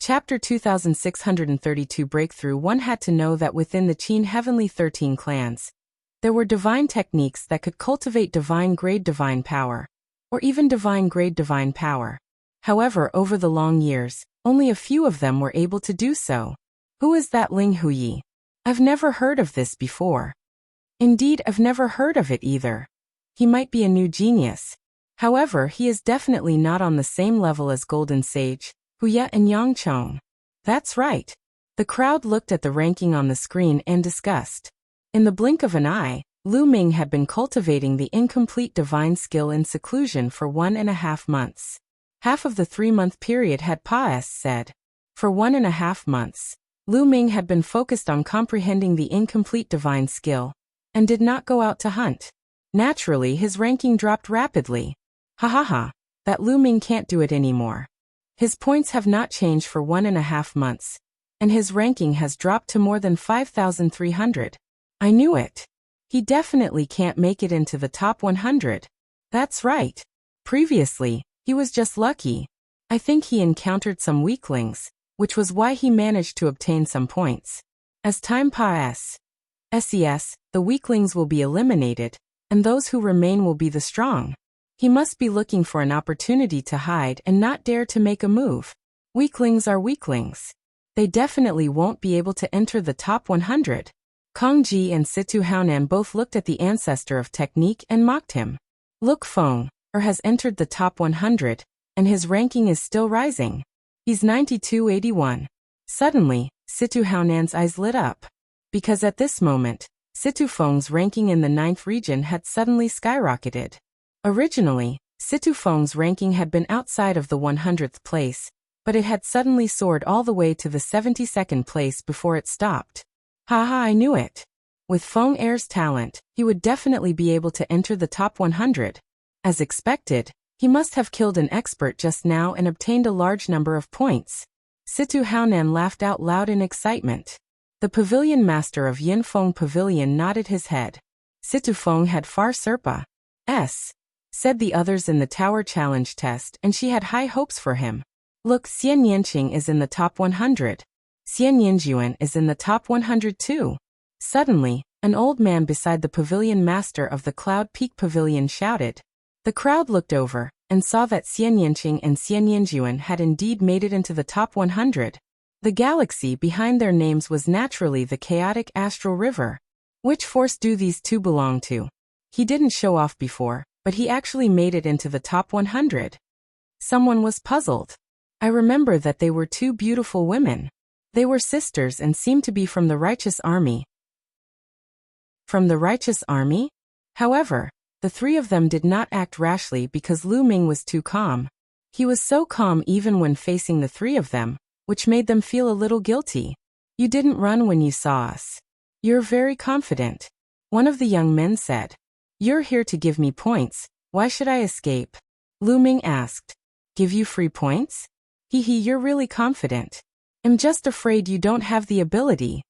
Chapter 2632 Breakthrough. One had to know that within the Qin Heavenly 13 clans, there were divine techniques that could cultivate divine-grade divine power, or even divine-grade divine power. However, over the long years, only a few of them were able to do so. Who is that Ling Huyi? I've never heard of this before. Indeed, I've never heard of it either. He might be a new genius. However, he is definitely not on the same level as Golden Sage, Huya and Yang Chong. That's right. The crowd looked at the ranking on the screen and discussed. In the blink of an eye, Lu Ming had been cultivating the incomplete divine skill in seclusion for 1.5 months. Half of the 3-month period had said. For 1.5 months, Lu Ming had been focused on comprehending the incomplete divine skill, and did not go out to hunt. Naturally, his ranking dropped rapidly. That Lu Ming can't do it anymore. His points have not changed for 1.5 months, and his ranking has dropped to more than 5,300. I knew it. He definitely can't make it into the top 100. That's right. Previously, he was just lucky. I think he encountered some weaklings, which was why he managed to obtain some points. As time passes, the weaklings will be eliminated, and those who remain will be the strong. He must be looking for an opportunity to hide and not dare to make a move. Weaklings are weaklings. They definitely won't be able to enter the top 100. Kong Ji and Situ Haonan both looked at the ancestor of technique and mocked him. Look, Feng has entered the top 100, and his ranking is still rising. He's 9281. Suddenly, Situ Haonan's eyes lit up. Because at this moment, Situ Feng's ranking in the 9th region had suddenly skyrocketed. Originally, Situ Feng's ranking had been outside of the 100th place, but it had suddenly soared all the way to the 72nd place before it stopped. I knew it. With Feng Er's talent, he would definitely be able to enter the top 100. As expected, he must have killed an expert just now and obtained a large number of points. Situ Haonan laughed out loud in excitement. The pavilion master of Yin Feng Pavilion nodded his head. Situ Feng had far surpa. Said the others in the tower challenge test, and she had high hopes for him. Look, Xian Yanqing is in the top 100. Xian Yinjuan is in the top 100 too. Suddenly, an old man beside the pavilion master of the Cloud Peak Pavilion shouted. The crowd looked over, and saw that Xian Yanqing and Xian Yinjuan had indeed made it into the top 100. The galaxy behind their names was naturally the chaotic astral river. Which force do these two belong to? He didn't show off before, but he actually made it into the top 100. Someone was puzzled. I remember that they were two beautiful women. They were sisters and seemed to be from the righteous army. From the righteous army? However, the three of them did not act rashly because Lu Ming was too calm. He was so calm even when facing the three of them, which made them feel a little guilty. You didn't run when you saw us. You're very confident. One of the young men said. You're here to give me points, why should I escape? Lu Ming asked. Give you free points? You're really confident. I'm just afraid you don't have the ability.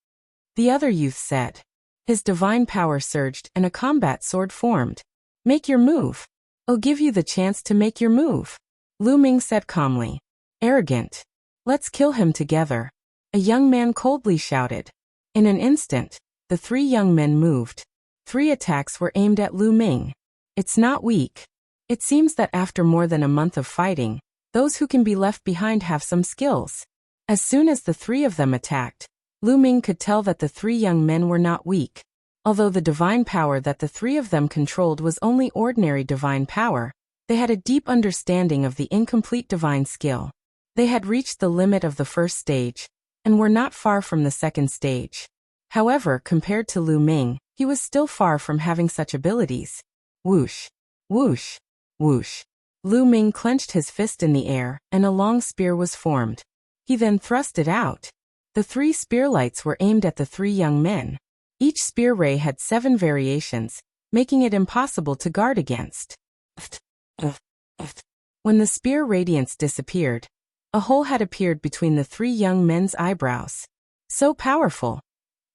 The other youth said. His divine power surged and a combat sword formed. Make your move. I'll give you the chance to make your move. Lu Ming said calmly. Arrogant. Let's kill him together. A young man coldly shouted. In an instant, the three young men moved. 3 attacks were aimed at Lu Ming. It's not weak. It seems that after more than a month of fighting, those who can be left behind have some skills. As soon as the 3 of them attacked, Lu Ming could tell that the 3 young men were not weak. Although the divine power that the 3 of them controlled was only ordinary divine power, they had a deep understanding of the incomplete divine skill. They had reached the limit of the first stage, and were not far from the second stage. However, compared to Lu Ming, he was still far from having such abilities. Whoosh! Whoosh! Whoosh! Lu Ming clenched his fist in the air, and a long spear was formed. He then thrust it out. The 3 spearlights were aimed at the 3 young men. Each spear ray had 7 variations, making it impossible to guard against. When the spear radiance disappeared, a hole had appeared between the 3 young men's eyebrows. So powerful!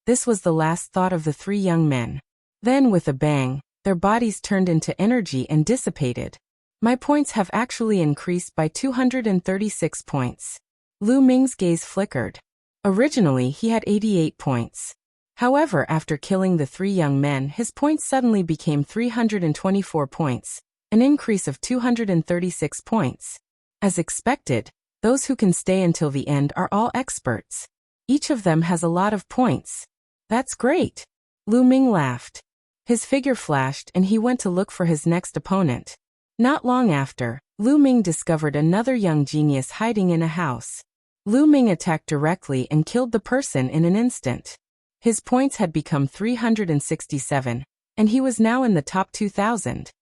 This was the last thought of the 3 young men. Then with a bang, their bodies turned into energy and dissipated. My points have actually increased by 236 points. Lu Ming's gaze flickered. Originally, he had 88 points. However, after killing the 3 young men, his points suddenly became 324 points, an increase of 236 points. As expected, those who can stay until the end are all experts. Each of them has a lot of points. That's great. Lu Ming laughed. His figure flashed and he went to look for his next opponent. Not long after, Lu Ming discovered another young genius hiding in a house. Lu Ming attacked directly and killed the person in an instant. His points had become 367, and he was now in the top 2,000.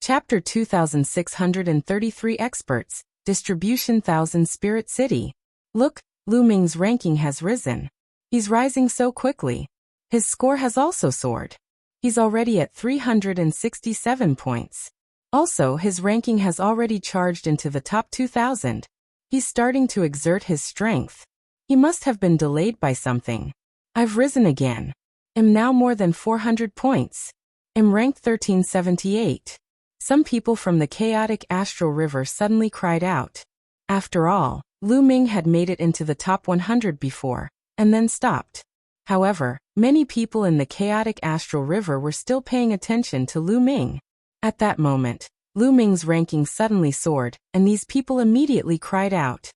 Chapter 2633 Experts, Distribution 1000 Spirit City. Look, Lu Ming's ranking has risen. He's rising so quickly. His score has also soared. He's already at 367 points. Also, his ranking has already charged into the top 2,000. He's starting to exert his strength. He must have been delayed by something. I've risen again. Am now more than 400 points. Am ranked 1378. Some people from the chaotic astral river suddenly cried out. After all, Lu Ming had made it into the top 100 before, and then stopped. However, many people in the chaotic astral river were still paying attention to Lu Ming. At that moment, Lu Ming's ranking suddenly soared, and these people immediately cried out.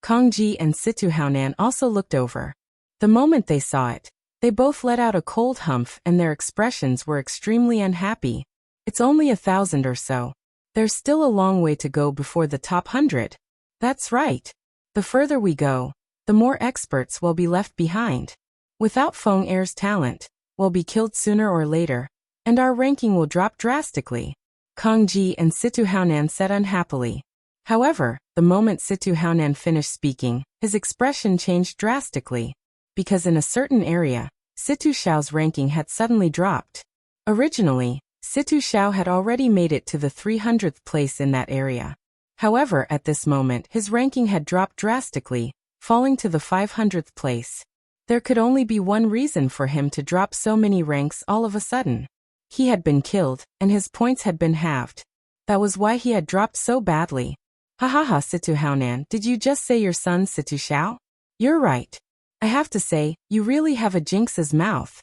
Kong Ji and Situ Haonan also looked over. The moment they saw it, they both let out a cold humph and their expressions were extremely unhappy. It's only 1,000 or so. There's still a long way to go before the top 100. That's right. The further we go, the more experts will be left behind. Without Feng Er's talent, we'll be killed sooner or later, and our ranking will drop drastically. Kong Ji and Situ Haonan said unhappily. However, the moment Situ Haonan finished speaking, his expression changed drastically. Because in a certain area, Situ Xiao's ranking had suddenly dropped. Originally, Situ Xiao had already made it to the 300th place in that area. However, at this moment his ranking had dropped drastically, falling to the 500th place. There could only be one reason for him to drop so many ranks all of a sudden. He had been killed, and his points had been halved. That was why he had dropped so badly. Ha, Situ Haonan, did you just say your son Situ Xiao? You're right. I have to say, you really have a jinx's mouth.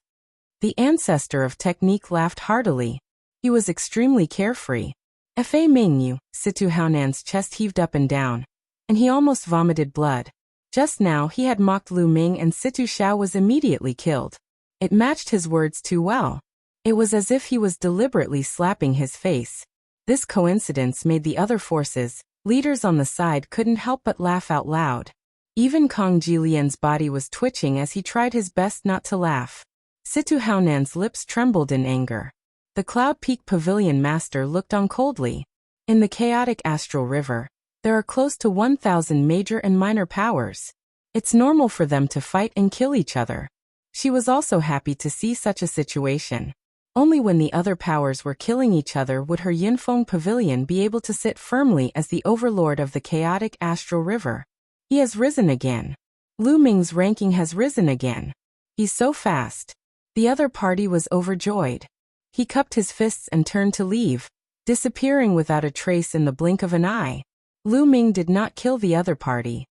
The ancestor of technique laughed heartily. He was extremely carefree. Fa Mingyu, Situ Haonan's chest heaved up and down, and he almost vomited blood. Just now he had mocked Lu Ming and Situ Xiao was immediately killed. It matched his words too well. It was as if he was deliberately slapping his face. This coincidence made the other forces, leaders on the side, couldn't help but laugh out loud. Even Kong Jilian's body was twitching as he tried his best not to laugh. Situ Haonan's lips trembled in anger. The Cloud Peak Pavilion Master looked on coldly. In the chaotic astral river, there are close to 1,000 major and minor powers. It's normal for them to fight and kill each other. She was also happy to see such a situation. Only when the other powers were killing each other would her Yinfeng Pavilion be able to sit firmly as the overlord of the chaotic astral river. He has risen again. Lu Ming's ranking has risen again. He's so fast. The other party was overjoyed. He cupped his fists and turned to leave, disappearing without a trace in the blink of an eye. Lu Ming did not kill the other party.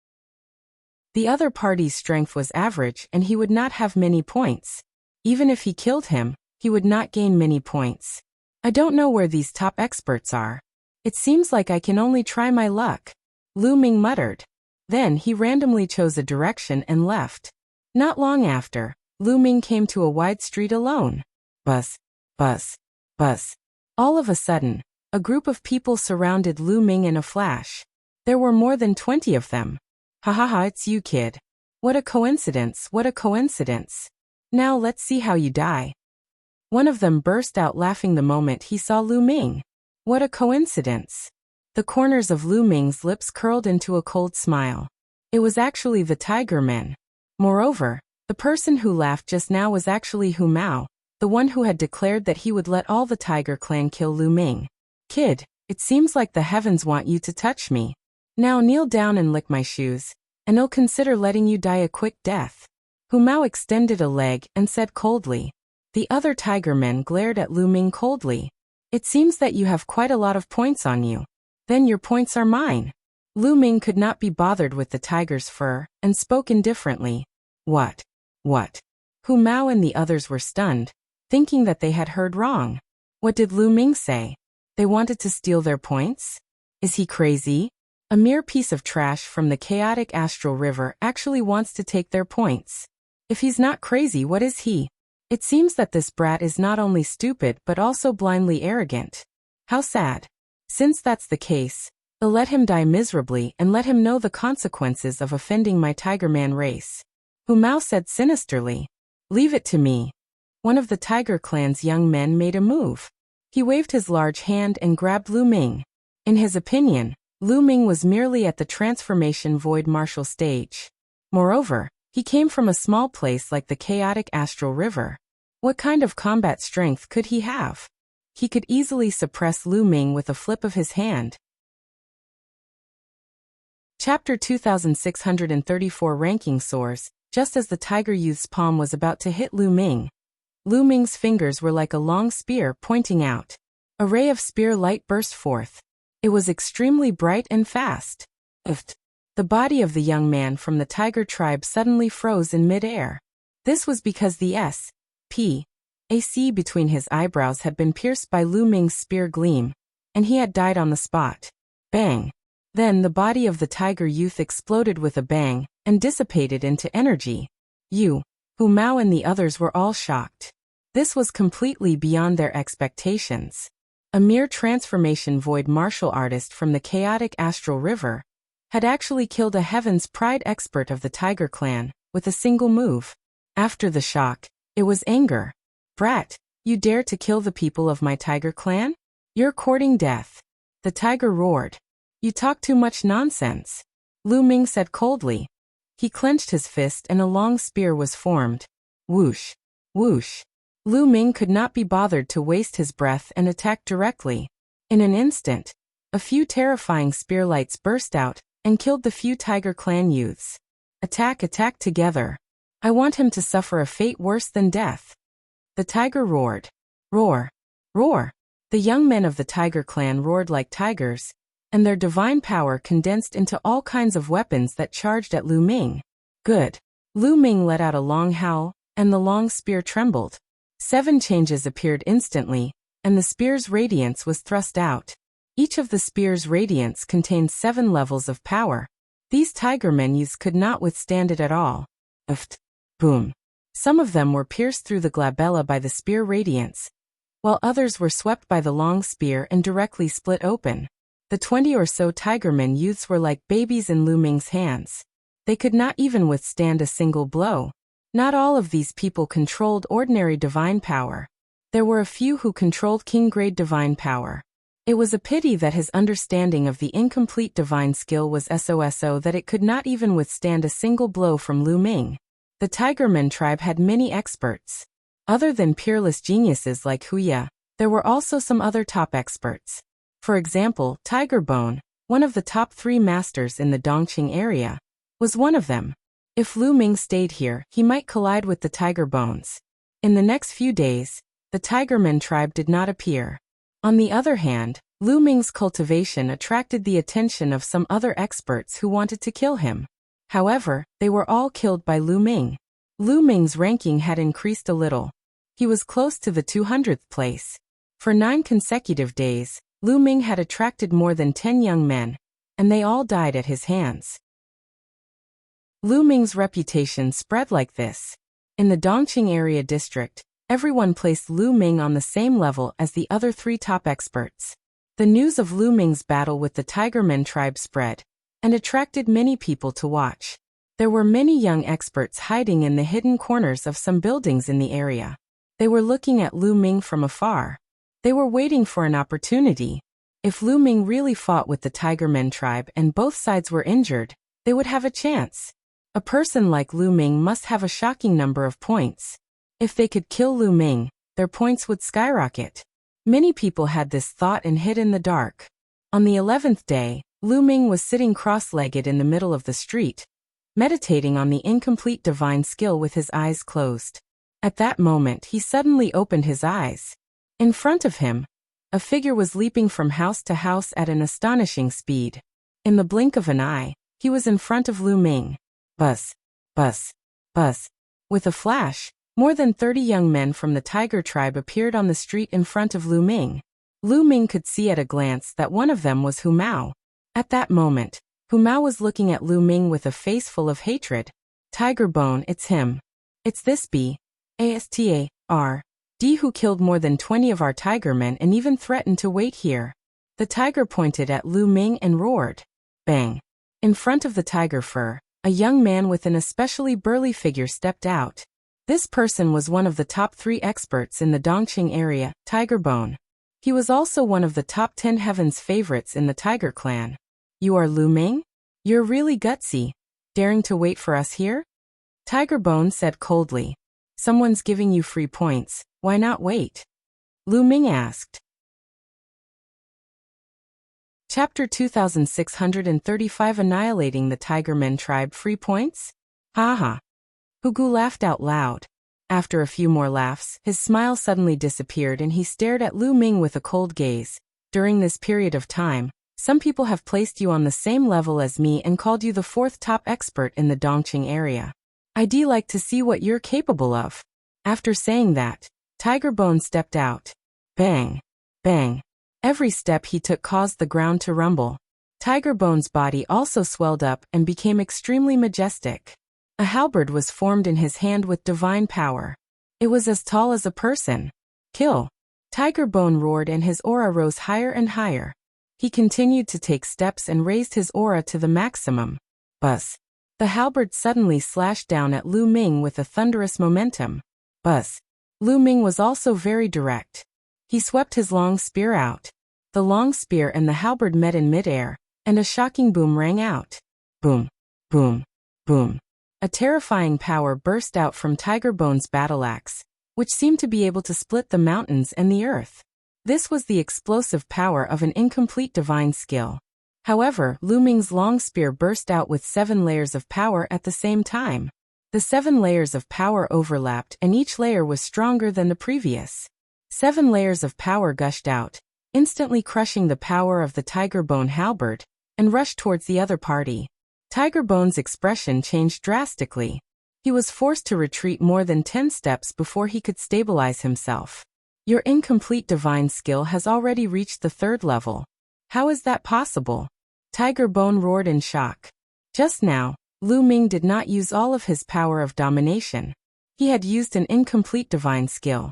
The other party's strength was average and he would not have many points. Even if he killed him, he would not gain many points. I don't know where these top experts are. It seems like I can only try my luck. Lu Ming muttered. Then he randomly chose a direction and left. Not long after, Lu Ming came to a wide street alone. Bus, bus, bus. All of a sudden, a group of people surrounded Lu Ming in a flash. There were more than 20 of them. Ha, it's you, kid. What a coincidence, what a coincidence. Now let's see how you die. One of them burst out laughing the moment he saw Lu Ming. What a coincidence. The corners of Lu Ming's lips curled into a cold smile. It was actually the Tiger Men. Moreover, the person who laughed just now was actually Hu Mao, the one who had declared that he would let all the Tiger clan kill Lu Ming. Kid, it seems like the heavens want you to touch me. Now kneel down and lick my shoes, and I'll consider letting you die a quick death. Hu Mao extended a leg and said coldly. The other Tiger Men glared at Lu Ming coldly. It seems that you have quite a lot of points on you. Then your points are mine. Lu Ming could not be bothered with the tiger's fur, and spoke indifferently. What? What? Hu Mao and the others were stunned, thinking that they had heard wrong. What did Lu Ming say? They wanted to steal their points? Is he crazy? A mere piece of trash from the chaotic astral river actually wants to take their points. If he's not crazy, what is he? It seems that this brat is not only stupid but also blindly arrogant. How sad. Since that's the case, let him die miserably and let him know the consequences of offending my Tiger Man race. Hu Mao said sinisterly. Leave it to me. One of the Tiger Clan's young men made a move. He waved his large hand and grabbed Lu Ming. In his opinion, Lu Ming was merely at the transformation void martial stage. Moreover, he came from a small place like the chaotic astral river. What kind of combat strength could he have? He could easily suppress Lu Ming with a flip of his hand. Chapter 2634 Ranking soars. Just as the tiger youth's palm was about to hit Lu Ming's fingers were like a long spear pointing out. A ray of spear light burst forth. It was extremely bright and fast. The body of the young man from the tiger tribe suddenly froze in mid-air. This was because the S.P.A.C. between his eyebrows had been pierced by Lu Ming's spear gleam, and he had died on the spot. Bang! Then the body of the tiger youth exploded with a bang, and dissipated into energy. Hu Mao and the others were all shocked. This was completely beyond their expectations. A mere transformation void martial artist from the chaotic astral river had actually killed a Heaven's Pride expert of the Tiger Clan with a single move. After the shock, it was anger. Brat, you dare to kill the people of my Tiger Clan? You're courting death. The tiger roared. You talk too much nonsense. Lu Ming said coldly. He clenched his fist and a long spear was formed. Whoosh! Whoosh! Lu Ming could not be bothered to waste his breath and attacked directly. In an instant, a few terrifying spear lights burst out and killed the few Tiger Clan youths. Attack together. I want him to suffer a fate worse than death. The tiger roared. Roar! Roar! The young men of the Tiger Clan roared like tigers, and their divine power condensed into all kinds of weapons that charged at Lu Ming. Good. Lu Ming let out a long howl, and the long spear trembled. 7 changes appeared instantly, and the spear's radiance was thrust out. Each of the spear's radiance contained 7 levels of power. These tiger men youths could not withstand it at all. Boom. Some of them were pierced through the glabella by the spear radiance, while others were swept by the long spear and directly split open. The 20 or so tigermen youths were like babies in Lu Ming's hands. They could not even withstand a single blow. Not all of these people controlled ordinary divine power. There were a few who controlled king-grade divine power. It was a pity that his understanding of the incomplete divine skill was so that it could not even withstand a single blow from Lu Ming. The Tigerman tribe had many experts. Other than peerless geniuses like Wuxia, there were also some other top experts. For example, Tiger Bone, one of the top 3 masters in the Dongqing area, was one of them. If Lu Ming stayed here, he might collide with the Tiger Bones. In the next few days, the Tigerman tribe did not appear. On the other hand, Lu Ming's cultivation attracted the attention of some other experts who wanted to kill him. However, they were all killed by Lu Ming. Lu Ming's ranking had increased a little. He was close to the 200th place. For 9 consecutive days, Lu Ming had attracted more than 10 young men, and they all died at his hands. Lu Ming's reputation spread like this. In the Dongqing area district, everyone placed Lu Ming on the same level as the other 3 top experts. The news of Lu Ming's battle with the Tigermen tribe spread, and attracted many people to watch. There were many young experts hiding in the hidden corners of some buildings in the area. They were looking at Lu Ming from afar. They were waiting for an opportunity. If Lu Ming really fought with the Tigermen tribe and both sides were injured, they would have a chance. A person like Lu Ming must have a shocking number of points. If they could kill Lu Ming, their points would skyrocket. Many people had this thought and hid in the dark. On the 11th day, Lu Ming was sitting cross-legged in the middle of the street, meditating on the incomplete divine skill with his eyes closed. At that moment he suddenly opened his eyes. In front of him, a figure was leaping from house to house at an astonishing speed. In the blink of an eye, he was in front of Lu Ming. Buzz, buzz, buzz. With a flash, more than 30 young men from the tiger tribe appeared on the street in front of Lu Ming. Lu Ming could see at a glance that one of them was Hu Mao. At that moment, Hu Mao was looking at Lu Ming with a face full of hatred. Tiger Bone, it's him. It's this B.A.S.T.A.R.D. who killed more than 20 of our tiger men and even threatened to wait here. The tiger pointed at Lu Ming and roared. Bang. In front of the tiger fur, a young man with an especially burly figure stepped out. This person was one of the top 3 experts in the Dongqing area, Tiger Bone. He was also one of the top 10 Heaven's favorites in the Tiger clan. You are Lu Ming? You're really gutsy. Daring to wait for us here? Tiger Bone said coldly. Someone's giving you free points, why not wait? Lu Ming asked. Chapter 2635 Annihilating the Tigermen Tribe Free Points? Haha. Hugu laughed out loud. After a few more laughs, his smile suddenly disappeared and he stared at Lu Ming with a cold gaze. During this period of time, some people have placed you on the same level as me and called you the 4th top expert in the Dongqing area. I'd like to see what you're capable of. After saying that, Tiger Bone stepped out. Bang. Bang. Every step he took caused the ground to rumble. Tiger Bone's body also swelled up and became extremely majestic. A halberd was formed in his hand with divine power. It was as tall as a person. Kill. Tiger Bone roared and his aura rose higher and higher. He continued to take steps and raised his aura to the maximum. Buzz. The halberd suddenly slashed down at Lu Ming with a thunderous momentum. Buzz. Lu Ming was also very direct. He swept his long spear out. The long spear and the halberd met in midair, and a shocking boom rang out. Boom, boom, boom. A terrifying power burst out from Tiger Bone's battle axe, which seemed to be able to split the mountains and the earth. This was the explosive power of an incomplete divine skill. However, Lu Ming's long spear burst out with 7 layers of power at the same time. The 7 layers of power overlapped and each layer was stronger than the previous. 7 layers of power gushed out, instantly crushing the power of the Tiger Bone halberd, and rushed towards the other party. Tiger Bone's expression changed drastically. He was forced to retreat more than 10 steps before he could stabilize himself. Your incomplete divine skill has already reached the 3rd level. How is that possible? Tiger Bone roared in shock. Just now, Lu Ming did not use all of his power of domination. He had used an incomplete divine skill.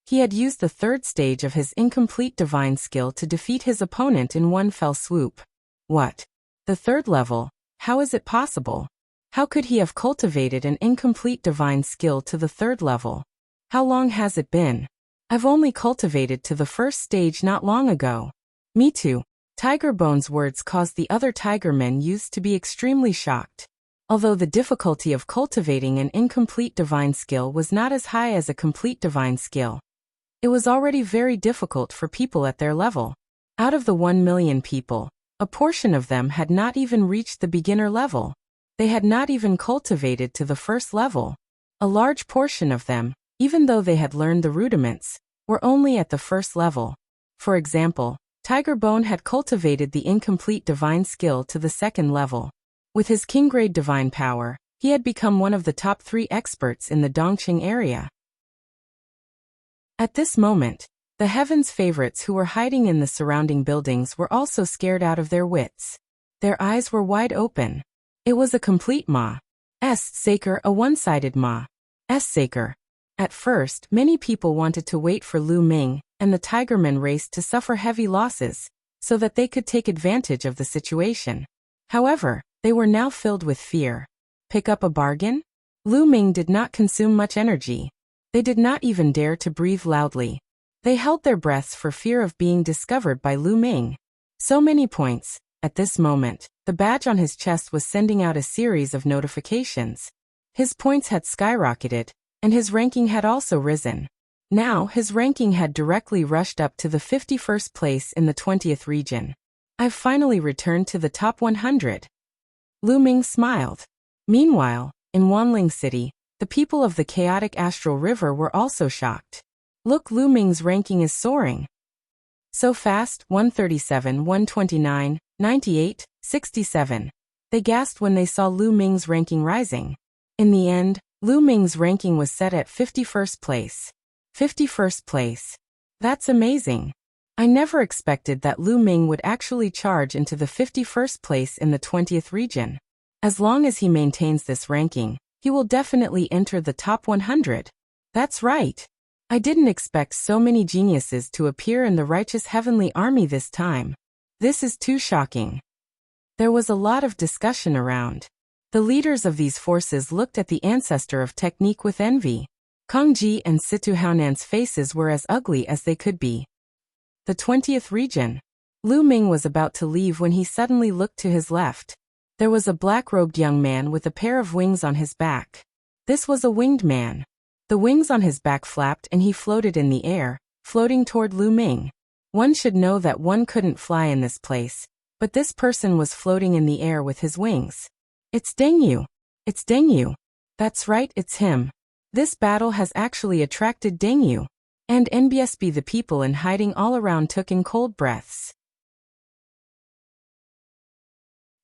He had used the 3rd stage of his incomplete divine skill to defeat his opponent in one fell swoop. What? The 3rd level? How is it possible? How could he have cultivated an incomplete divine skill to the 3rd level? How long has it been? I've only cultivated to the 1st stage not long ago. Me too. Tiger Bone's words caused the other tiger men used to be extremely shocked. Although the difficulty of cultivating an incomplete divine skill was not as high as a complete divine skill, it was already very difficult for people at their level. Out of the 1 million people, a portion of them had not even reached the beginner level. They had not even cultivated to the 1st level. A large portion of them, even though they had learned the rudiments, were only at the 1st level. For example, Tiger Bone had cultivated the incomplete divine skill to the 2nd level. With his king-grade divine power, he had become one of the top 3 experts in the Dongqing area. At this moment, the Heaven's favorites who were hiding in the surrounding buildings were also scared out of their wits. Their eyes were wide open. It was a complete Saker, a one-sided Saker. At first, many people wanted to wait for Lu Ming and the Tigermen race to suffer heavy losses, so that they could take advantage of the situation. However, they were now filled with fear. Pick up a bargain? Lu Ming did not consume much energy. They did not even dare to breathe loudly. They held their breaths for fear of being discovered by Lu Ming. So many points. At this moment, the badge on his chest was sending out a series of notifications. His points had skyrocketed, and his ranking had also risen. Now, his ranking had directly rushed up to the 51st place in the 20th region. I've finally returned to the top 100. Lu Ming smiled. Meanwhile, in Wanling City, the people of the chaotic astral river were also shocked. Look, Lu Ming's ranking is soaring. So fast, 137, 129, 98, 67. They gasped when they saw Lu Ming's ranking rising. In the end, Lu Ming's ranking was set at 51st place. 51st place. That's amazing. I never expected that Lu Ming would actually charge into the 51st place in the 20th region. As long as he maintains this ranking, he will definitely enter the top 100. That's right. I didn't expect so many geniuses to appear in the righteous heavenly army this time. This is too shocking. There was a lot of discussion around. The leaders of these forces looked at the ancestor of technique with envy. Kang Ji and Situ Haonan's faces were as ugly as they could be. The 20th region. Lu Ming was about to leave when he suddenly looked to his left. There was a black-robed young man with a pair of wings on his back. This was a winged man. The wings on his back flapped and he floated in the air, floating toward Lu Ming. One should know that one couldn't fly in this place, but this person was floating in the air with his wings. It's Deng Yu. It's Deng Yu. That's right, it's him. This battle has actually attracted Deng Yu. And NBSB, the people in hiding all around took in cold breaths.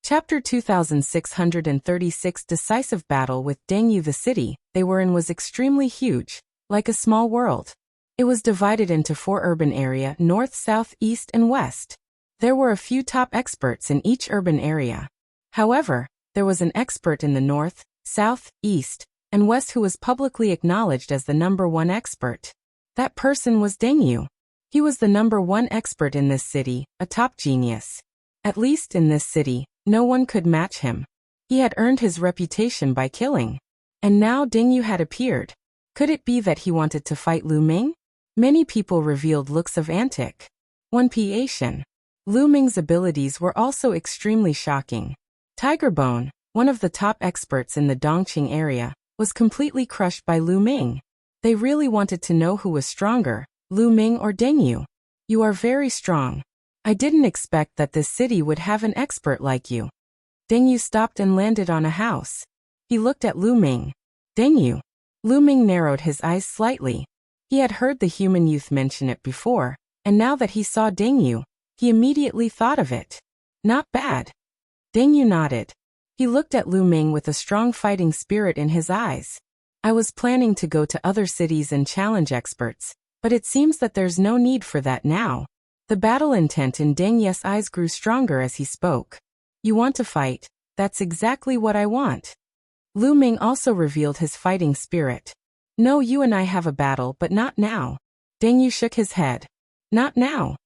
Chapter 2636. Decisive battle with Deng Yu. The city they were in was extremely huge, like a small world. It was divided into 4 urban areas: north, south, east, and west. There were a few top experts in each urban area. However, there was an expert in the north, south, east, and west who was publicly acknowledged as the #1 expert. That person was Deng Yu. He was the #1 expert in this city, a top genius. At least in this city, no one could match him. He had earned his reputation by killing. And now Deng Yu had appeared. Could it be that he wanted to fight Lu Ming? Many people revealed looks of antic-1P-ation. Lu Ming's abilities were also extremely shocking. Tiger Bone, one of the top experts in the Dongqing area, was completely crushed by Lu Ming. They really wanted to know who was stronger, Lu Ming or Deng Yu. You are very strong. I didn't expect that this city would have an expert like you. Deng Yu stopped and landed on a house. He looked at Lu Ming. Deng Yu. Lu Ming narrowed his eyes slightly. He had heard the human youth mention it before, and now that he saw Deng Yu, he immediately thought of it. Not bad. Deng Yu nodded. He looked at Lu Ming with a strong fighting spirit in his eyes. I was planning to go to other cities and challenge experts, but it seems that there's no need for that now. The battle intent in Deng Yu's eyes grew stronger as he spoke. You want to fight? That's exactly what I want. Lu Ming also revealed his fighting spirit. No, you and I have a battle, but not now. Deng Yu shook his head. Not now.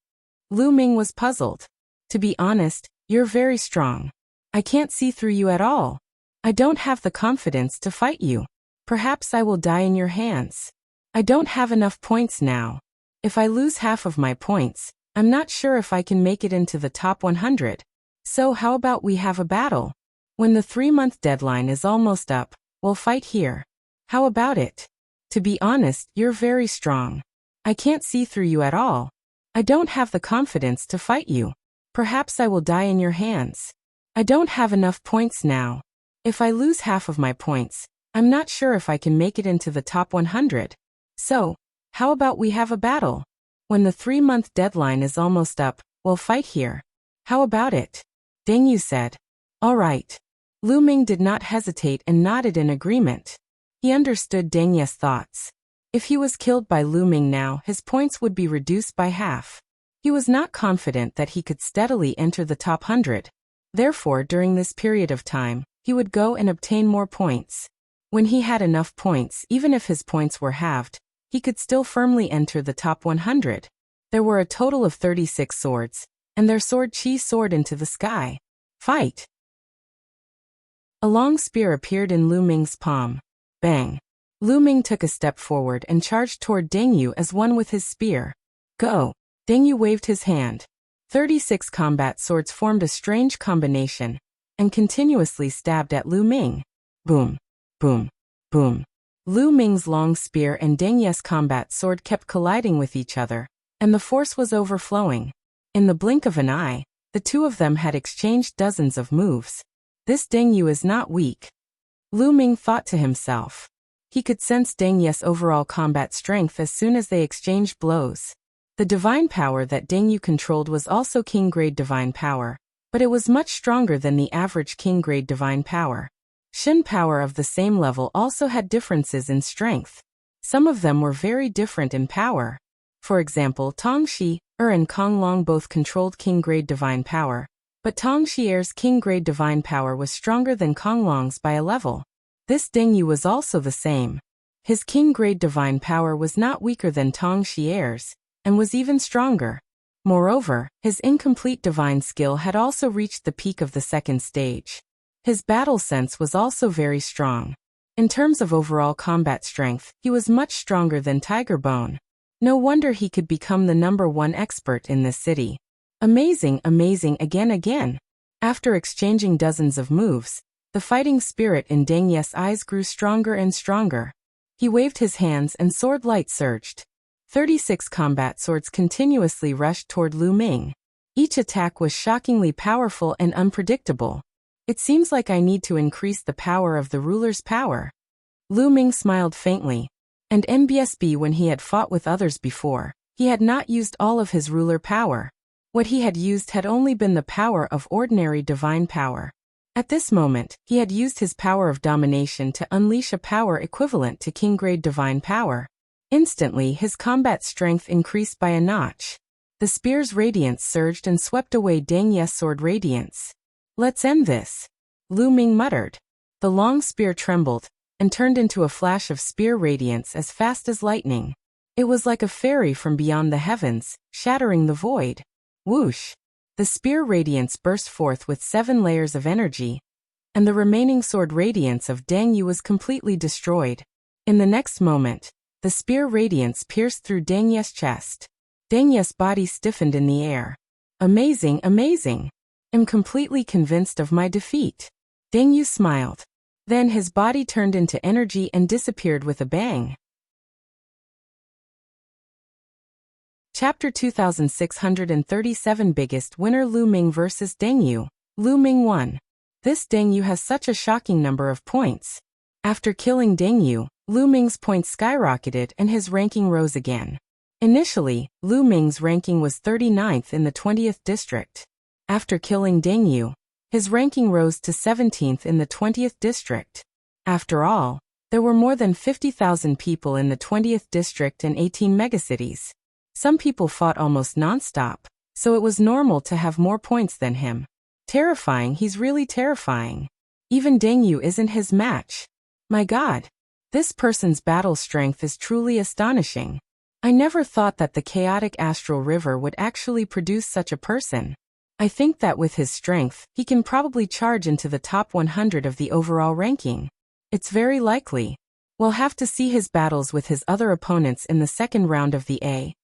Lu Ming was puzzled. To be honest, you're very strong. I can't see through you at all. I don't have the confidence to fight you. Perhaps I will die in your hands. I don't have enough points now. If I lose half of my points, I'm not sure if I can make it into the top 100. So how about we have a battle? When the 3-month deadline is almost up, we'll fight here. How about it? To be honest, you're very strong. I can't see through you at all. I don't have the confidence to fight you. Perhaps I will die in your hands. I don't have enough points now. If I lose half of my points, I'm not sure if I can make it into the top 100. So, how about we have a battle? When the 3-month deadline is almost up, we'll fight here. How about it? Deng Yu said. All right. Lu Ming did not hesitate and nodded in agreement. He understood Deng Yu's thoughts. If he was killed by Lu Ming now, his points would be reduced by half. He was not confident that he could steadily enter the top 100. Therefore, during this period of time, he would go and obtain more points. When he had enough points, even if his points were halved, he could still firmly enter the top 100. There were a total of 36 swords, and their sword Qi soared into the sky. Fight! A long spear appeared in Lu Ming's palm. Bang! Lu Ming took a step forward and charged toward Deng Yu as one with his spear. Go! Deng Yu waved his hand. 36 combat swords formed a strange combination, and continuously stabbed at Lu Ming. Boom! Boom! Boom! Lu Ming's long spear and Deng Yu's combat sword kept colliding with each other, and the force was overflowing. In the blink of an eye, the two of them had exchanged dozens of moves. This Deng Yu is not weak. Lu Ming thought to himself. He could sense Deng Yu's overall combat strength as soon as they exchanged blows. The divine power that Deng Yu controlled was also king-grade divine power, but it was much stronger than the average king-grade divine power. Shen power of the same level also had differences in strength. Some of them were very different in power. For example, Tongxi, and Konglong both controlled king-grade divine power, but Tongxi king-grade divine power was stronger than Konglong's by a level. This Dengyu was also the same. His king-grade divine power was not weaker than Tongxi and was even stronger. Moreover, his incomplete divine skill had also reached the peak of the second stage. His battle sense was also very strong. In terms of overall combat strength, he was much stronger than Tiger Bone. No wonder he could become the #1 expert in this city. Amazing, amazing again. After exchanging dozens of moves, the fighting spirit in Deng Ye's eyes grew stronger and stronger. He waved his hands and sword light surged. 36 combat swords continuously rushed toward Lu Ming. Each attack was shockingly powerful and unpredictable. It seems like I need to increase the power of the ruler's power. Lu Ming smiled faintly. And NBSB, when he had fought with others before, he had not used all of his ruler power. What he had used had only been the power of ordinary divine power. At this moment, he had used his power of domination to unleash a power equivalent to king-grade divine power. Instantly, his combat strength increased by a notch. The spear's radiance surged and swept away Deng Ye's sword radiance. "Let's end this," Lu Ming muttered. The long spear trembled and turned into a flash of spear radiance as fast as lightning. It was like a fairy from beyond the heavens, shattering the void. Whoosh! The spear radiance burst forth with 7 layers of energy, and the remaining sword radiance of Deng Yu was completely destroyed. In the next moment, the spear radiance pierced through Deng Ye's chest. Deng Ye's body stiffened in the air. Amazing. I'm completely convinced of my defeat. Deng Yu smiled. Then his body turned into energy and disappeared with a bang. Chapter 2637 Biggest Winner Lu Ming vs Deng Yu. Lu Ming won. This Deng Yu has such a shocking number of points. After killing Deng Yu, Lu Ming's points skyrocketed and his ranking rose again. Initially, Lu Ming's ranking was 39th in the 20th district. After killing Deng Yu, his ranking rose to 17th in the 20th district. After all, there were more than 50,000 people in the 20th district and 18 megacities. Some people fought almost non-stop, so it was normal to have more points than him. Terrifying, he's really terrifying. Even Deng Yu isn't his match. My God, this person's battle strength is truly astonishing. I never thought that the chaotic astral river would actually produce such a person. I think that with his strength, he can probably charge into the top 100 of the overall ranking. It's very likely. We'll have to see his battles with his other opponents in the second round of the A.S.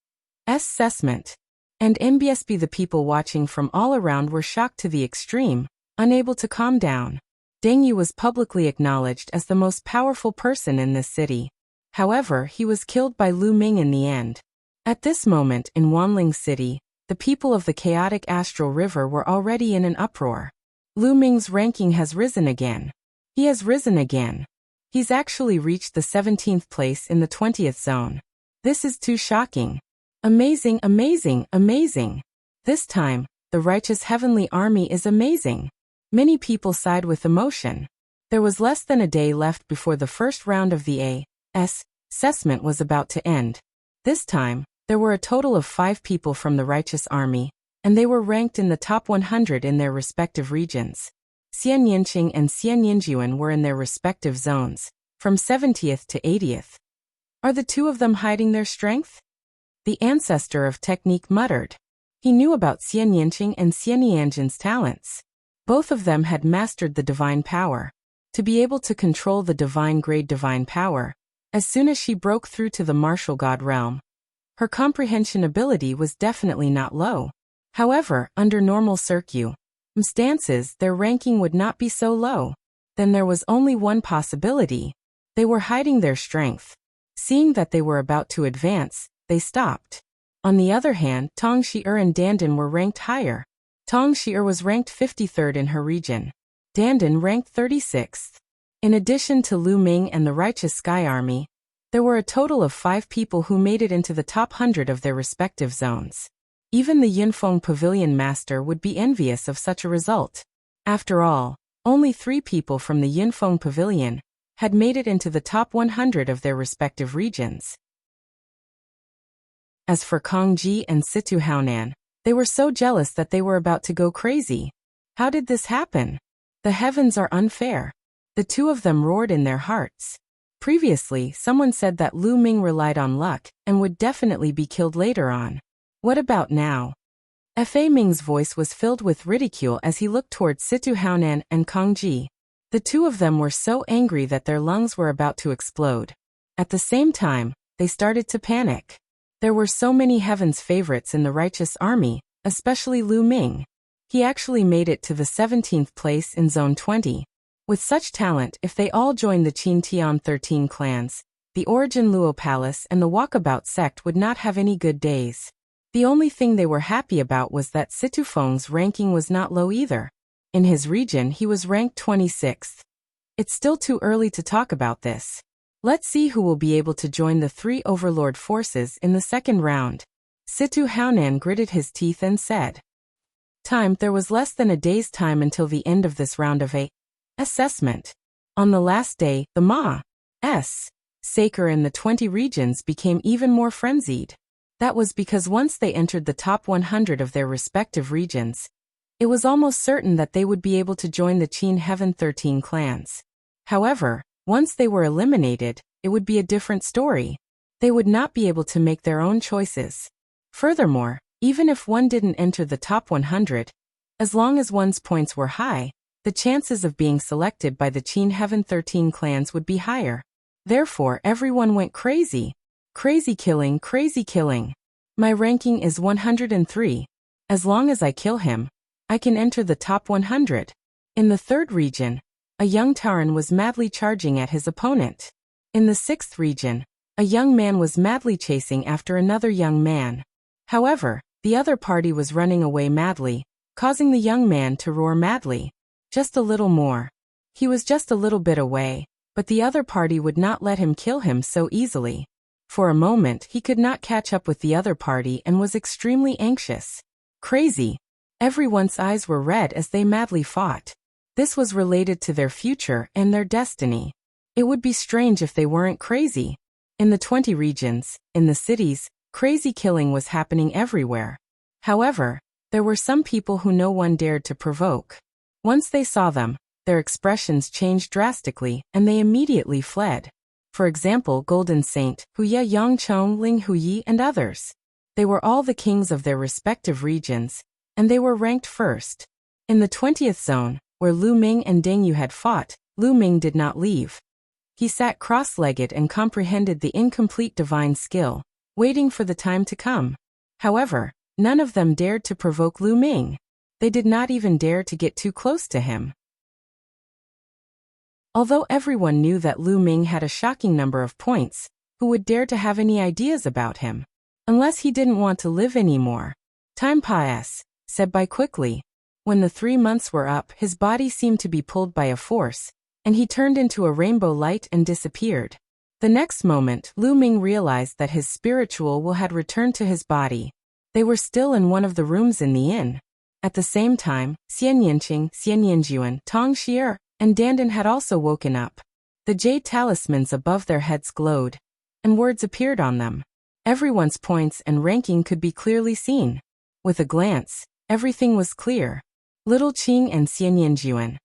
assessment. And MBSB, the people watching from all around were shocked to the extreme, unable to calm down. Deng Yu was publicly acknowledged as the most powerful person in this city. However, he was killed by Lu Ming in the end. At this moment in Wanling City, the people of the chaotic astral river were already in an uproar. Lu Ming's ranking has risen again. He has risen again. He's actually reached the 17th place in the 20th zone. This is too shocking. Amazing. This time, the righteous heavenly army is amazing. Many people sighed with emotion. There was less than a day left before the first round of the A.S. assessment was about to end. This time, there were a total of 5 people from the righteous army, and they were ranked in the top 100 in their respective regions. Xian Yinqing and Xian Yinjuan were in their respective zones, from 70th to 80th. Are the two of them hiding their strength? The ancestor of technique muttered. He knew about Xian Yinqing and Xian Yanjin's talents. Both of them had mastered the divine power. To be able to control the divine grade divine power, as soon as she broke through to the martial god realm, her comprehension ability was definitely not low. However, under normal circumstances, their ranking would not be so low. Then there was only one possibility. They were hiding their strength. Seeing that they were about to advance, they stopped. On the other hand, Tongxi and Dandan were ranked higher. Tongxi was ranked 53rd in her region. Dandan ranked 36th. In addition to Lu Ming and the Righteous Sky Army, there were a total of 5 people who made it into the top 100 of their respective zones. Even the Yunfeng Pavilion master would be envious of such a result. After all, only 3 people from the Yunfeng Pavilion had made it into the top 100 of their respective regions. As for Kongji and Situ Haonan, they were so jealous that they were about to go crazy. How did this happen? The heavens are unfair. The two of them roared in their hearts. Previously, someone said that Lu Ming relied on luck and would definitely be killed later on. What about now? Fa Ming's voice was filled with ridicule as he looked towards Situ Haonan and Kongji. The two of them were so angry that their lungs were about to explode. At the same time, they started to panic. There were so many heaven's favorites in the righteous army, especially Lu Ming. He actually made it to the 17th place in Zone 20. With such talent, if they all joined the Qin Tian 13 clans, the Origin Luo Palace and the Walkabout sect would not have any good days. The only thing they were happy about was that Situ Feng's ranking was not low either. In his region he was ranked 26th. It's still too early to talk about this. Let's see who will be able to join the 3 overlord forces in the second round. Situ Haonan gritted his teeth and said, There was less than a day's time until the end of this round of assessment. On the last day, the Ma.'s Saker in the 20 regions became even more frenzied. That was because once they entered the top 100 of their respective regions, it was almost certain that they would be able to join the Qin Heaven 13 clans. However, once they were eliminated, it would be a different story. They would not be able to make their own choices. Furthermore, even if one didn't enter the top 100, as long as one's points were high, the chances of being selected by the Qin Heaven 13 clans would be higher. Therefore, everyone went crazy. Crazy killing, crazy killing. My ranking is 103. As long as I kill him, I can enter the top 100. In the 3rd region, a young Tauren was madly charging at his opponent. In the 6th region, a young man was madly chasing after another young man. However, the other party was running away madly, causing the young man to roar madly. Just a little more. He was just a little bit away, but the other party would not let him kill him so easily. For a moment he could not catch up with the other party and was extremely anxious. Crazy. Everyone's eyes were red as they madly fought. This was related to their future and their destiny. It would be strange if they weren't crazy. In the 20 regions, in the cities, crazy killing was happening everywhere. However, there were some people who no one dared to provoke. Once they saw them, their expressions changed drastically and they immediately fled. For example, Golden Saint, Huya Yangchong, Ling Huyi and others. They were all the kings of their respective regions, and they were ranked first. In the 20th zone, where Lu Ming and Deng Yu had fought, Lu Ming did not leave. He sat cross-legged and comprehended the incomplete divine skill, waiting for the time to come. However, none of them dared to provoke Lu Ming. They did not even dare to get too close to him. Although everyone knew that Lu Ming had a shocking number of points, who would dare to have any ideas about him? Unless he didn't want to live anymore. Time passed, said Bai quickly. When the 3 months were up, his body seemed to be pulled by a force, and he turned into a rainbow light and disappeared. The next moment, Lu Ming realized that his spiritual will had returned to his body. They were still in one of the rooms in the inn. At the same time, Xian Yanqing, Xian Yanjuan, Tong Xier, and Dandan had also woken up. The jade talismans above their heads glowed, and words appeared on them. Everyone's points and ranking could be clearly seen. With a glance, everything was clear. Little Qing and Xian Yanjuan.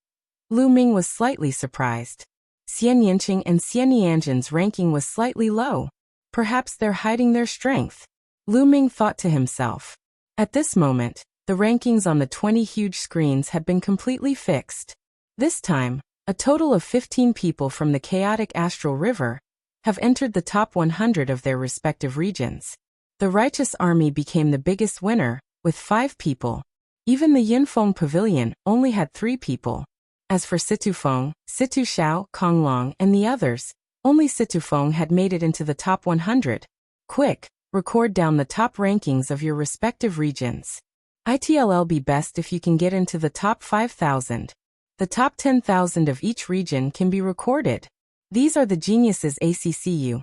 Lu Ming was slightly surprised. Xian Yanqing and Xian Yanjin's ranking was slightly low. Perhaps they're hiding their strength. Lu Ming thought to himself. At this moment, the rankings on the 20 huge screens had been completely fixed. This time, a total of 15 people from the chaotic astral river have entered the top 100 of their respective regions. The righteous army became the biggest winner, with 5 people. Even the Yunfeng Pavilion only had 3 people. As for Situ Feng, Situ Xiao, Konglong, and the others, only Situ Feng had made it into the top 100. Quick, record down the top rankings of your respective regions. It'll be best if you can get into the top 5,000. The top 10,000 of each region can be recorded. These are the geniuses ACCU.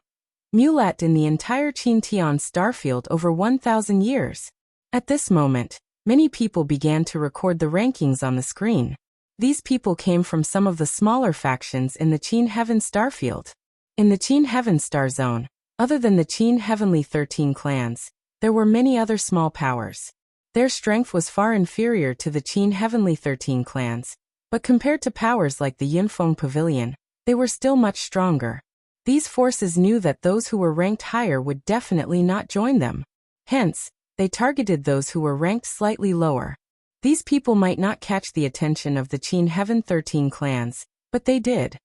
Mulat in the entire Qin Tian starfield over 1,000 years. At this moment, many people began to record the rankings on the screen. These people came from some of the smaller factions in the Qin Heaven Star Field. In the Qin Heaven Star Zone, other than the Qin Heavenly 13 clans, there were many other small powers. Their strength was far inferior to the Qin Heavenly 13 clans, but compared to powers like the Yunfeng Pavilion, they were still much stronger. These forces knew that those who were ranked higher would definitely not join them. Hence, they targeted those who were ranked slightly lower. These people might not catch the attention of the Qin Heaven 13 clans, but they did.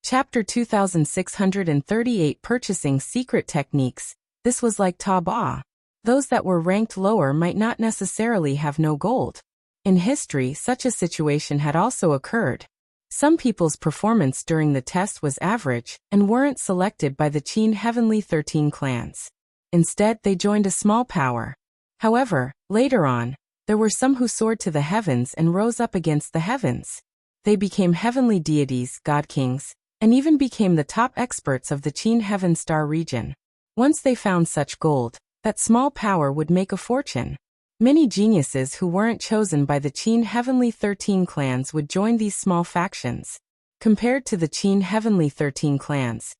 Chapter 2638 Purchasing Secret Techniques. This was like Taobao. Those that were ranked lower might not necessarily have no gold. In history, such a situation had also occurred. Some people's performance during the test was average and weren't selected by the Qin Heavenly 13 clans. Instead, they joined a small power. However, later on, there were some who soared to the heavens and rose up against the heavens. They became heavenly deities, god kings, and even became the top experts of the Qin Heaven Star region. Once they found such gold, that small power would make a fortune. Many geniuses who weren't chosen by the Qin Heavenly 13 clans would join these small factions. Compared to the Qin Heavenly 13 clans,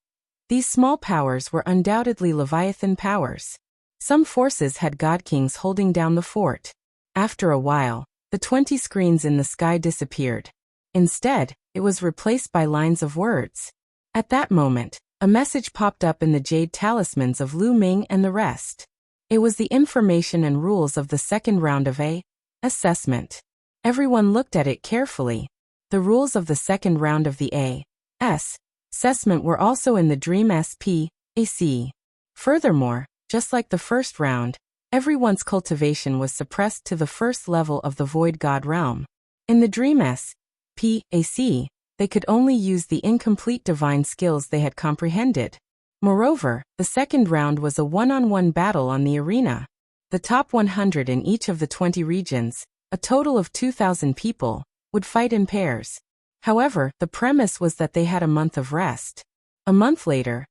these small powers were undoubtedly Leviathan powers. Some forces had god kings holding down the fort. After a while, the 20 screens in the sky disappeared. Instead, it was replaced by lines of words. At that moment, a message popped up in the jade talismans of Lu Ming and the rest. It was the information and rules of the second round of assessment. Everyone looked at it carefully. The rules of the second round of the assessment were also in the Dream SPAC. Furthermore, just like the first round, everyone's cultivation was suppressed to the first level of the Void God realm. In the Dream SPAC, they could only use the incomplete divine skills they had comprehended. Moreover, the second round was a one-on-one battle on the arena. The top 100 in each of the 20 regions, a total of 2,000 people, would fight in pairs. However, the premise was that they had a month of rest. A month later,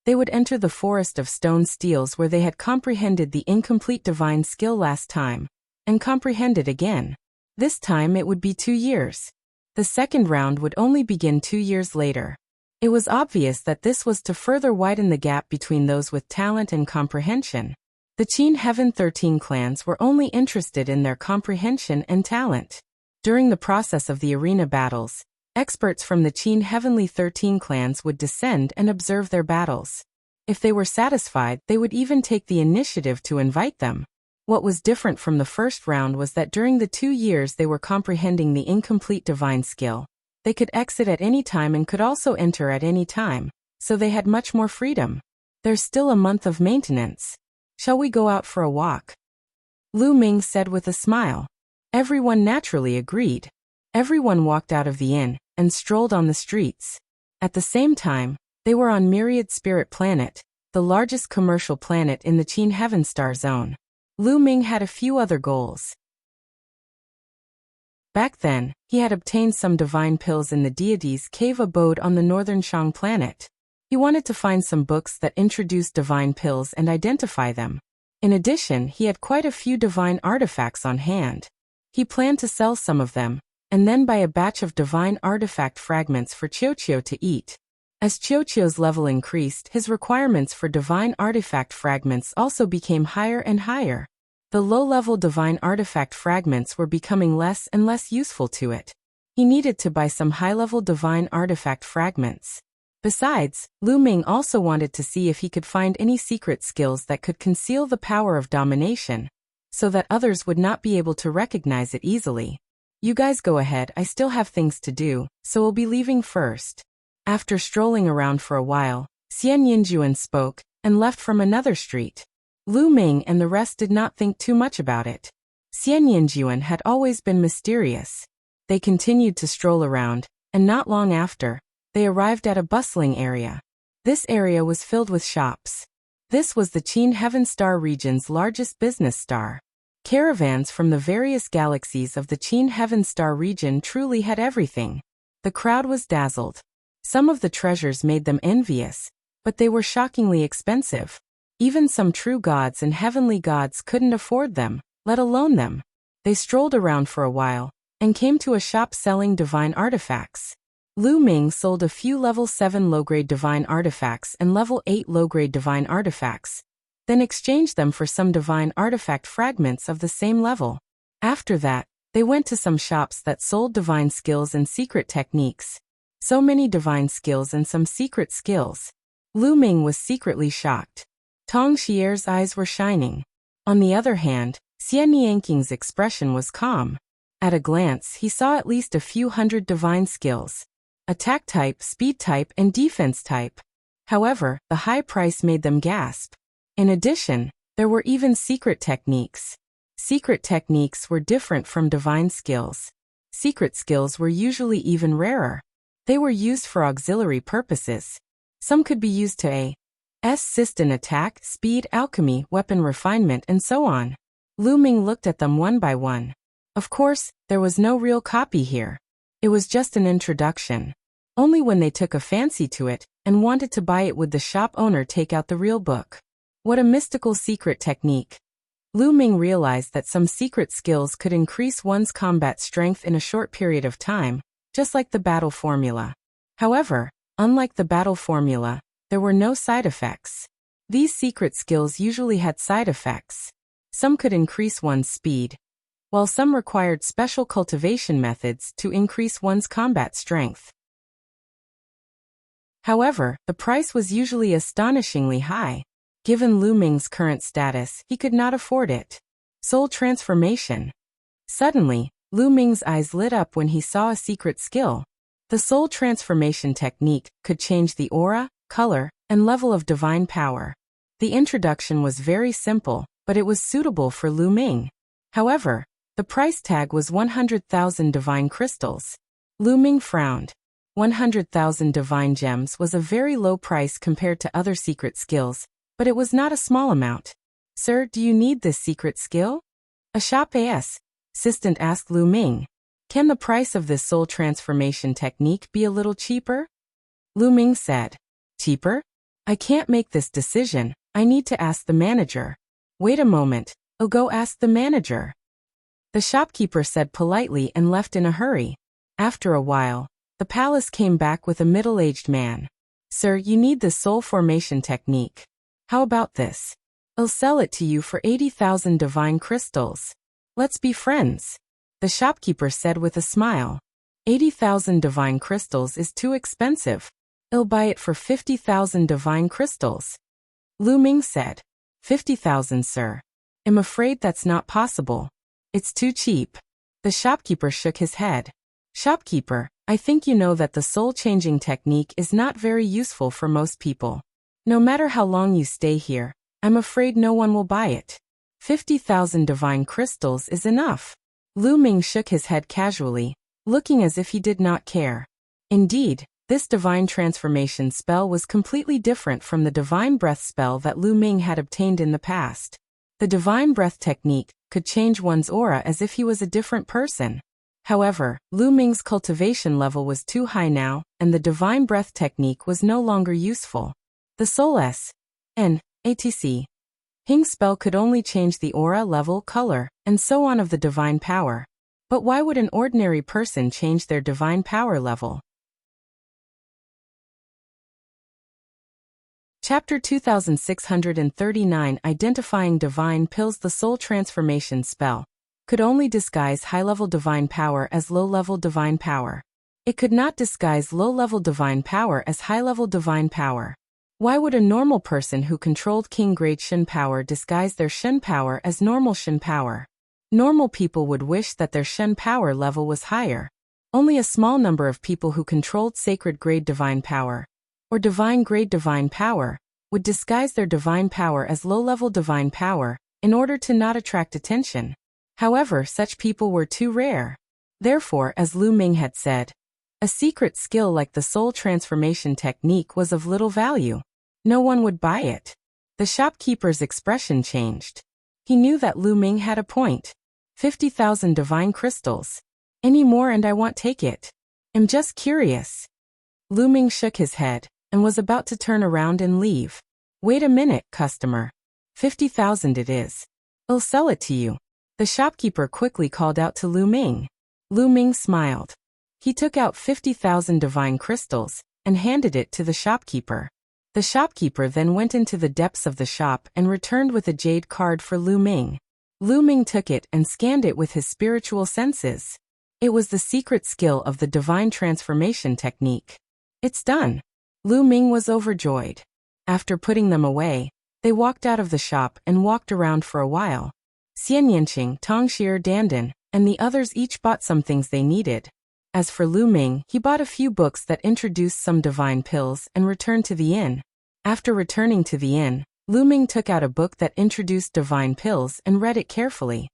they would enter the Forest of Stone Steels where they had comprehended the incomplete divine skill last time, and comprehended again. This time it would be 2 years. The second round would only begin 2 years later. It was obvious that this was to further widen the gap between those with talent and comprehension. The Qin Heaven 13 clans were only interested in their comprehension and talent. During the process of the arena battles, experts from the Qin Heavenly 13 clans would descend and observe their battles. If they were satisfied, they would even take the initiative to invite them. What was different from the first round was that during the 2 years they were comprehending the incomplete divine skill. They could exit at any time and could also enter at any time, so they had much more freedom. There's still a month of maintenance. Shall we go out for a walk? Lu Ming said with a smile. Everyone naturally agreed. Everyone walked out of the inn and strolled on the streets. At the same time, they were on Myriad Spirit Planet, the largest commercial planet in the Qin Heaven Star Zone. Lu Ming had a few other goals. Back then, he had obtained some divine pills in the deity's cave abode on the northern Shang planet. He wanted to find some books that introduced divine pills and identify them. In addition, he had quite a few divine artifacts on hand. He planned to sell some of them, and then buy a batch of divine artifact fragments for Qiuqiu to eat. As Qiuqiu's level increased, his requirements for divine artifact fragments also became higher and higher. The low-level divine artifact fragments were becoming less and less useful to it. He needed to buy some high-level divine artifact fragments. Besides, Lu Ming also wanted to see if he could find any secret skills that could conceal the power of domination, so that others would not be able to recognize it easily. You guys go ahead, I still have things to do, so we'll be leaving first. After strolling around for a while, Xian Yinjuan spoke, and left from another street. Lu Ming and the rest did not think too much about it. Xian Yinjuan had always been mysterious. They continued to stroll around, and not long after, they arrived at a bustling area. This area was filled with shops. This was the Qin Heaven Star region's largest business star. Caravans from the various galaxies of the Qin Heaven Star region truly had everything. The crowd was dazzled. Some of the treasures made them envious, but they were shockingly expensive. Even some true gods and heavenly gods couldn't afford them, let alone them. They strolled around for a while, and came to a shop selling divine artifacts. Lu Ming sold a few level 7 low-grade divine artifacts and level 8 low-grade divine artifacts, then exchanged them for some divine artifact fragments of the same level. After that, they went to some shops that sold divine skills and secret techniques. So many divine skills and some secret skills. Lu Ming was secretly shocked. Tong Xier's eyes were shining. On the other hand, Xie Nianking's expression was calm. At a glance, he saw at least a few hundred divine skills. Attack type, speed type, and defense type. However, the high price made them gasp. In addition, there were even secret techniques. Secret techniques were different from divine skills. Secret skills were usually even rarer. They were used for auxiliary purposes. Some could be used to assist in attack, speed, alchemy, weapon refinement, and so on. Lu Ming looked at them one by one. Of course, there was no real copy here. It was just an introduction. Only when they took a fancy to it and wanted to buy it would the shop owner take out the real book. What a mystical secret technique. Lu Ming realized that some secret skills could increase one's combat strength in a short period of time, just like the battle formula. However, unlike the battle formula, there were no side effects. These secret skills usually had side effects. Some could increase one's speed, while some required special cultivation methods to increase one's combat strength. However, the price was usually astonishingly high. Given Lu Ming's current status, he could not afford it. Soul transformation. Suddenly, Lu Ming's eyes lit up when he saw a secret skill. The soul transformation technique could change the aura, color, and level of divine power. The introduction was very simple, but it was suitable for Lu Ming. However, the price tag was 100,000 divine crystals. Lu Ming frowned. 100,000 divine gems was a very low price compared to other secret skills, but it was not a small amount. Sir, do you need this secret skill? A shop assistant asked Lu Ming. Can the price of this soul transformation technique be a little cheaper? Lu Ming said. Cheaper? I can't make this decision. I need to ask the manager. Wait a moment. I'll go ask the manager. The shopkeeper said politely and left in a hurry. After a while, the palace came back with a middle-aged man. Sir, you need the soul formation technique. How about this? I'll sell it to you for 80,000 divine crystals. Let's be friends. The shopkeeper said with a smile. 80,000 divine crystals is too expensive. I'll buy it for 50,000 divine crystals. Lu Ming said. 50,000, sir. I'm afraid that's not possible. It's too cheap. The shopkeeper shook his head. Shopkeeper, I think you know that the soul-changing technique is not very useful for most people. No matter how long you stay here, I'm afraid no one will buy it. 50,000 divine crystals is enough. Lu Ming shook his head casually, looking as if he did not care. Indeed, this divine transformation spell was completely different from the divine breath spell that Lu Ming had obtained in the past. The divine breath technique could change one's aura as if he was a different person. However, Lu Ming's cultivation level was too high now, and the divine breath technique was no longer useful. The Soul S.N.A.T.C. Hing spell could only change the aura, level, color, and so on of the divine power. But why would an ordinary person change their divine power level? Chapter 2639 Identifying Divine Pills. The soul transformation spell could only disguise high-level divine power as low-level divine power. It could not disguise low-level divine power as high-level divine power. Why would a normal person who controlled king-grade Shen power disguise their Shen power as normal Shen power? Normal people would wish that their Shen power level was higher. Only a small number of people who controlled sacred-grade divine power, or divine-grade divine power, would disguise their divine power as low-level divine power, in order to not attract attention. However, such people were too rare. Therefore, as Lu Ming had said, a secret skill like the soul transformation technique was of little value. No one would buy it. The shopkeeper's expression changed. He knew that Lu Ming had a point. 50,000 divine crystals. Any more and I won't take it. I'm just curious. Lu Ming shook his head, and was about to turn around and leave. Wait a minute, customer. 50,000 it is. I'll sell it to you. The shopkeeper quickly called out to Lu Ming. Lu Ming smiled. He took out 50,000 divine crystals and handed it to the shopkeeper. The shopkeeper then went into the depths of the shop and returned with a jade card for Lu Ming. Lu Ming took it and scanned it with his spiritual senses. It was the secret skill of the divine transformation technique. It's done. Lu Ming was overjoyed. After putting them away, they walked out of the shop and walked around for a while. Xian Yinqing, Tong Xier Dandan, and the others each bought some things they needed. As for Lu Ming, he bought a few books that introduced some divine pills and returned to the inn. After returning to the inn, Lu Ming took out a book that introduced divine pills and read it carefully.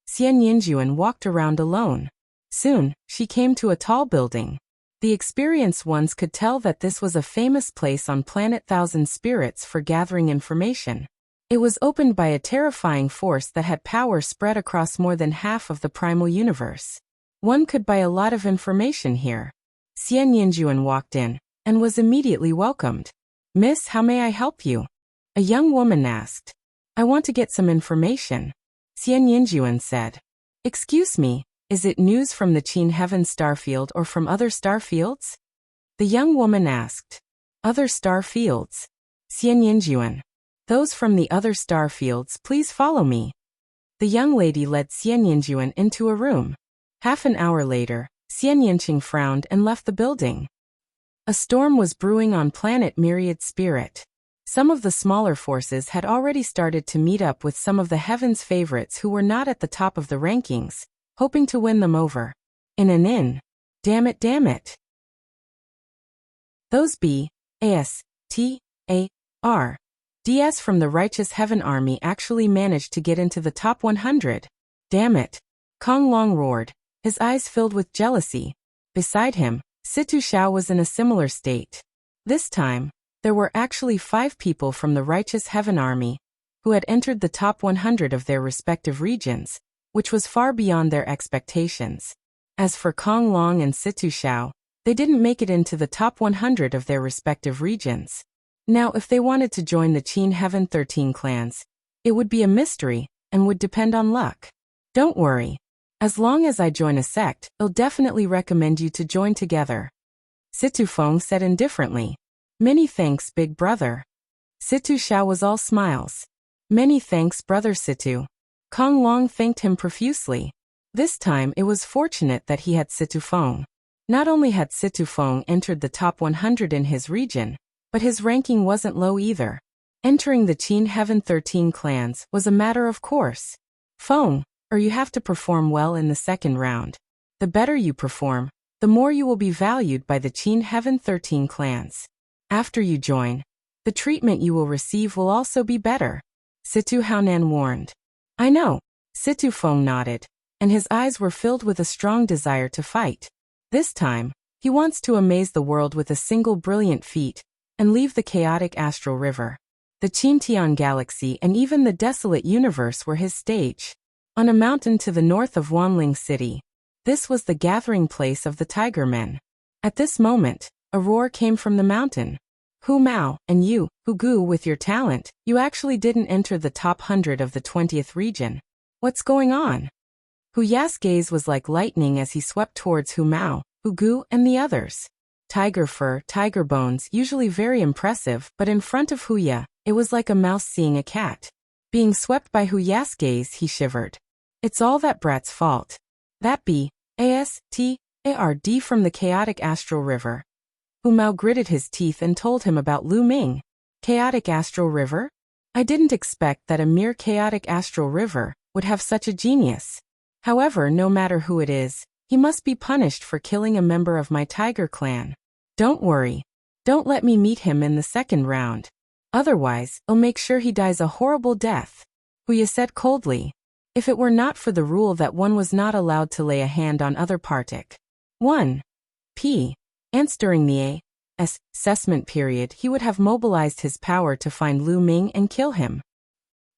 Xian Yinjuan walked around alone. Soon, she came to a tall building. The experienced ones could tell that this was a famous place on planet Thousand Spirits for gathering information. It was opened by a terrifying force that had power spread across more than half of the primal universe. One could buy a lot of information here. Xian Yinjuan walked in and was immediately welcomed. Miss, how may I help you? A young woman asked. I want to get some information. Xian Yinjuan said. Excuse me, is it news from the Qin Heaven Starfield or from other starfields? The young woman asked. Other starfields? Xian Yinjuan. Those from the other starfields, please follow me. The young lady led Xian Yinjuan into a room. Half an hour later, Xian Yinqing frowned and left the building. A storm was brewing on planet Myriad Spirit. Some of the smaller forces had already started to meet up with some of the Heaven's favorites who were not at the top of the rankings, hoping to win them over. In an inn. Damn it, damn it. Those BASTARDs from the Righteous Heaven Army actually managed to get into the top 100. Damn it. Kong Long roared, his eyes filled with jealousy. Beside him, Situ Xiao was in a similar state. This time, there were actually 5 people from the Righteous Heaven Army who had entered the top 100 of their respective regions, which was far beyond their expectations. As for Kong Long and Situ Xiao, they didn't make it into the top 100 of their respective regions. Now, if they wanted to join the Qin Heaven 13 clans, it would be a mystery and would depend on luck. Don't worry. As long as I join a sect, I'll definitely recommend you to join together. Situ Feng said indifferently. Many thanks, big brother. Situ Xiao was all smiles. Many thanks, brother Situ. Kong Long thanked him profusely. This time it was fortunate that he had Situ Feng. Not only had Situ Feng entered the top 100 in his region, but his ranking wasn't low either. Entering the Qin Heaven 13 clans was a matter of course. Feng, or you have to perform well in the second round. The better you perform, the more you will be valued by the Qin Heaven 13 clans. After you join, the treatment you will receive will also be better. Situ Haonan warned. I know. Situ Feng nodded, and his eyes were filled with a strong desire to fight. This time, he wants to amaze the world with a single brilliant feat, and leave the chaotic astral river. The Qintian galaxy and even the desolate universe were his stage. On a mountain to the north of Wanling City, this was the gathering place of the Tiger Men. At this moment, a roar came from the mountain. Hu Mao, and you, Hu Gu, with your talent, you actually didn't enter the top 100 of the 20th region. What's going on? Hu Ya's gaze was like lightning as he swept towards Hu Mao, Hu Gu, and the others. Tiger fur, tiger bones, usually very impressive, but in front of Hu Ya, it was like a mouse seeing a cat. Being swept by Hu Ya's gaze, he shivered. It's all that brat's fault. That BASTARD from the chaotic astral river. Hu Mao gritted his teeth and told him about Lu Ming. Chaotic astral river? I didn't expect that a mere chaotic astral river would have such a genius. However, no matter who it is, he must be punished for killing a member of my tiger clan. Don't worry. Don't let me meet him in the second round. Otherwise, I'll make sure he dies a horrible death. Hu Ya said coldly. If it were not for the rule that one was not allowed to lay a hand on other Partic. 1. Ants during the assessment period, he would have mobilized his power to find Lu Ming and kill him.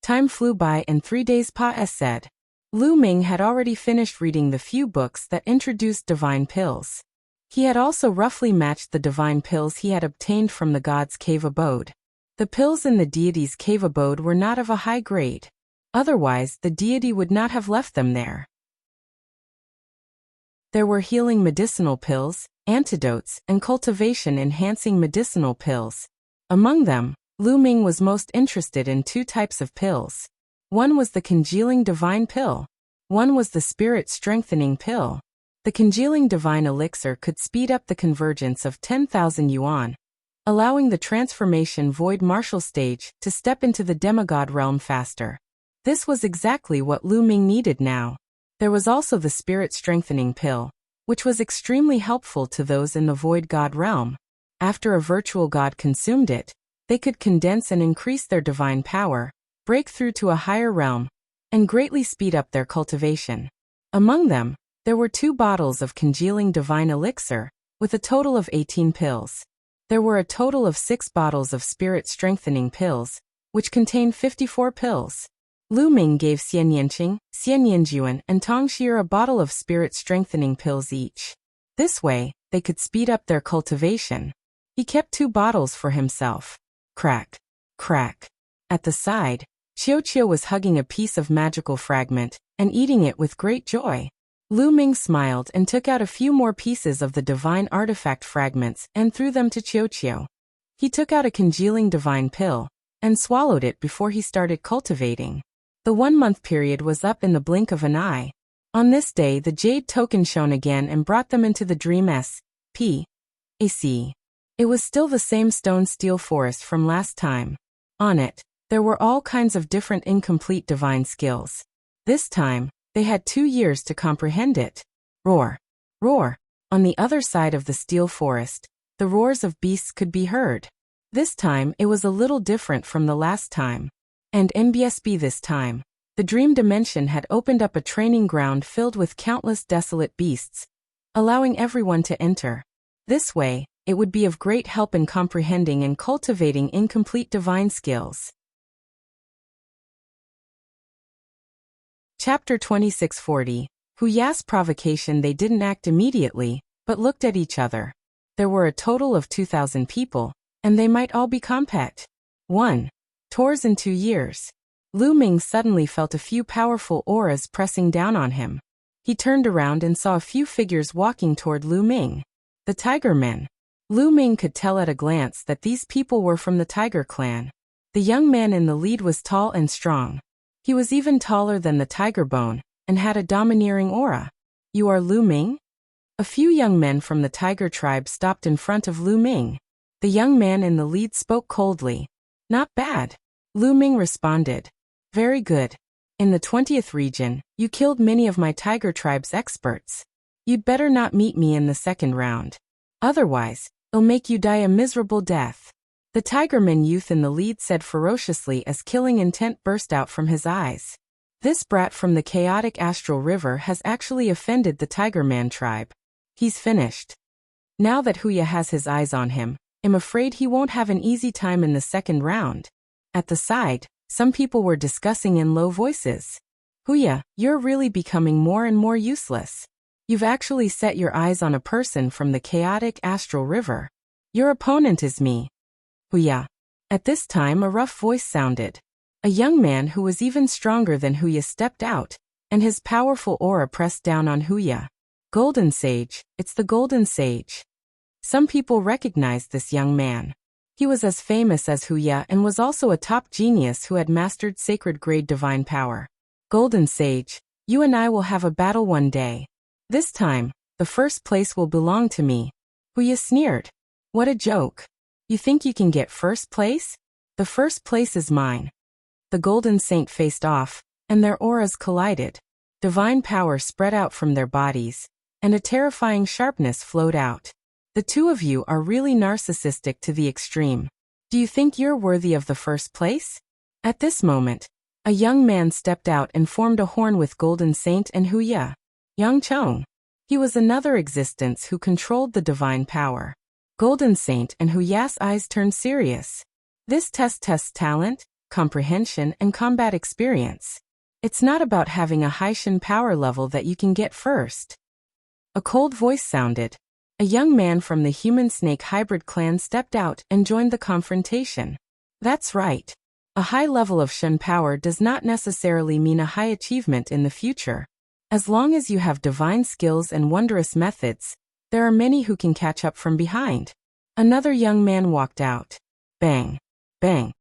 Time flew by and 3 days said. Lu Ming had already finished reading the few books that introduced divine pills. He had also roughly matched the divine pills he had obtained from the God's Cave abode. The pills in the deity's cave abode were not of a high grade. Otherwise, the deity would not have left them there. There were healing medicinal pills, antidotes, and cultivation-enhancing medicinal pills. Among them, Lu Ming was most interested in two types of pills. One was the congealing divine pill. One was the spirit-strengthening pill. The congealing divine elixir could speed up the convergence of 10,000 yuan, allowing the transformation void martial stage to step into the demigod realm faster. This was exactly what Lu Ming needed now. There was also the spirit-strengthening pill, which was extremely helpful to those in the void god realm. After a virtual god consumed it, they could condense and increase their divine power, break through to a higher realm, and greatly speed up their cultivation. Among them, there were 2 bottles of congealing divine elixir, with a total of 18 pills. There were a total of 6 bottles of spirit-strengthening pills, which contained 54 pills. Lu Ming gave Xian Yanqing, Xian Yanjuan, and Tong Xier a bottle of spirit-strengthening pills each. This way, they could speed up their cultivation. He kept 2 bottles for himself. Crack. Crack. At the side, Qiu was hugging a piece of magical fragment and eating it with great joy. Lu Ming smiled and took out a few more pieces of the divine artifact fragments and threw them to Qiu. He took out a congealing divine pill and swallowed it before he started cultivating. The 1-month period was up in the blink of an eye. On this day, the jade token shone again and brought them into the dream S.P.A.C. It was still the same stone steel forest from last time. On it, there were all kinds of different incomplete divine skills. This time, they had 2 years to comprehend it. Roar. Roar. On the other side of the steel forest, the roars of beasts could be heard. This time, it was a little different from the last time. And NBSB this time, the dream dimension had opened up a training ground filled with countless desolate beasts, allowing everyone to enter. This way, it would be of great help in comprehending and cultivating incomplete divine skills. Chapter 2640. Huya's provocation. They didn't act immediately, but looked at each other. There were a total of 2,000 people, and they might all be compact. 1. Tours in 2 years. Lu Ming suddenly felt a few powerful auras pressing down on him. He turned around and saw a few figures walking toward Lu Ming. The Tiger Men. Lu Ming could tell at a glance that these people were from the Tiger clan. The young man in the lead was tall and strong. He was even taller than the Tiger Bone, and had a domineering aura. You are Lu Ming? A few young men from the Tiger tribe stopped in front of Lu Ming. The young man in the lead spoke coldly. Not bad. Lu Ming responded. Very good. In the 20th region, you killed many of my Tiger tribe's experts. You'd better not meet me in the 2nd round. Otherwise, I'll make you die a miserable death. The Tigerman youth in the lead said ferociously as killing intent burst out from his eyes. This brat from the chaotic astral river has actually offended the Tigerman tribe. He's finished. Now that Huya has his eyes on him, I'm afraid he won't have an easy time in the 2nd round. At the side, some people were discussing in low voices. Huya, you're really becoming more and more useless. You've actually set your eyes on a person from the chaotic astral river. Your opponent is me. Huya. At this time a rough voice sounded. A young man who was even stronger than Huya stepped out, and his powerful aura pressed down on Huya. Golden Sage, it's the Golden Sage. Some people recognized this young man. He was as famous as Huya and was also a top genius who had mastered sacred grade divine power. Golden Sage, you and I will have a battle one day. This time, the first place will belong to me. Huya sneered. What a joke. You think you can get first place? The first place is mine. The Golden Saint faced off, and their auras collided. Divine power spread out from their bodies, and a terrifying sharpness flowed out. The two of you are really narcissistic to the extreme. Do you think you're worthy of the first place? At this moment, a young man stepped out and formed a horn with Golden Saint and Huya. Yang Chong. He was another existence who controlled the divine power. Golden Saint and Huya's eyes turned serious. This test tests talent, comprehension, and combat experience. It's not about having a high Shin power level that you can get first. A cold voice sounded. A young man from the human-snake hybrid clan stepped out and joined the confrontation. That's right. A high level of Shen power does not necessarily mean a high achievement in the future. As long as you have divine skills and wondrous methods, there are many who can catch up from behind. Another young man walked out. Bang! Bang!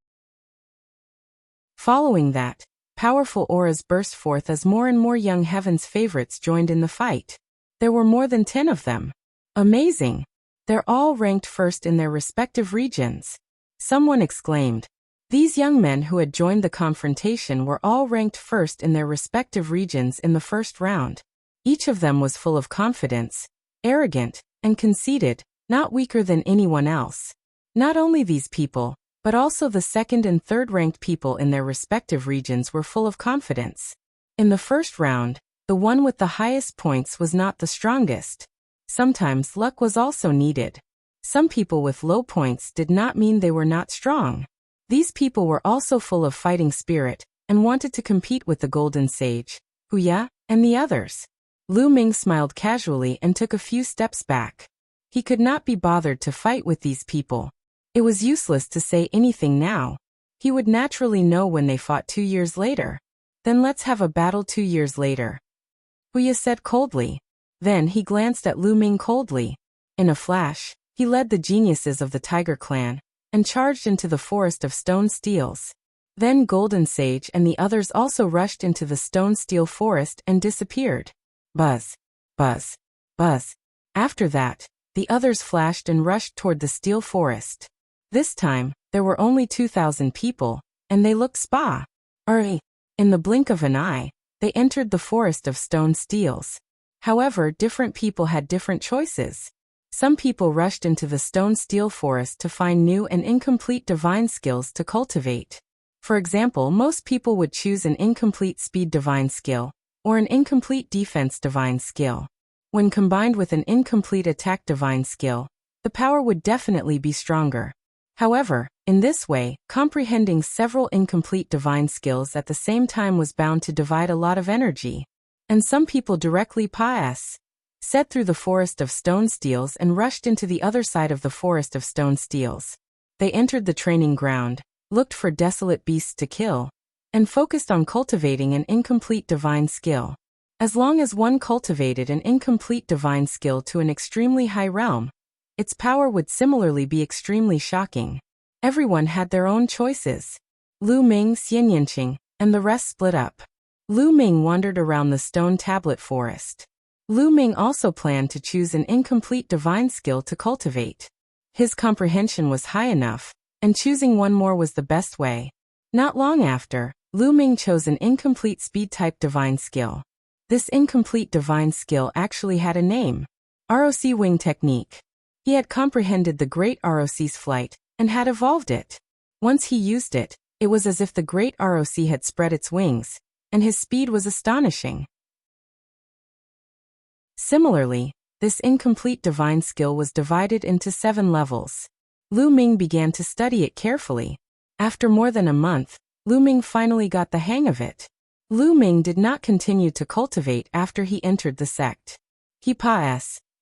Following that, powerful auras burst forth as more and more young Heaven's favorites joined in the fight. There were more than 10 of them. Amazing! They're all ranked first in their respective regions. Someone exclaimed. These young men who had joined the confrontation were all ranked first in their respective regions in the first round. Each of them was full of confidence, arrogant, and conceited, not weaker than anyone else. Not only these people, but also the second and third ranked people in their respective regions were full of confidence. In the first round, the one with the highest points was not the strongest. Sometimes luck was also needed. Some people with low points did not mean they were not strong. These people were also full of fighting spirit and wanted to compete with the Golden Sage, Wuxia, and the others. Lu Ming smiled casually and took a few steps back. He could not be bothered to fight with these people. It was useless to say anything now. He would naturally know when they fought 2 years later. Then let's have a battle 2 years later. Wuxia said coldly. Then he glanced at Lu Ming coldly. In a flash, he led the geniuses of the Tiger Clan and charged into the forest of stone steels. Then Golden Sage and the others also rushed into the stone steel forest and disappeared. Buzz, buzz, buzz. After that, the others flashed and rushed toward the steel forest. This time, there were only 2,000 people, and they looked spa-ry. In the blink of an eye, they entered the forest of stone steels. However, different people had different choices. Some people rushed into the stone steel forest to find new and incomplete divine skills to cultivate. For example, most people would choose an incomplete speed divine skill, or an incomplete defense divine skill. When combined with an incomplete attack divine skill, the power would definitely be stronger. However, in this way, comprehending several incomplete divine skills at the same time was bound to divide a lot of energy. And some people directly said through the forest of stone steels and rushed into the other side of the forest of stone steels. They entered the training ground, looked for desolate beasts to kill, and focused on cultivating an incomplete divine skill. As long as one cultivated an incomplete divine skill to an extremely high realm, its power would similarly be extremely shocking. Everyone had their own choices. Lu Ming, Xian Yanqing, and the rest split up. Lu Ming wandered around the stone tablet forest. Lu Ming also planned to choose an incomplete divine skill to cultivate. His comprehension was high enough, and choosing one more was the best way. Not long after, Lu Ming chose an incomplete speed-type divine skill. This incomplete divine skill actually had a name. ROC Wing Technique. He had comprehended the Great ROC's flight, and had evolved it. Once he used it, it was as if the Great ROC had spread its wings, and his speed was astonishing. Similarly, this incomplete divine skill was divided into 7 levels. Lu Ming began to study it carefully. After more than a month, Lu Ming finally got the hang of it. Lu Ming did not continue to cultivate after he entered the sect. He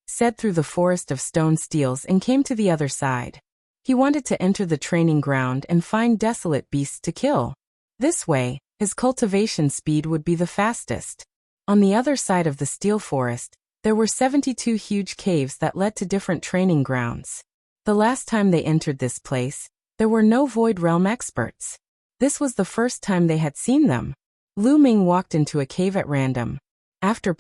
said through the forest of stone steels and came to the other side. He wanted to enter the training ground and find desolate beasts to kill. This way, his cultivation speed would be the fastest. On the other side of the steel forest, there were 72 huge caves that led to different training grounds. The last time they entered this place, there were no Void Realm experts. This was the first time they had seen them. Lu Ming walked into a cave at random. After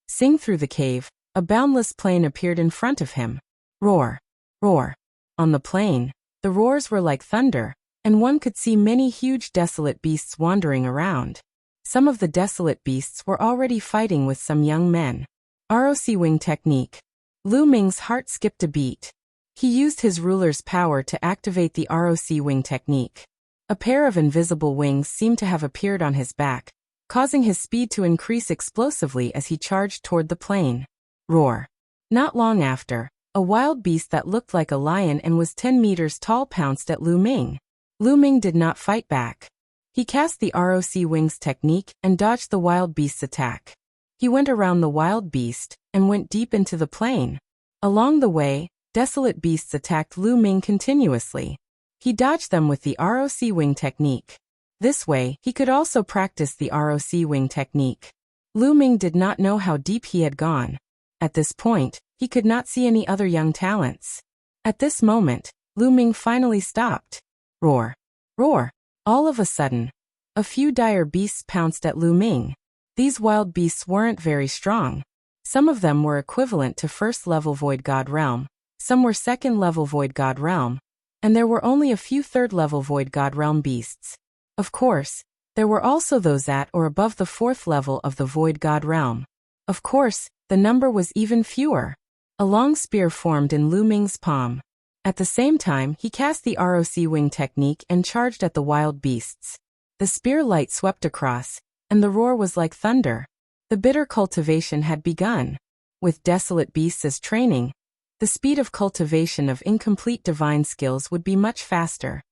sing through the cave, a boundless plain appeared in front of him. Roar! Roar! On the plain, the roars were like thunder, and one could see many huge desolate beasts wandering around. Some of the desolate beasts were already fighting with some young men. ROC Wing Technique. Lu Ming's heart skipped a beat. He used his ruler's power to activate the ROC Wing Technique. A pair of invisible wings seemed to have appeared on his back, causing his speed to increase explosively as he charged toward the plain. Roar! Not long after, a wild beast that looked like a lion and was 10 meters tall pounced at Lu Ming. Lu Ming did not fight back. He cast the ROC Wings technique and dodged the wild beast's attack. He went around the wild beast and went deep into the plain. Along the way, desolate beasts attacked Lu Ming continuously. He dodged them with the ROC wing technique. This way, he could also practice the ROC wing technique. Lu Ming did not know how deep he had gone. At this point, he could not see any other young talents. At this moment, Lu Ming finally stopped. Roar! Roar! All of a sudden, a few dire beasts pounced at Lu Ming. These wild beasts weren't very strong. Some of them were equivalent to first-level Void God Realm, some were second-level Void God Realm, and there were only a few third-level Void God Realm beasts. Of course, there were also those at or above the fourth level of the Void God Realm. Of course, the number was even fewer. A long spear formed in Lu Ming's palm. At the same time, he cast the ROC wing technique and charged at the wild beasts. The spear light swept across, and the roar was like thunder. The bitter cultivation had begun. With desolate beasts as training, the speed of cultivation of incomplete divine skills would be much faster.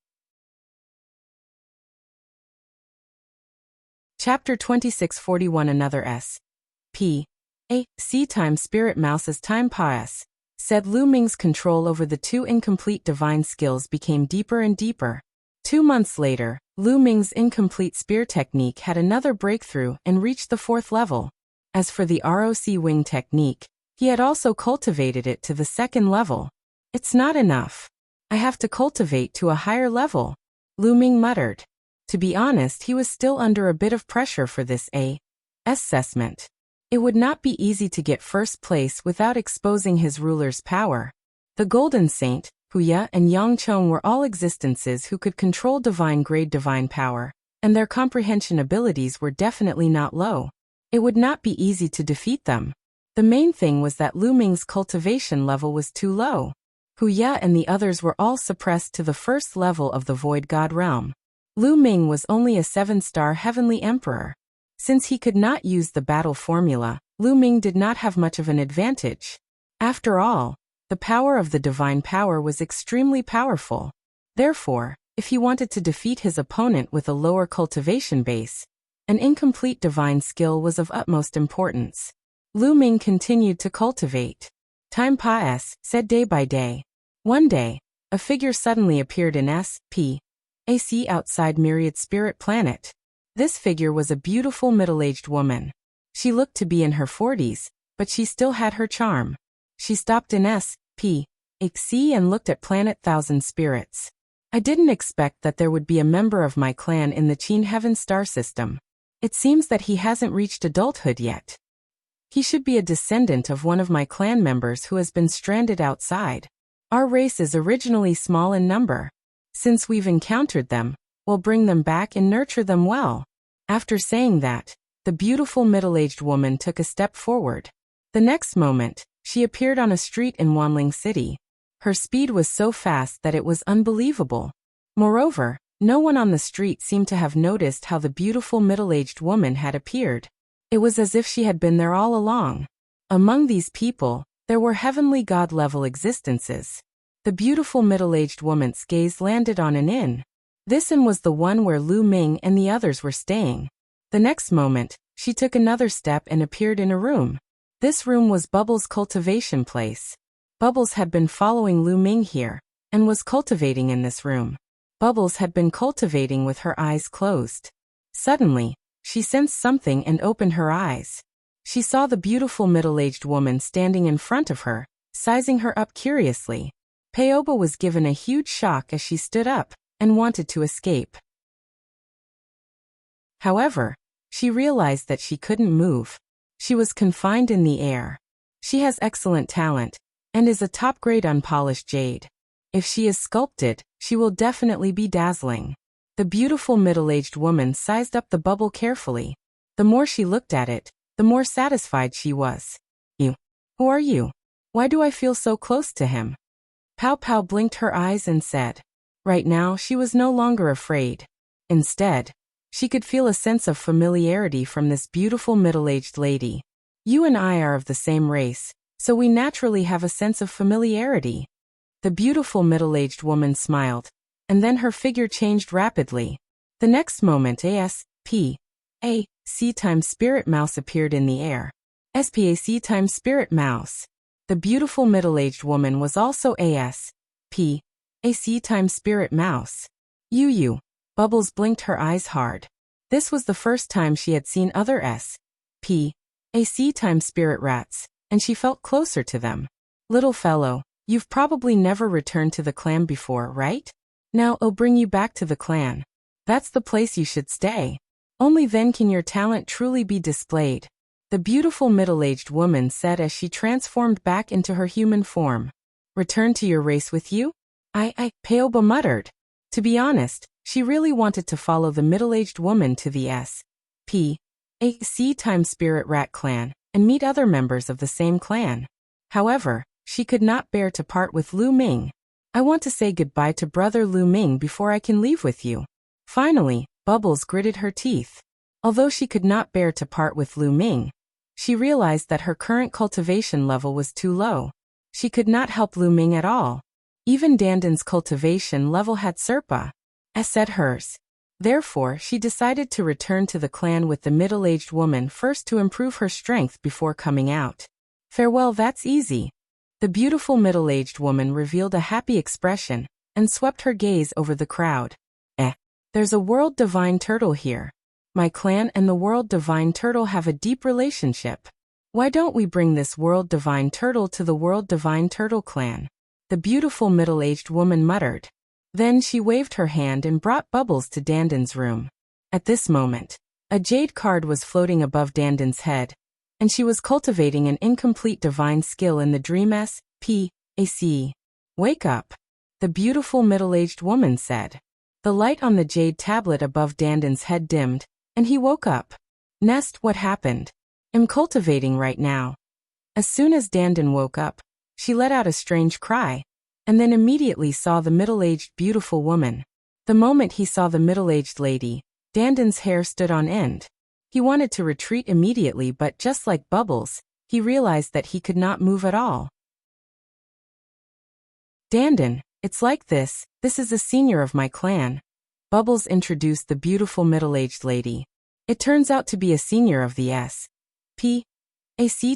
Chapter 2641 Another S. P. A. C times Spirit Mouse's time pass, said Lu Ming's control over the two incomplete divine skills became deeper and deeper. 2 months later, Lu Ming's incomplete spear technique had another breakthrough and reached the 4th level. As for the ROC wing technique, he had also cultivated it to the 2nd level. It's not enough. I have to cultivate to a higher level, Lu Ming muttered. To be honest, he was still under a bit of pressure for this assessment. It would not be easy to get first place without exposing his ruler's power. The Golden Saint, Wuxia and Yangchong were all existences who could control divine-grade divine power, and their comprehension abilities were definitely not low. It would not be easy to defeat them. The main thing was that Lu Ming's cultivation level was too low. Wuxia and the others were all suppressed to the 1st level of the Void God Realm. Lu Ming was only a 7-star Heavenly Emperor. Since he could not use the battle formula, Lu Ming did not have much of an advantage. After all, the power of the divine power was extremely powerful. Therefore, if he wanted to defeat his opponent with a lower cultivation base, an incomplete divine skill was of utmost importance. Lu Ming continued to cultivate. Time passed day by day. One day, a figure suddenly appeared in S.P. AC outside Myriad Spirit Planet. This figure was a beautiful middle-aged woman. She looked to be in her 40s, but she still had her charm. She stopped in S.P. AC and looked at Planet Thousand Spirits. I didn't expect that there would be a member of my clan in the Qin Heaven star system. It seems that he hasn't reached adulthood yet. He should be a descendant of one of my clan members who has been stranded outside. Our race is originally small in number. Since we've encountered them, we'll bring them back and nurture them well. After saying that, the beautiful middle-aged woman took a step forward. The next moment, she appeared on a street in Wanling City. Her speed was so fast that it was unbelievable. Moreover, no one on the street seemed to have noticed how the beautiful middle-aged woman had appeared. It was as if she had been there all along. Among these people, there were heavenly god-level existences. The beautiful middle-aged woman's gaze landed on an inn. This inn was the one where Lu Ming and the others were staying. The next moment, she took another step and appeared in a room. This room was Bubbles' cultivation place. Bubbles had been following Lu Ming here, and was cultivating in this room. Bubbles had been cultivating with her eyes closed. Suddenly, she sensed something and opened her eyes. She saw the beautiful middle-aged woman standing in front of her, sizing her up curiously. Peoba was given a huge shock as she stood up and wanted to escape. However, she realized that she couldn't move. She was confined in the air. She has excellent talent, and is a top-grade unpolished jade. If she is sculpted, she will definitely be dazzling. The beautiful middle-aged woman sized up the bubble carefully. The more she looked at it, the more satisfied she was. You. Who are you? Why do I feel so close to him? Pow Pow blinked her eyes and said. Right now, she was no longer afraid. Instead, she could feel a sense of familiarity from this beautiful middle-aged lady. You and I are of the same race, so we naturally have a sense of familiarity. The beautiful middle-aged woman smiled, and then her figure changed rapidly. The next moment A.S.P. A.C. times Spirit Mouse appeared in the air. SPAC times Spirit Mouse. The beautiful middle-aged woman was also A.S.P. AC times spirit mouse. You. Bubbles blinked her eyes hard. This was the first time she had seen other AC times spirit rats, and she felt closer to them. Little fellow, you've probably never returned to the clan before, right? Now I'll bring you back to the clan. That's the place you should stay. Only then can your talent truly be displayed. The beautiful middle-aged woman said as she transformed back into her human form. Return to your race with you? Paoba muttered. To be honest, she really wanted to follow the middle-aged woman to the AC times spirit rat clan and meet other members of the same clan. However, she could not bear to part with Lu Ming. I want to say goodbye to brother Lu Ming before I can leave with you. Finally, Bubbles gritted her teeth. Although she could not bear to part with Lu Ming, she realized that her current cultivation level was too low. She could not help Lu Ming at all. Even Dandan's cultivation level had surpassed hers. Therefore, she decided to return to the clan with the middle-aged woman first to improve her strength before coming out. Farewell, that's easy. The beautiful middle-aged woman revealed a happy expression and swept her gaze over the crowd. There's a world divine turtle here. My clan and the world divine turtle have a deep relationship. Why don't we bring this world divine turtle to the world divine turtle clan? The beautiful middle-aged woman muttered. Then she waved her hand and brought Bubbles to Dandan's room. At this moment, a jade card was floating above Dandan's head, and she was cultivating an incomplete divine skill in the Dream SPAC. Wake up, the beautiful middle-aged woman said. The light on the jade tablet above Dandan's head dimmed, and he woke up. Nest, what happened? I'm cultivating right now. As soon as Dandan woke up, she let out a strange cry, and then immediately saw the middle-aged beautiful woman. The moment he saw the middle-aged lady, Dandan's hair stood on end. He wanted to retreat immediately, but just like Bubbles, he realized that he could not move at all. Dandan, it's like this is a senior of my clan. Bubbles introduced the beautiful middle-aged lady. It turns out to be a senior of the SPAC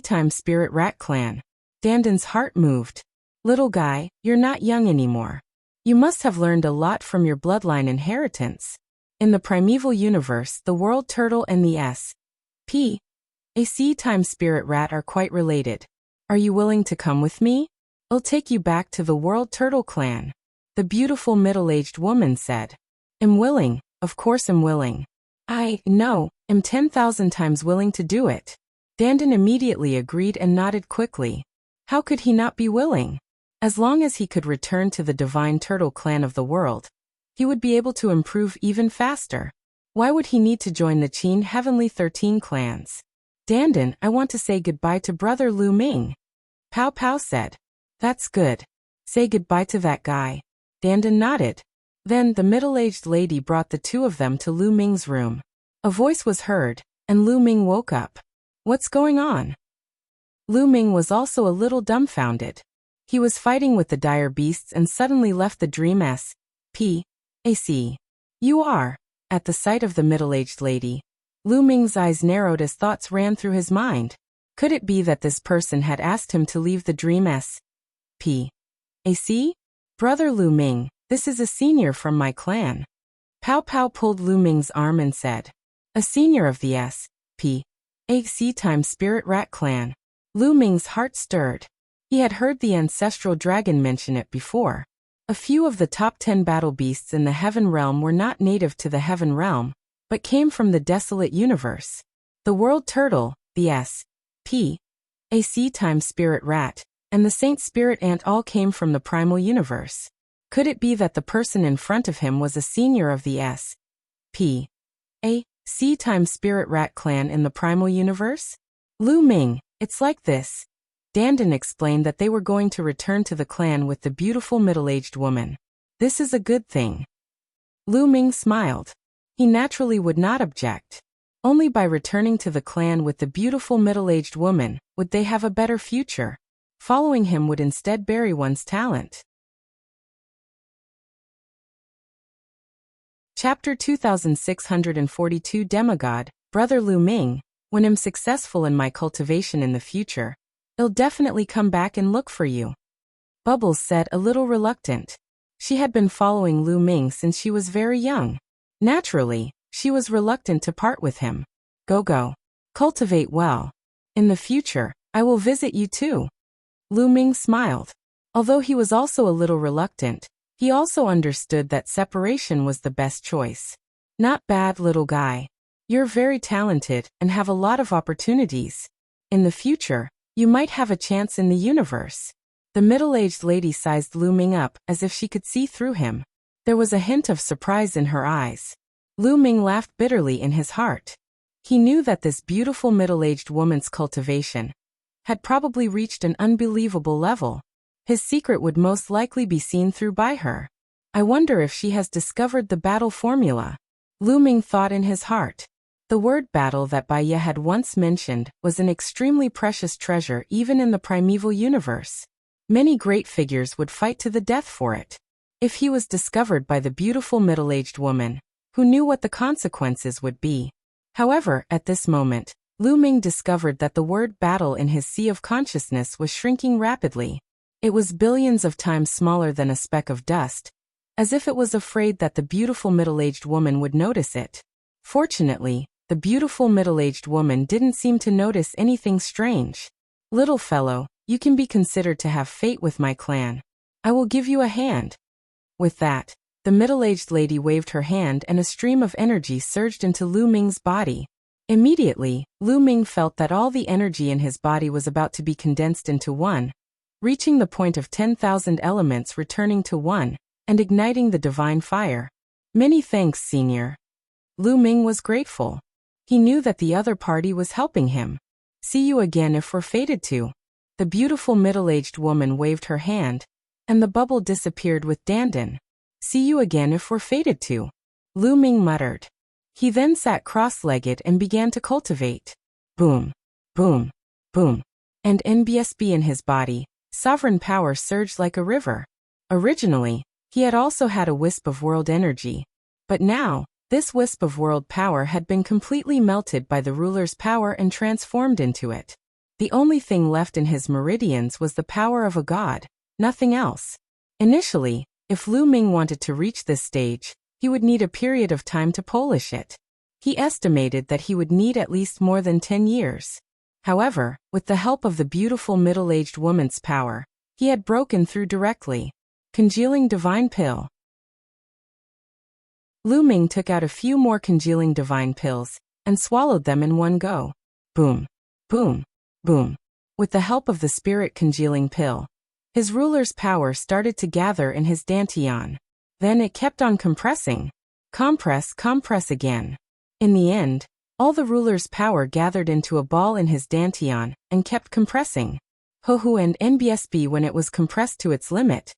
times spirit rat clan. Dandan's heart moved. Little guy, you're not young anymore. You must have learned a lot from your bloodline inheritance. In the primeval universe, the world turtle and the SPAC times spirit rat are quite related. Are you willing to come with me? I'll take you back to the world turtle clan. The beautiful middle-aged woman said. I'm willing, of course I'm willing. I know, I'm 10,000 times willing to do it. Dandan immediately agreed and nodded quickly. How could he not be willing? As long as he could return to the divine turtle clan of the world, he would be able to improve even faster. Why would he need to join the Qin Heavenly 13 clans? Dandan, I want to say goodbye to brother Lu Ming. Pow Pow said. That's good. Say goodbye to that guy. Dandan nodded. Then the middle-aged lady brought the two of them to Lu Ming's room. A voice was heard, and Lu Ming woke up. What's going on? Lu Ming was also a little dumbfounded. He was fighting with the dire beasts and suddenly left the Dream SPAC. You are. At the sight of the middle-aged lady, Lu Ming's eyes narrowed as thoughts ran through his mind. Could it be that this person had asked him to leave the Dream SPAC? Brother Lu Ming, this is a senior from my clan. Pow Pow pulled Lu Ming's arm and said. A senior of the SPAC times spirit rat clan. Lu Ming's heart stirred. He had heard the ancestral dragon mention it before. A few of the top 10 battle beasts in the Heaven Realm were not native to the Heaven Realm, but came from the desolate universe. The world turtle, the SPAC times spirit rat, and the saint spirit ant all came from the primal universe. Could it be that the person in front of him was a senior of the SPAC times spirit rat clan in the primal universe? Lu Ming, it's like this. Dandan explained that they were going to return to the clan with the beautiful middle-aged woman. This is a good thing. Lu Ming smiled. He naturally would not object. Only by returning to the clan with the beautiful middle-aged woman would they have a better future. Following him would instead bury one's talent. Chapter 2642 Demigod, Brother Lu Ming, when I'm successful in my cultivation in the future, I'll definitely come back and look for you. Bubbles said, a little reluctant. She had been following Lu Ming since she was very young. Naturally, she was reluctant to part with him. Go. Cultivate well. In the future, I will visit you too. Lu Ming smiled. Although he was also a little reluctant, he also understood that separation was the best choice. Not bad, little guy. You're very talented and have a lot of opportunities. In the future, you might have a chance in the universe. The middle-aged lady sized Lu Ming up as if she could see through him. There was a hint of surprise in her eyes. Lu Ming laughed bitterly in his heart. He knew that this beautiful middle-aged woman's cultivation had probably reached an unbelievable level. His secret would most likely be seen through by her. I wonder if she has discovered the battle formula. Lu Ming thought in his heart. The word battle that Bai Ye had once mentioned was an extremely precious treasure even in the primeval universe. Many great figures would fight to the death for it. If he was discovered by the beautiful middle-aged woman, who knew what the consequences would be. However, at this moment, Lu Ming discovered that the word battle in his sea of consciousness was shrinking rapidly. It was billions of times smaller than a speck of dust, as if it was afraid that the beautiful middle-aged woman would notice it. Fortunately, the beautiful middle-aged woman didn't seem to notice anything strange. Little fellow, you can be considered to have fate with my clan. I will give you a hand. With that, the middle-aged lady waved her hand and a stream of energy surged into Lu Ming's body. Immediately, Lu Ming felt that all the energy in his body was about to be condensed into one, reaching the point of 10,000 elements returning to one, and igniting the divine fire. Many thanks, Senior. Lu Ming was grateful. He knew that the other party was helping him. See you again if we're fated to. The beautiful middle-aged woman waved her hand, and the bubble disappeared with Dandan. See you again if we're fated to. Lu Ming muttered. He then sat cross-legged and began to cultivate. Boom, boom, boom. And NBSB in his body, sovereign power surged like a river. Originally, he had also had a wisp of world energy. But now, this wisp of world power had been completely melted by the ruler's power and transformed into it. The only thing left in his meridians was the power of a god, nothing else. Initially, if Lu Ming wanted to reach this stage, he would need a period of time to polish it. He estimated that he would need at least more than 10 years. However, with the help of the beautiful middle-aged woman's power, he had broken through directly. Congealing divine pill. Lu Ming took out a few more congealing divine pills and swallowed them in one go. Boom, boom, boom. With the help of the spirit congealing pill, his ruler's power started to gather in his dantian. Then it kept on compressing. Compress again. In the end, all the ruler's power gathered into a ball in his dantian and kept compressing. Hohu and NBSB when it was compressed to its limit.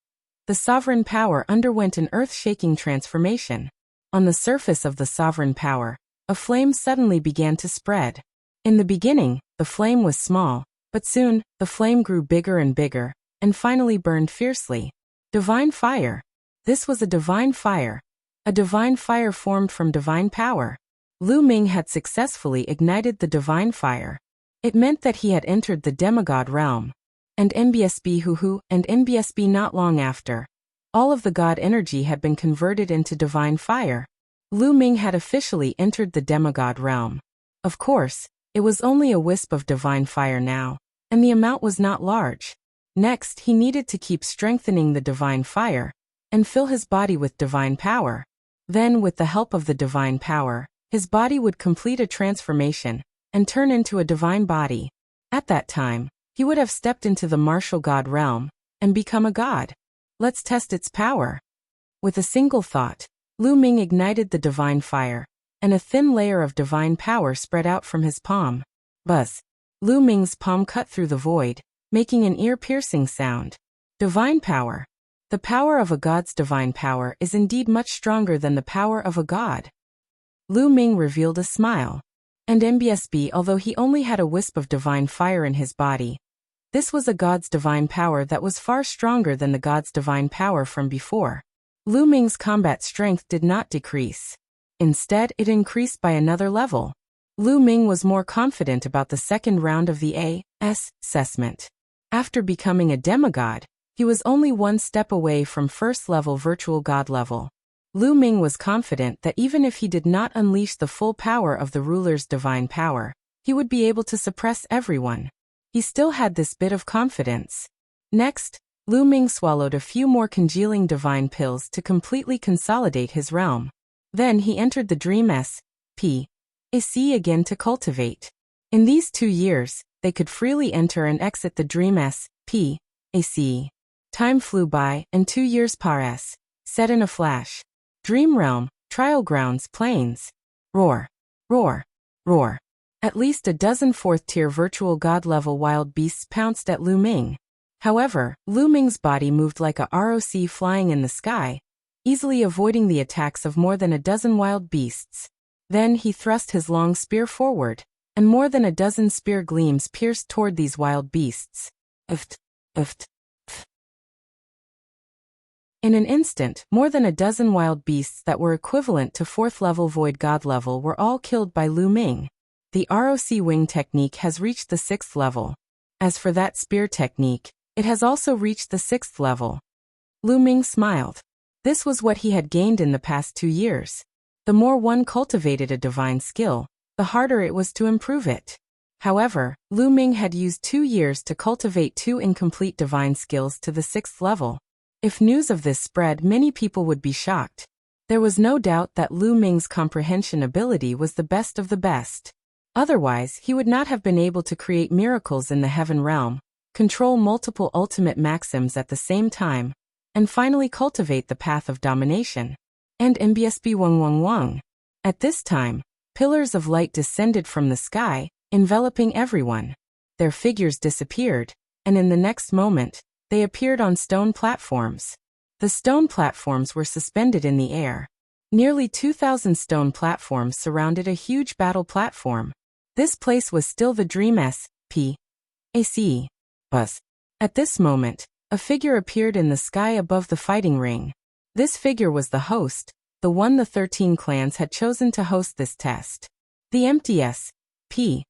The sovereign power underwent an earth-shaking transformation. On the surface of the sovereign power, a flame suddenly began to spread. In the beginning, the flame was small, but soon, the flame grew bigger and bigger, and finally burned fiercely. Divine fire. This was a divine fire. A divine fire formed from divine power. Lu Ming had successfully ignited the divine fire. It meant that he had entered the demigod realm. And NBSB Huhu and NBSB not long after. All of the god energy had been converted into divine fire. Lu Ming had officially entered the demigod realm. Of course, it was only a wisp of divine fire now, and the amount was not large. Next, he needed to keep strengthening the divine fire and fill his body with divine power. Then, with the help of the divine power, his body would complete a transformation and turn into a divine body. At that time, he would have stepped into the martial god realm and become a god. Let's test its power. With a single thought, Lu Ming ignited the divine fire, and a thin layer of divine power spread out from his palm. Buzz. Lu Ming's palm cut through the void, making an ear-piercing sound. Divine power. The power of a god's divine power is indeed much stronger than the power of a god. Lu Ming revealed a smile. And NBSB, although he only had a wisp of divine fire in his body, this was a god's divine power that was far stronger than the god's divine power from before. Lu Ming's combat strength did not decrease. Instead, it increased by another level. Lu Ming was more confident about the second round of the assessment. After becoming a demigod, He was only one step away from first-level virtual god level. Lu Ming was confident that even if he did not unleash the full power of the ruler's divine power, he would be able to suppress everyone. He still had this bit of confidence. Next, Lu Ming swallowed a few more congealing divine pills to completely consolidate his realm. Then he entered the Dream S.P. AC again to cultivate. In these 2 years, they could freely enter and exit the Dream S.P. AC. Time flew by, and 2 years passed, set in a flash. Dream Realm, Trial Grounds, Plains. Roar. Roar. Roar. At least a dozen 4th-tier virtual god-level wild beasts pounced at Lu Ming. However, Lu Ming's body moved like a ROC flying in the sky, easily avoiding the attacks of more than a dozen wild beasts. Then he thrust his long spear forward, and more than a dozen spear gleams pierced toward these wild beasts. Uft. Uft. In an instant, more than a dozen wild beasts that were equivalent to 4th-level void god level were all killed by Lu Ming. The ROC wing technique has reached the 6th level. As for that spear technique, it has also reached the 6th level. Lu Ming smiled. This was what he had gained in the past 2 years. The more one cultivated a divine skill, the harder it was to improve it. However, Lu Ming had used 2 years to cultivate 2 incomplete divine skills to the 6th level. If news of this spread, many people would be shocked. There was no doubt that Lu Ming's comprehension ability was the best of the best. Otherwise, he would not have been able to create miracles in the heaven realm, control multiple ultimate maxims at the same time, and finally cultivate the path of domination. And MBSB Wang Wang Wang. At this time, pillars of light descended from the sky, enveloping everyone. Their figures disappeared, and in the next moment, they appeared on stone platforms. The stone platforms were suspended in the air. Nearly 2,000 stone platforms surrounded a huge battle platform. This place was still the Dream S.P. AC. Buzz. At this moment, a figure appeared in the sky above the fighting ring. This figure was the host, the one the 13 clans had chosen to host this test. The empty S.P.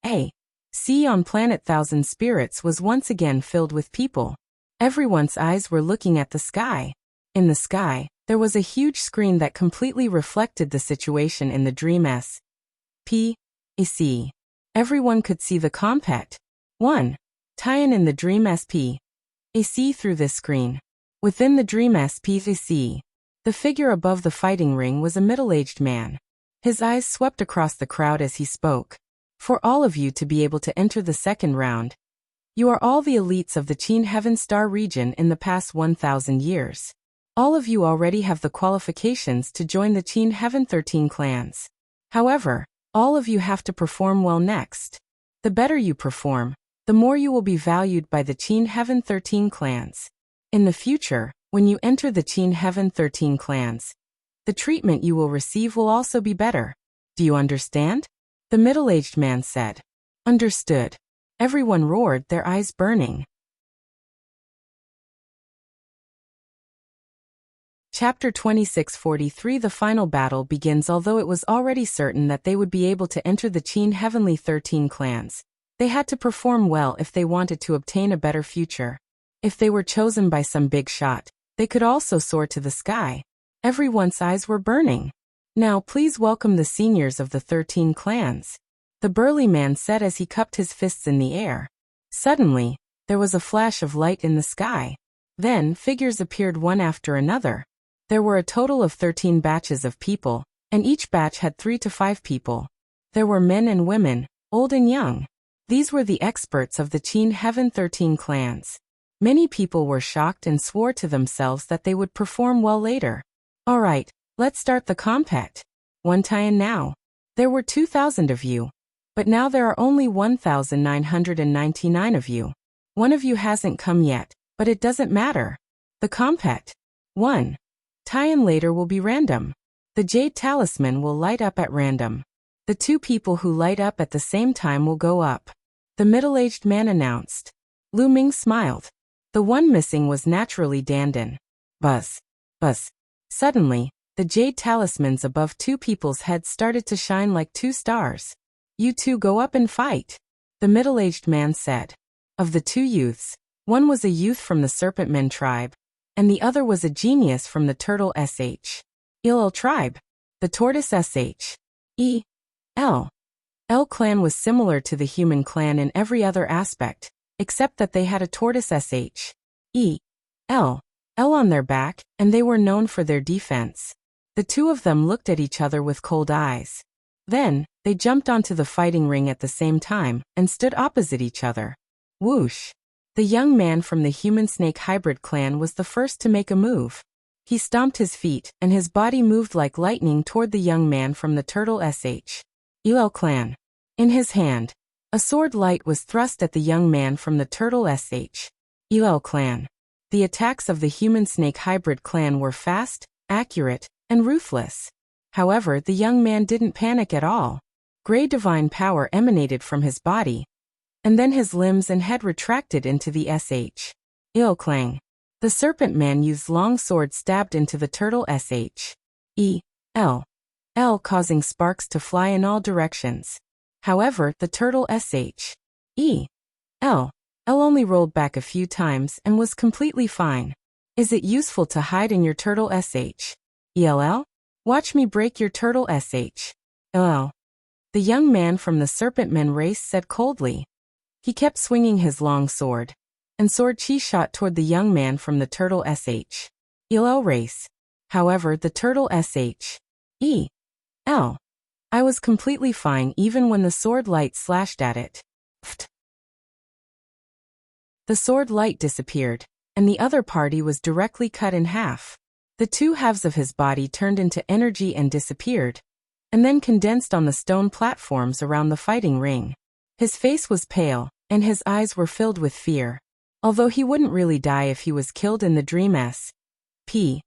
A.C. on planet Thousand Spirits was once again filled with people. Everyone's eyes were looking at the sky. In the sky, there was a huge screen that completely reflected the situation in the Dream S.P. AC. Everyone could see the Compet 1. Tie-in in the Dream S.P. AC through this screen. Within the Dream S.P. AC, the figure above the fighting ring was a middle-aged man. His eyes swept across the crowd as he spoke. For all of you to be able to enter the second round, you are all the elites of the Qin Heaven Star region in the past 1,000 years. All of you already have the qualifications to join the Qin Heaven 13 clans. However, all of you have to perform well next. The better you perform, the more you will be valued by the Qin Heaven 13 clans. In the future, when you enter the Qin Heaven 13 clans, the treatment you will receive will also be better. Do you understand? The middle-aged man said. Understood. Everyone roared, their eyes burning. Chapter 2643. The final battle begins. Although it was already certain that they would be able to enter the Qin Heavenly 13 clans, they had to perform well if they wanted to obtain a better future. If they were chosen by some big shot, they could also soar to the sky. Everyone's eyes were burning. Now please welcome the seniors of the 13 clans. The burly man said as he cupped his fists in the air. Suddenly, there was a flash of light in the sky. Then figures appeared one after another. There were a total of 13 batches of people, and each batch had 3 to 5 people. There were men and women, old and young. These were the experts of the Qin Heaven 13 clans. Many people were shocked and swore to themselves that they would perform well later. All right, let's start the compet. One tie-in now. There were 2,000 of you. But now there are only 1,999 of you. One of you hasn't come yet, but it doesn't matter. The compet 1. Tie-in later will be random. The Jade Talisman will light up at random. The 2 people who light up at the same time will go up. The middle-aged man announced. Lu Ming smiled. The one missing was naturally Dandan. Buzz. Buzz. Suddenly, the Jade Talismans above 2 people's heads started to shine like 2 stars. You two go up and fight, the middle-aged man said. Of the 2 youths, One was a youth from the Serpentmen tribe, and the other was a genius from the Turtle Sh. tribe. The Tortoise Sh.E.L. clan was similar to the human clan in every other aspect, except that they had a tortoise Sh.E.L. on their back, and they were known for their defense. The two of them looked at each other with cold eyes. Then, they jumped onto the fighting ring at the same time, and stood opposite each other. Whoosh! The young man from the human-snake hybrid clan was the first to make a move. He stomped his feet, and his body moved like lightning toward the young man from the Turtle Sh.E.L. clan. In his hand, a sword light was thrust at the young man from the Turtle Sh.E.L. clan. The attacks of the human-snake hybrid clan were fast, accurate, and ruthless. However, the young man didn't panic at all. Gray divine power emanated from his body, and then his limbs and head retracted into the Sh.E.L. clan. The serpent man used long sword stabbed into the Turtle Sh.E.L., causing sparks to fly in all directions. However, the Turtle Sh.E.L. only rolled back a few times and was completely fine. Is it useful to hide in your Turtle Sh.E.L.? Watch me break your Turtle Sh.E.L. The young man from the Serpentmen race said coldly. He kept swinging his long sword, and sword chi shot toward the young man from the Turtle Sh.E.L. race. However, the Turtle Sh.E.L. I was completely fine even when the sword light slashed at it. Pfft. The sword light disappeared, and the other party was directly cut in half. The two halves of his body turned into energy and disappeared, and then condensed on the stone platforms around the fighting ring. His face was pale, and his eyes were filled with fear. Although he wouldn't really die if he was killed in the dream S.P.A.C.,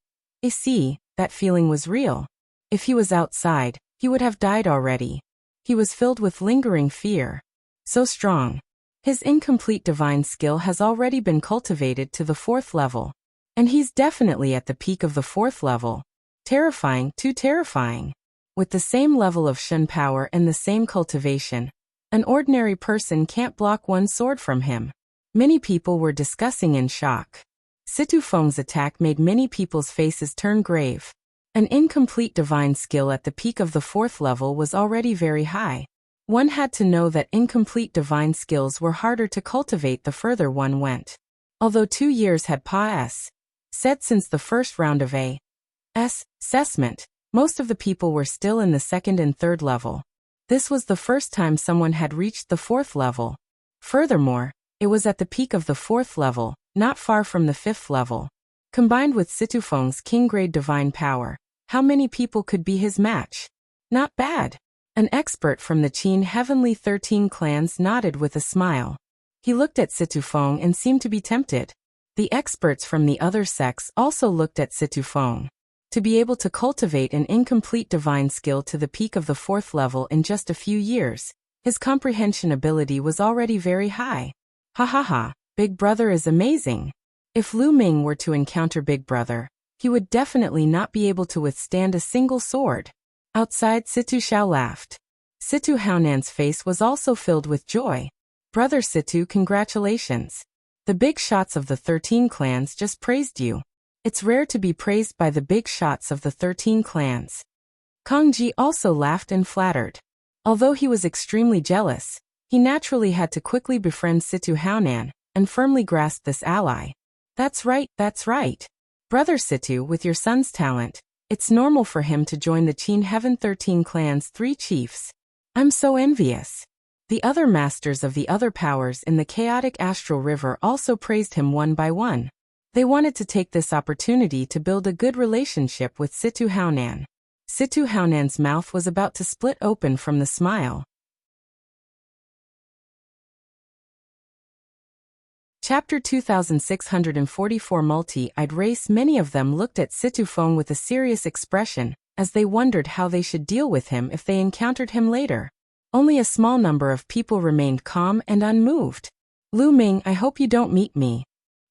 that feeling was real. If he was outside, he would have died already. He was filled with lingering fear. So strong. His incomplete divine skill has already been cultivated to the 4th level. And he's definitely at the peak of the 4th level. Terrifying, too terrifying. With the same level of Shun power and the same cultivation, an ordinary person can't block one sword from him. Many people were discussing in shock. Situ Feng's attack made many people's faces turn grave. An incomplete divine skill at the peak of the 4th level was already very high. One had to know that incomplete divine skills were harder to cultivate the further one went. Although 2 years had passed since the first round of A.S. assessment, most of the people were still in the 2nd and 3rd level. This was the first time someone had reached the 4th level. Furthermore, it was at the peak of the 4th level, not far from the 5th level. Combined with Situ Feng's king-grade divine power, how many people could be his match? Not bad. An expert from the Qin Heavenly 13 clans nodded with a smile. He looked at Situ Feng and seemed to be tempted. The experts from the other sects also looked at Situ Feng. To be able to cultivate an incomplete divine skill to the peak of the 4th level in just a few years, his comprehension ability was already very high. Ha ha ha, Big Brother is amazing. If Lu Ming were to encounter Big Brother, he would definitely not be able to withstand a single sword. Outside, Situ Xiao laughed. Situ Haonan's face was also filled with joy. Brother Situ, congratulations. The big shots of the 13 clans just praised you. It's rare to be praised by the big shots of the 13 clans. Kang Ji also laughed and flattered. Although he was extremely jealous, he naturally had to quickly befriend Situ Haonan, and firmly grasp this ally. That's right, that's right. Brother Situ, with your son's talent, it's normal for him to join the Qin Heaven 13 clan's 3 chiefs. I'm so envious. The other masters of the other powers in the chaotic astral river also praised him one by one. They wanted to take this opportunity to build a good relationship with Situ Haonan. Situ Haonan's mouth was about to split open from the smile. Chapter 2644 Multi-eyed race. Many of them looked at Situ Feng with a serious expression, as they wondered how they should deal with him if they encountered him later. Only a small number of people remained calm and unmoved. Lu Ming, I hope you don't meet me.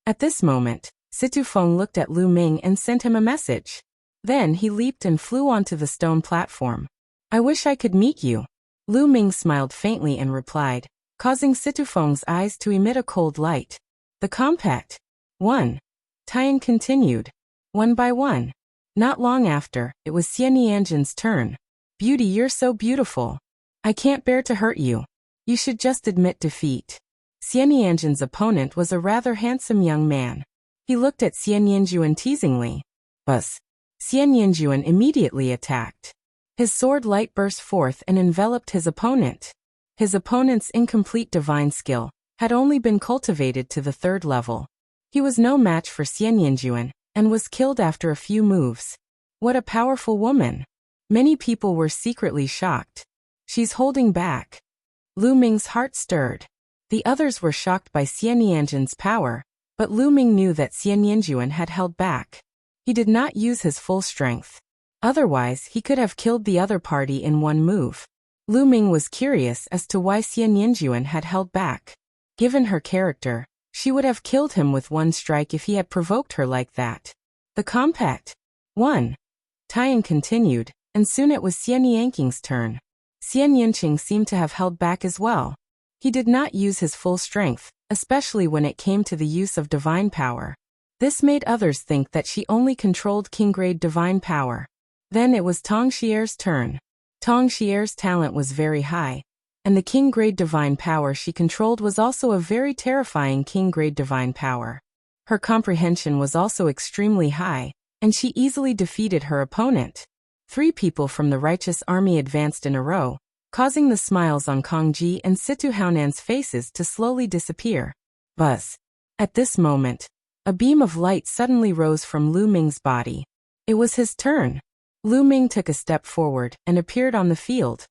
At this moment, Situ Feng looked at Lu Ming and sent him a message. Then he leaped and flew onto the stone platform. I wish I could meet you. Lu Ming smiled faintly and replied, causing Situ Feng's eyes to emit a cold light. The compact. 1. Tian continued. One by one. Not long after, it was Xianyang's turn. Beauty, you're so beautiful. I can't bear to hurt you. You should just admit defeat. Xianyang's opponent was a rather handsome young man. He looked at Xianyangjuan teasingly. Buzz. Xianyangjuan immediately attacked. His sword light burst forth and enveloped his opponent. His opponent's incomplete divine skill had only been cultivated to the 3rd level. He was no match for Xianyangjuan and was killed after a few moves. What a powerful woman! Many people were secretly shocked. She's holding back. Lu Ming's heart stirred. The others were shocked by Xianyangjuan's power, but Lu Ming knew that Xianyangjuan had held back. He did not use his full strength. Otherwise, he could have killed the other party in one move. Lu Ming was curious as to why Xianyangjuan had held back. Given her character, she would have killed him with one strike if he had provoked her like that. The compact. 1. Tian continued, and soon it was Xianyang's turn. Xianyangqing seemed to have held back as well. He did not use his full strength, especially when it came to the use of divine power. This made others think that she only controlled king-grade divine power. Then it was Tong Xier's turn. Tong Xier's talent was very high, and the king-grade divine power she controlled was also a very terrifying king-grade divine power. Her comprehension was also extremely high, and she easily defeated her opponent. 3 people from the righteous army advanced in a row, causing the smiles on Kong Ji and Situ Haonan's faces to slowly disappear. Buzz. At this moment, a beam of light suddenly rose from Lu Ming's body. It was his turn. Lu Ming took a step forward and appeared on the field.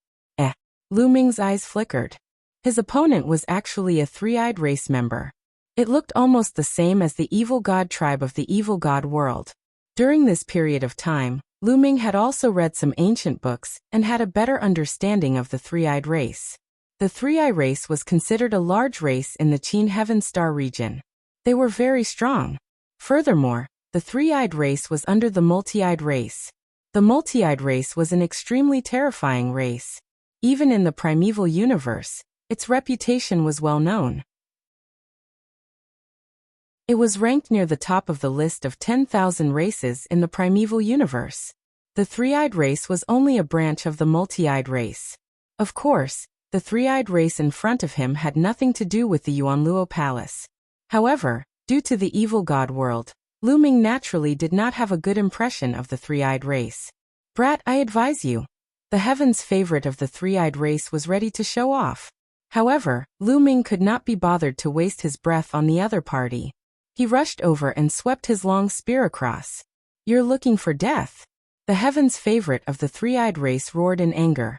Lu Ming's eyes flickered. His opponent was actually a 3-eyed race member. It looked almost the same as the evil god tribe of the evil god world. During this period of time, Lu Ming had also read some ancient books and had a better understanding of the 3-eyed race. The 3-eye race was considered a large race in the Qin Heaven Star region. They were very strong. Furthermore, the 3-eyed race was under the multi-eyed race. The multi-eyed race was an extremely terrifying race. Even in the primeval universe, its reputation was well known. It was ranked near the top of the list of 10,000 races in the primeval universe. The 3-eyed race was only a branch of the multi-eyed race. Of course, the 3-eyed race in front of him had nothing to do with the Yuanluo Palace. However, due to the evil god world, Lu Ming naturally did not have a good impression of the 3-eyed race. Brat, I advise you. The heaven's favorite of the 3-eyed race was ready to show off. However, Lu Ming could not be bothered to waste his breath on the other party. He rushed over and swept his long spear across. You're looking for death. The heaven's favorite of the 3-eyed race roared in anger.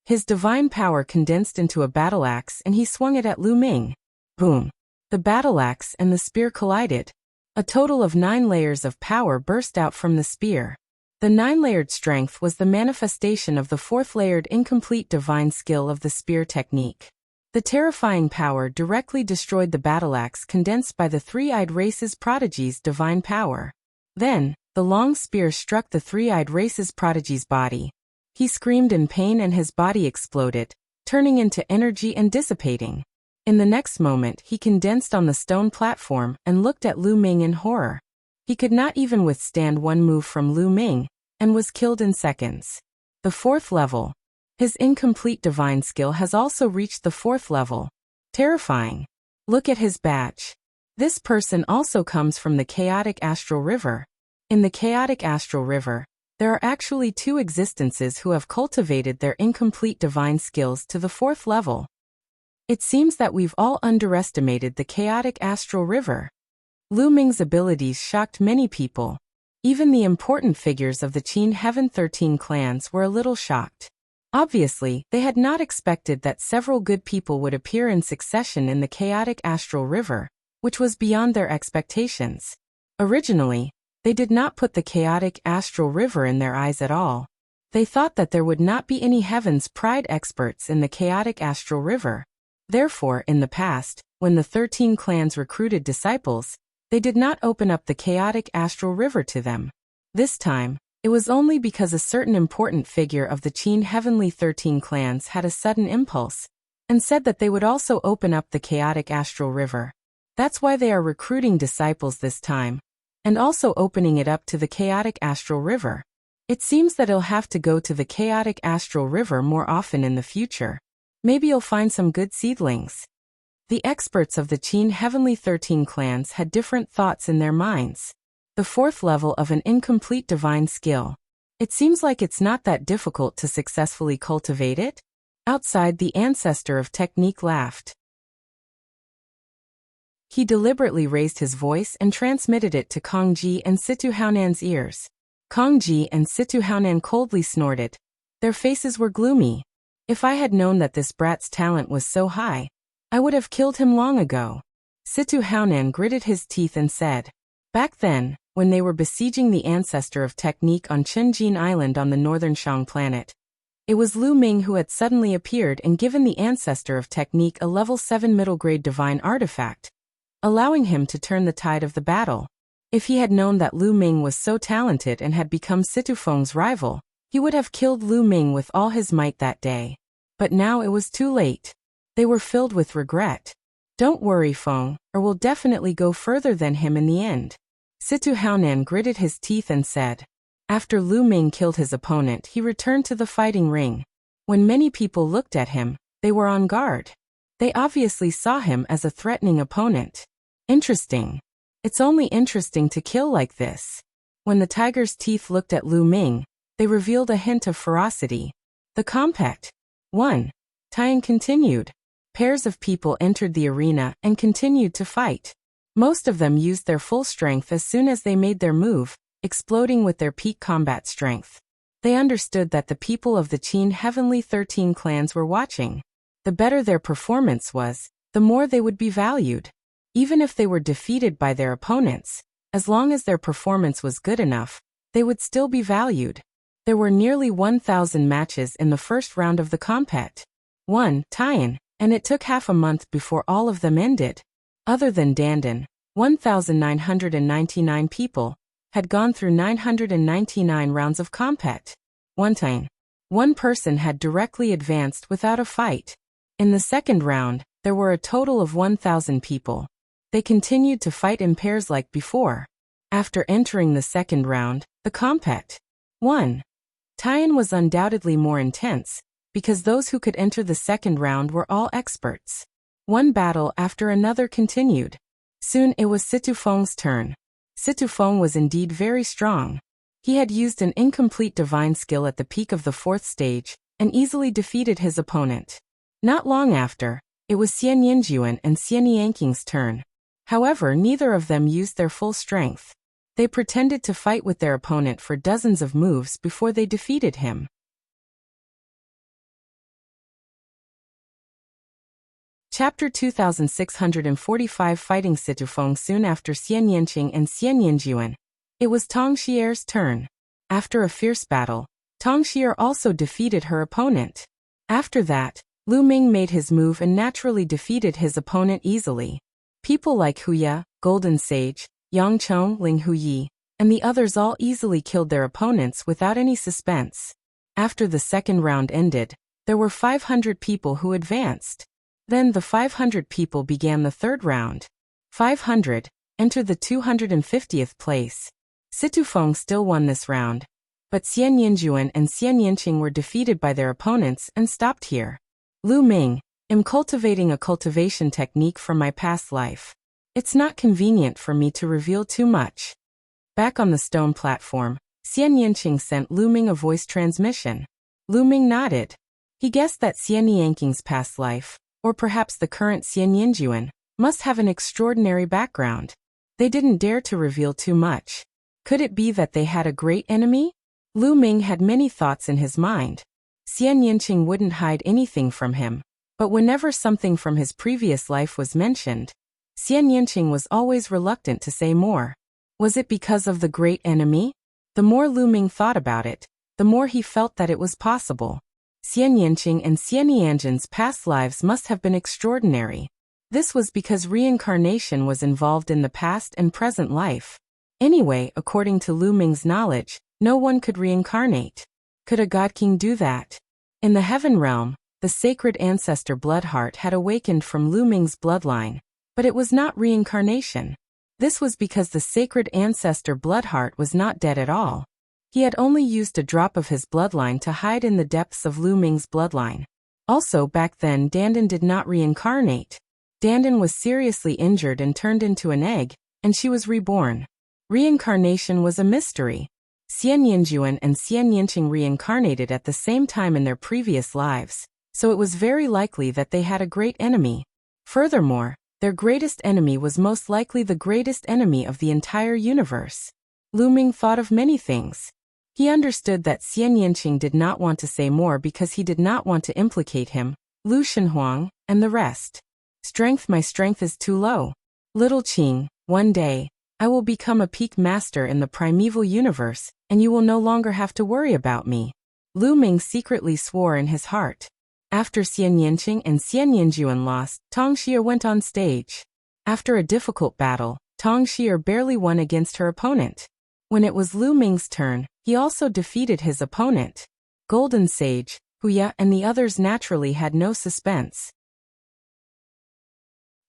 His divine power condensed into a battle axe and he swung it at Lu Ming. Boom. The battle axe and the spear collided. A total of 9 layers of power burst out from the spear. The 9-layered strength was the manifestation of the 4th-layered incomplete divine skill of the spear technique. The terrifying power directly destroyed the battle axe condensed by the 3-eyed race's prodigy's divine power. Then, the long spear struck the 3-eyed race's prodigy's body. He screamed in pain and his body exploded, turning into energy and dissipating. In the next moment, he condensed on the stone platform and looked at Lu Ming in horror. He could not even withstand one move from Lu Ming, and was killed in seconds. The 4th level. His incomplete divine skill has also reached the 4th level. Terrifying. Look at his badge. This person also comes from the chaotic astral river. In the chaotic astral river, there are actually 2 existences who have cultivated their incomplete divine skills to the 4th level. It seems that we've all underestimated the chaotic astral river. Lu Ming's abilities shocked many people. Even the important figures of the Qin Heaven 13 clans were a little shocked. Obviously, they had not expected that several good people would appear in succession in the chaotic astral river, which was beyond their expectations. Originally, they did not put the chaotic astral river in their eyes at all. They thought that there would not be any Heaven's Pride experts in the chaotic astral river. Therefore, in the past, when the 13 clans recruited disciples, they did not open up the chaotic astral river to them. This time, it was only because a certain important figure of the Qin Heavenly 13 clans had a sudden impulse, and said that they would also open up the chaotic astral river. That's why they are recruiting disciples this time, and also opening it up to the chaotic astral river. It seems that he'll have to go to the chaotic astral river more often in the future. Maybe you'll find some good seedlings. The experts of the Qin Heavenly 13 clans had different thoughts in their minds. The fourth level of an incomplete divine skill. It seems like it's not that difficult to successfully cultivate it. Outside, the ancestor of technique laughed. He deliberately raised his voice and transmitted it to Kong Ji and Situ Haonan's ears. Kong Ji and Situ Haonan coldly snorted. Their faces were gloomy. If I had known that this brat's talent was so high, I would have killed him long ago. Situ Haonan gritted his teeth and said, back then, when they were besieging the ancestor of technique on Chenjin Island on the northern Shang planet, it was Lu Ming who had suddenly appeared and given the ancestor of technique a level 7 middle grade divine artifact, allowing him to turn the tide of the battle. If he had known that Lu Ming was so talented and had become Situ Feng's rival, he would have killed Lu Ming with all his might that day. But now it was too late. They were filled with regret. Don't worry, Feng, or we'll definitely go further than him in the end. Situ Haonan gritted his teeth and said. After Lu Ming killed his opponent, he returned to the fighting ring. When many people looked at him, they were on guard. They obviously saw him as a threatening opponent. Interesting. It's only interesting to kill like this. When the tiger's teeth looked at Lu Ming, they revealed a hint of ferocity. The compact. 1. Tian continued. Pairs of people entered the arena and continued to fight. Most of them used their full strength as soon as they made their move, exploding with their peak combat strength. They understood that the people of the Qin Heavenly 13 clans were watching. The better their performance was, the more they would be valued. Even if they were defeated by their opponents, as long as their performance was good enough, they would still be valued. There were nearly 1,000 matches in the first round of the compet. 1. Tian, and it took half a month before all of them ended. Other than Dandan, 1,999 people had gone through 999 rounds of compet. 1 Tian. One person had directly advanced without a fight. In the second round, there were a total of 1,000 people. They continued to fight in pairs like before. After entering the second round, the compet. 1. Tian was undoubtedly more intense, because those who could enter the second round were all experts. One battle after another continued. Soon it was Situ Feng's turn. Situ Feng was indeed very strong. He had used an incomplete divine skill at the peak of the fourth stage, and easily defeated his opponent. Not long after, it was Xian Yinjuan and Xian Yanking's turn. However, neither of them used their full strength. They pretended to fight with their opponent for dozens of moves before they defeated him. Chapter 2645 Fighting Situ Feng. Soon after Xian Yanqing and Xian Yinjuan, it was Tong Xier's turn. After a fierce battle, Tong Xier also defeated her opponent. After that, Lu Ming made his move and naturally defeated his opponent easily. People like Huya, Golden Sage, Yang Chong, Ling Huyi, and the others all easily killed their opponents without any suspense. After the second round ended, there were 500 people who advanced. Then the 500 people began the third round. 500 entered the 250th place. Situ Feng still won this round, but Xian Yinjuan and Xian Yinqing were defeated by their opponents and stopped here. Lu Ming, am cultivating a cultivation technique from my past life. It's not convenient for me to reveal too much. Back on the stone platform, Xian Yinqing sent Lu Ming a voice transmission. Lu Ming nodded. He guessed that Xian Yanking's past life, or perhaps the current Xian Yinjuan, must have an extraordinary background. They didn't dare to reveal too much. Could it be that they had a great enemy? Lu Ming had many thoughts in his mind. Xian Yinqing wouldn't hide anything from him, but whenever something from his previous life was mentioned, Xian Yinqing was always reluctant to say more. Was it because of the great enemy? The more Lu Ming thought about it, the more he felt that it was possible. Xian Yinqing and Xian Yanjin's past lives must have been extraordinary. This was because reincarnation was involved in the past and present life. Anyway, according to Lu Ming's knowledge, no one could reincarnate. Could a God King do that? In the heaven realm, the sacred ancestor Bloodheart had awakened from Lu Ming's bloodline. But it was not reincarnation. This was because the sacred ancestor Bloodheart was not dead at all. He had only used a drop of his bloodline to hide in the depths of Lu Ming's bloodline. Also back then Dandan did not reincarnate. Dandan was seriously injured and turned into an egg, and she was reborn. Reincarnation was a mystery. Xian Yinjuan and Xian Yinqing reincarnated at the same time in their previous lives, so it was very likely that they had a great enemy. Furthermore, their greatest enemy was most likely the greatest enemy of the entire universe. Lu Ming thought of many things. He understood that Xian Yinqing did not want to say more because he did not want to implicate him, Lu Shenhuang, and the rest. My strength is too low. Little Qing, one day, I will become a peak master in the primeval universe, and you will no longer have to worry about me. Lu Ming secretly swore in his heart. After Xian Yinqing and Xian Yinjuan lost, Tong Xie went on stage. After a difficult battle, Tong Xie barely won against her opponent. When it was Lu Ming's turn, he also defeated his opponent. Golden Sage, Huya and the others naturally had no suspense.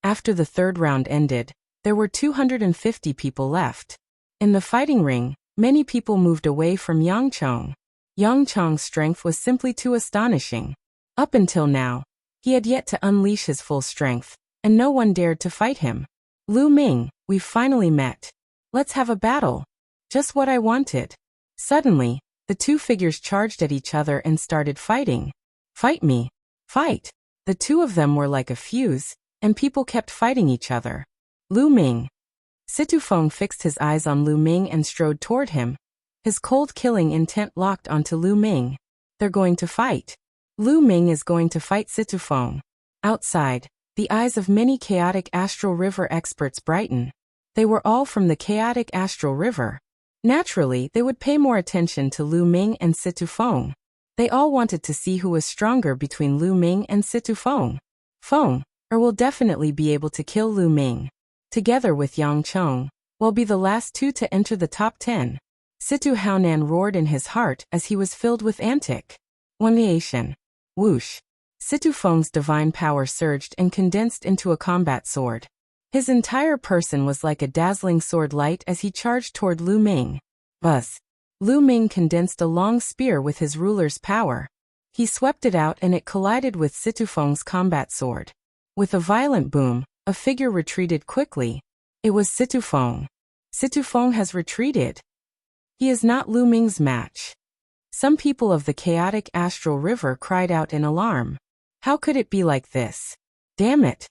After the third round ended, there were 250 people left. In the fighting ring, many people moved away from Yang Chong. Yang Chong's strength was simply too astonishing. Up until now, he had yet to unleash his full strength, and no one dared to fight him. Lu Ming, we've finally met. Let's have a battle. Just what I wanted. Suddenly, the two figures charged at each other and started fighting. Fight me. Fight. The two of them were like a fuse, and people kept fighting each other. Lu Ming. Situfeng fixed his eyes on Lu Ming and strode toward him. His cold killing intent locked onto Lu Ming. They're going to fight. Lu Ming is going to fight Situfeng. Outside, the eyes of many chaotic astral river experts brighten. They were all from the chaotic astral river. Naturally, they would pay more attention to Lu Ming and Situfeng. They all wanted to see who was stronger between Lu Ming and Situfeng. Feng will definitely be able to kill Lu Ming. Together with Yang Chong, will be the last two to enter the top 10. Situ Haonan roared in his heart as he was filled with antic wonation. Whoosh! Situfeng's divine power surged and condensed into a combat sword. His entire person was like a dazzling sword light as he charged toward Lu Ming. Buzz! Lu Ming condensed a long spear with his ruler's power. He swept it out and it collided with Situfeng's combat sword. With a violent boom, a figure retreated quickly. It was Situfeng. Situfeng has retreated. He is not Lu Ming's match. Some people of the chaotic astral river cried out in alarm. How could it be like this? Damn it!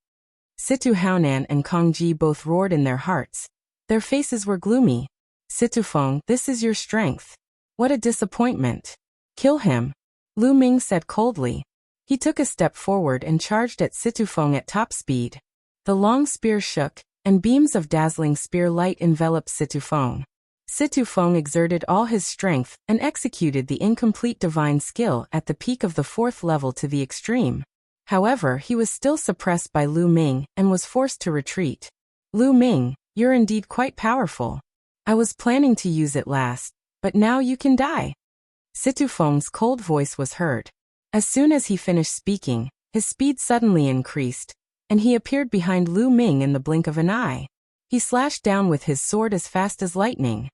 Situ Haonan and Kong Ji both roared in their hearts. Their faces were gloomy. Situfeng, this is your strength. What a disappointment. Kill him. Lu Ming said coldly. He took a step forward and charged at Situfeng at top speed. The long spear shook, and beams of dazzling spear light enveloped Situfeng. Situfeng exerted all his strength and executed the incomplete divine skill at the peak of the 4th level to the extreme. However, he was still suppressed by Lu Ming and was forced to retreat. Lu Ming, you're indeed quite powerful. I was planning to use it last, but now you can die. Situfeng's cold voice was heard. As soon as he finished speaking, his speed suddenly increased, and he appeared behind Lu Ming in the blink of an eye. He slashed down with his sword as fast as lightning.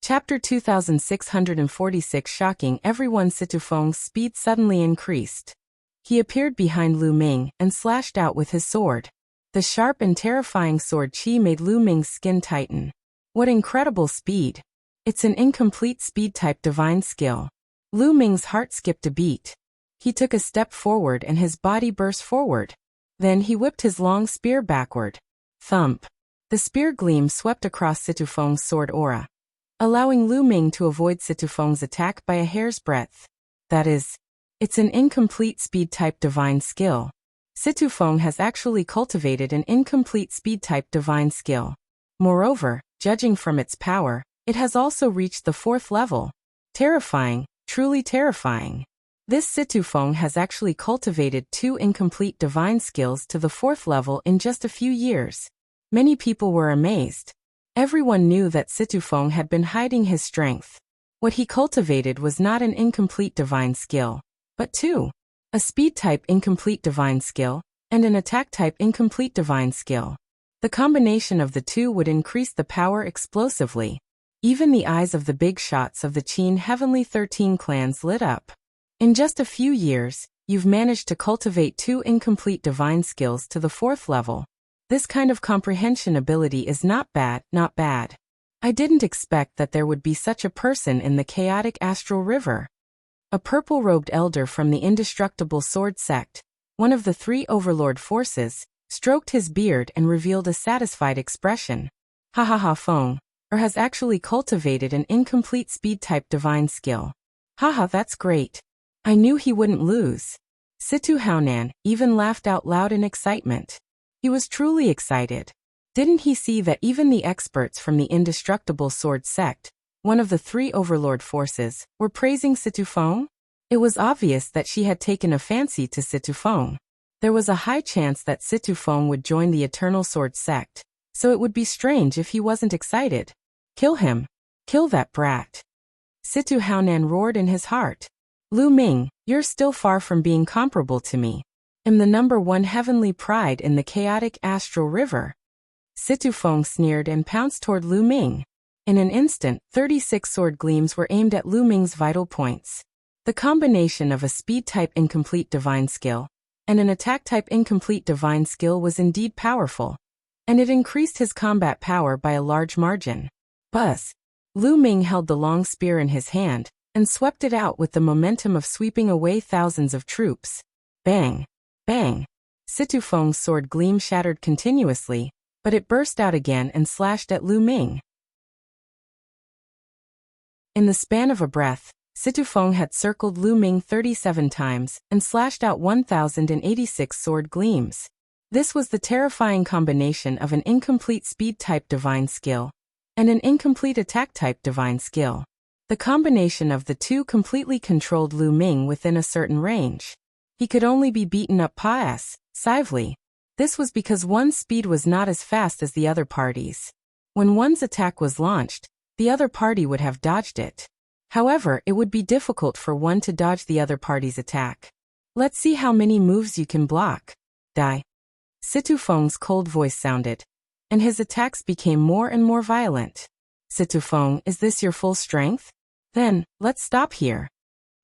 Chapter 2646 Shocking everyone. Situfeng's speed suddenly increased. He appeared behind Lu Ming and slashed out with his sword. The sharp and terrifying sword chi made Lu Ming's skin tighten. What incredible speed! It's an incomplete speed-type divine skill. Lu Ming's heart skipped a beat. He took a step forward and his body burst forward. Then he whipped his long spear backward. Thump! The spear gleam swept across Situfeng's sword aura, allowing Lu Ming to avoid Situfeng's attack by a hair's breadth. That is, it's an incomplete speed-type divine skill. Situfeng has actually cultivated an incomplete speed-type divine skill. Moreover, judging from its power, it has also reached the 4th level. Terrifying, truly terrifying. This Situfeng has actually cultivated 2 incomplete divine skills to the 4th level in just a few years. Many people were amazed. Everyone knew that Situfeng had been hiding his strength. What he cultivated was not an incomplete divine skill, but 2. a speed-type incomplete divine skill, and an attack-type incomplete divine skill. The combination of the two would increase the power explosively. Even the eyes of the big shots of the Qin Heavenly 13 clans lit up. In just a few years, you've managed to cultivate 2 incomplete divine skills to the 4th level. This kind of comprehension ability is not bad, not bad. I didn't expect that there would be such a person in the chaotic astral river. A purple-robed elder from the indestructible sword sect, one of the 3 overlord forces, stroked his beard and revealed a satisfied expression. Ha ha ha Feng, or has actually cultivated an incomplete speed-type divine skill. Haha, that's great. I knew he wouldn't lose. Situ Haonan even laughed out loud in excitement. He was truly excited. Didn't he see that even the experts from the indestructible sword sect, one of the 3 overlord forces, were praising Situ Feng? It was obvious that she had taken a fancy to Situ Feng. There was a high chance that Situ Feng would join the Eternal Sword sect, so it would be strange if he wasn't excited. Kill him. Kill that brat. Situ Haonan roared in his heart. Lu Ming, you're still far from being comparable to me. I'm the #1 heavenly pride in the chaotic astral river. Situ Feng sneered and pounced toward Lu Ming. In an instant, 36 sword gleams were aimed at Lu Ming's vital points. The combination of a speed-type incomplete divine skill and an attack-type incomplete divine skill was indeed powerful, and it increased his combat power by a large margin. Buzz! Lu Ming held the long spear in his hand and swept it out with the momentum of sweeping away thousands of troops. Bang! Bang! Situ Feng's sword gleam shattered continuously, but it burst out again and slashed at Lu Ming. In the span of a breath, Situ Feng had circled Lu Ming 37 times and slashed out 1,086 sword gleams. This was the terrifying combination of an incomplete speed-type divine skill and an incomplete attack-type divine skill. The combination of the two completely controlled Lu Ming within a certain range. He could only be beaten up passively. This was because one's speed was not as fast as the other party's. When one's attack was launched, the other party would have dodged it. However, it would be difficult for one to dodge the other party's attack. Let's see how many moves you can block. Die. Situ Feng's cold voice sounded, and his attacks became more and more violent. Situ Feng, is this your full strength? Then, let's stop here.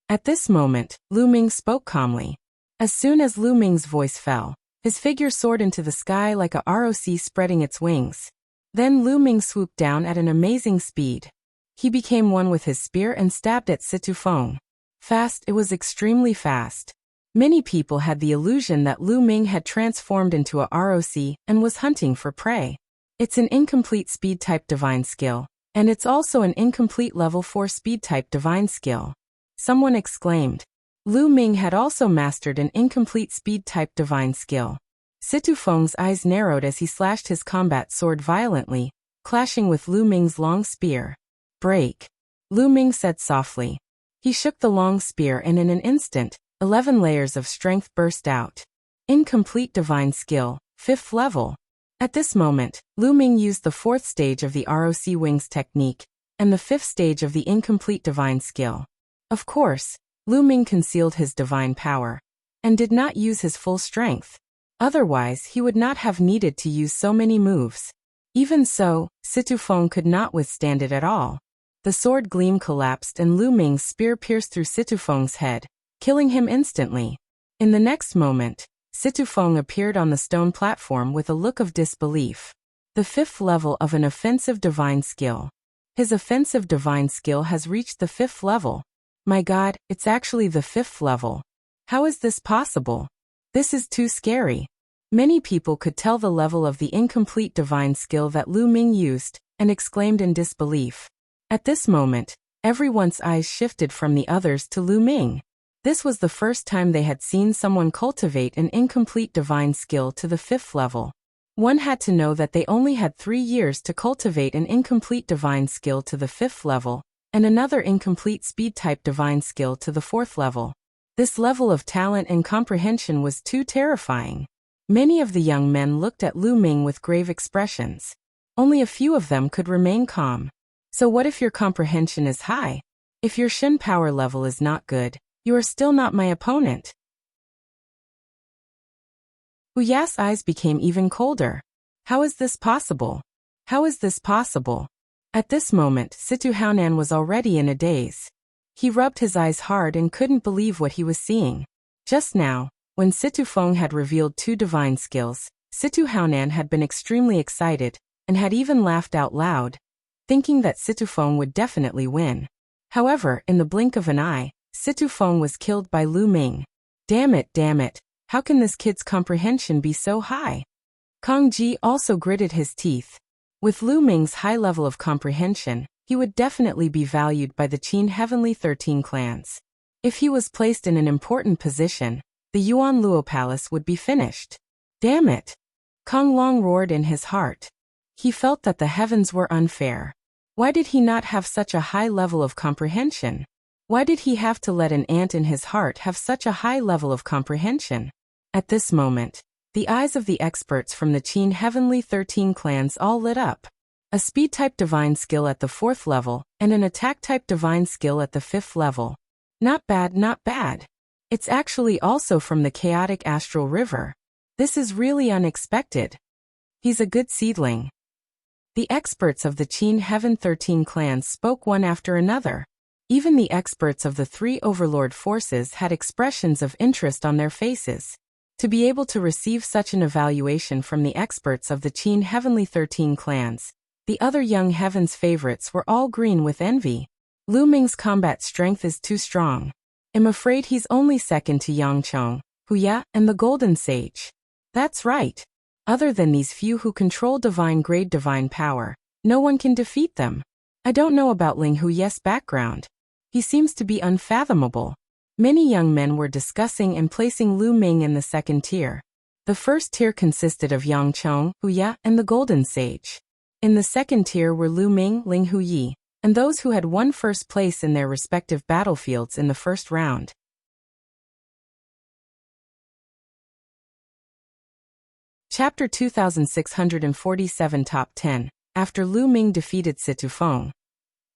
At this moment, Lu Ming spoke calmly. As soon as Lu Ming's voice fell, his figure soared into the sky like a ROC spreading its wings. Then Lu Ming swooped down at an amazing speed. He became one with his spear and stabbed at Situ Feng. Fast, it was extremely fast. Many people had the illusion that Lu Ming had transformed into a ROC and was hunting for prey. It's an incomplete speed-type divine skill, and it's also an incomplete level 4 speed-type divine skill. Someone exclaimed. Lu Ming had also mastered an incomplete speed-type divine skill. Situ Feng's eyes narrowed as he slashed his combat sword violently, clashing with Lu Ming's long spear. Break. Lu Ming said softly. He shook the long spear and in an instant, 11 layers of strength burst out. Incomplete divine skill, 5th level. At this moment, Lu Ming used the 4th stage of the ROC Wings technique and the 5th stage of the incomplete divine skill. Of course, Lu Ming concealed his divine power and did not use his full strength. Otherwise, he would not have needed to use so many moves. Even so, Situ Feng could not withstand it at all. The sword gleam collapsed and Lu Ming's spear pierced through Situ Feng's head, killing him instantly. In the next moment, Situ Feng appeared on the stone platform with a look of disbelief. The 5th level of an offensive divine skill. His offensive divine skill has reached the 5th level. My God, it's actually the 5th level. How is this possible? This is too scary. Many people could tell the level of the incomplete divine skill that Lu Ming used, and exclaimed in disbelief. At this moment, everyone's eyes shifted from the others to Lu Ming. This was the first time they had seen someone cultivate an incomplete divine skill to the 5th level. One had to know that they only had 3 years to cultivate an incomplete divine skill to the 5th level, and another incomplete speed-type divine skill to the 4th level. This level of talent and comprehension was too terrifying. Many of the young men looked at Lu Ming with grave expressions. Only a few of them could remain calm. So what if your comprehension is high? If your Shen power level is not good, you are still not my opponent. Wuxia's eyes became even colder. How is this possible? How is this possible? At this moment, Situ Haonan was already in a daze. He rubbed his eyes hard and couldn't believe what he was seeing. Just now, when Situ Feng had revealed 2 divine skills, Situ Haonan had been extremely excited, and had even laughed out loud, thinking that Situ Feng would definitely win. However, in the blink of an eye, Situ Feng was killed by Lu Ming. Damn it, how can this kid's comprehension be so high? Kang Ji also gritted his teeth. With Lu Ming's high level of comprehension, he would definitely be valued by the Qin Heavenly 13 clans. If he was placed in an important position, the Yuan Luo Palace would be finished. Damn it! Kang Long roared in his heart. He felt that the heavens were unfair. Why did he not have such a high level of comprehension? Why did he have to let an ant in his heart have such a high level of comprehension? At this moment, the eyes of the experts from the Qin Heavenly 13 clans all lit up. A speed-type divine skill at the 4th level, and an attack-type divine skill at the 5th level. Not bad, not bad. It's actually also from the chaotic astral river. This is really unexpected. He's a good seedling. The experts of the Qin Heaven 13 clans spoke one after another. Even the experts of the 3 overlord forces had expressions of interest on their faces. To be able to receive such an evaluation from the experts of the Qin Heavenly 13 clans, the other young heavens favorites were all green with envy. Lu Ming's combat strength is too strong. I'm afraid he's only second to Yang Chong, Wuxia, and the Golden Sage. That's right. Other than these few who control divine grade divine power, no one can defeat them. I don't know about Ling Huye's background. He seems to be unfathomable. Many young men were discussing and placing Lu Ming in the 2nd tier. The 1st tier consisted of Yang Chong, Wuxia, and the Golden Sage. In the 2nd tier were Lu Ming, Ling Huyi, and those who had won 1st place in their respective battlefields in the 1st round. Chapter 2647 Top 10. After Lu Ming defeated Situ Feng,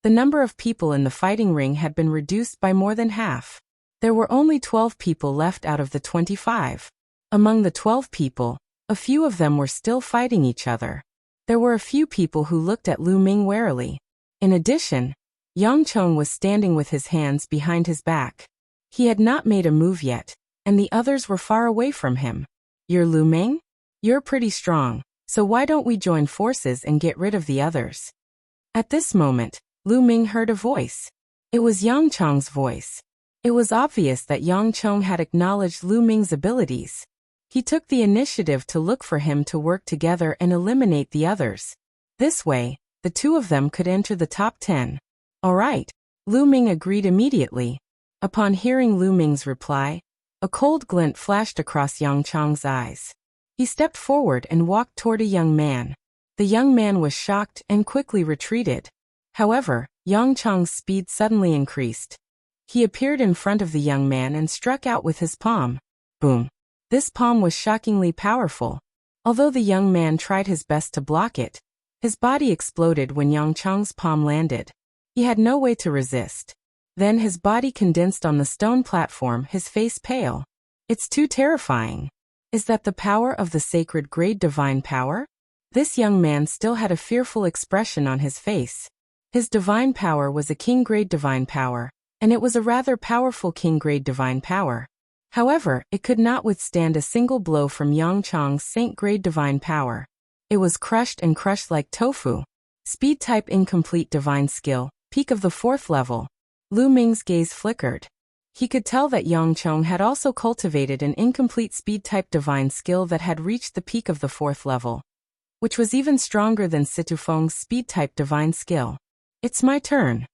the number of people in the fighting ring had been reduced by more than half. There were only 12 people left out of the 25. Among the 12 people, a few of them were still fighting each other. There were a few people who looked at Lu Ming warily. In addition, Yang Chong was standing with his hands behind his back. He had not made a move yet, and the others were far away from him. You're Lu Ming? You're pretty strong, so why don't we join forces and get rid of the others? At this moment, Lu Ming heard a voice. It was Yang Chong's voice. It was obvious that Yang Chong had acknowledged Lu Ming's abilities. He took the initiative to look for him to work together and eliminate the others. This way, the 2 of them could enter the top 10. All right, Lu Ming agreed immediately. Upon hearing Lu Ming's reply, a cold glint flashed across Yang Chong's eyes. He stepped forward and walked toward a young man. The young man was shocked and quickly retreated. However, Yang Chong's speed suddenly increased. He appeared in front of the young man and struck out with his palm. Boom. This palm was shockingly powerful. Although the young man tried his best to block it, his body exploded when Yang Chong's palm landed. He had no way to resist. Then his body condensed on the stone platform, his face pale. It's too terrifying. Is that the power of the sacred grade divine power? This young man still had a fearful expression on his face. His divine power was a king grade divine power, and it was a rather powerful king grade divine power. However, it could not withstand a single blow from Yang Chong's saint grade divine power. It was crushed and crushed like tofu. Speed type incomplete divine skill, peak of the 4th level. Lu Ming's gaze flickered. He could tell that Yang Chong had also cultivated an incomplete speed type divine skill that had reached the peak of the 4th level, which was even stronger than Situ Feng's speed type divine skill. It's my turn.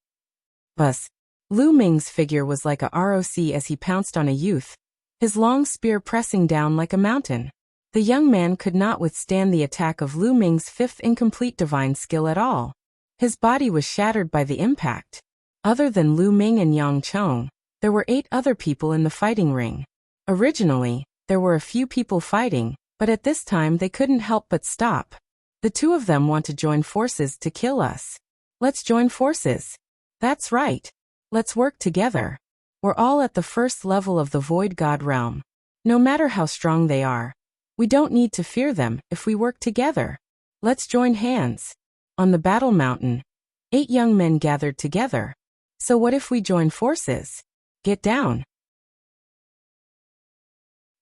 Buzz. Lu Ming's figure was like a ROC as he pounced on a youth, his long spear pressing down like a mountain. The young man could not withstand the attack of Lu Ming's 5th incomplete divine skill at all. His body was shattered by the impact. Other than Lu Ming and Yang Chong, there were 8 other people in the fighting ring. Originally, there were a few people fighting, but at this time they couldn't help but stop. The 2 of them want to join forces to kill us. Let's join forces. That's right. Let's work together. We're all at the 1st level of the Void God realm. No matter how strong they are, We don't need to fear them if we work together. Let's join hands. On the battle mountain, 8 young men gathered together. So what if we join forces? Get down.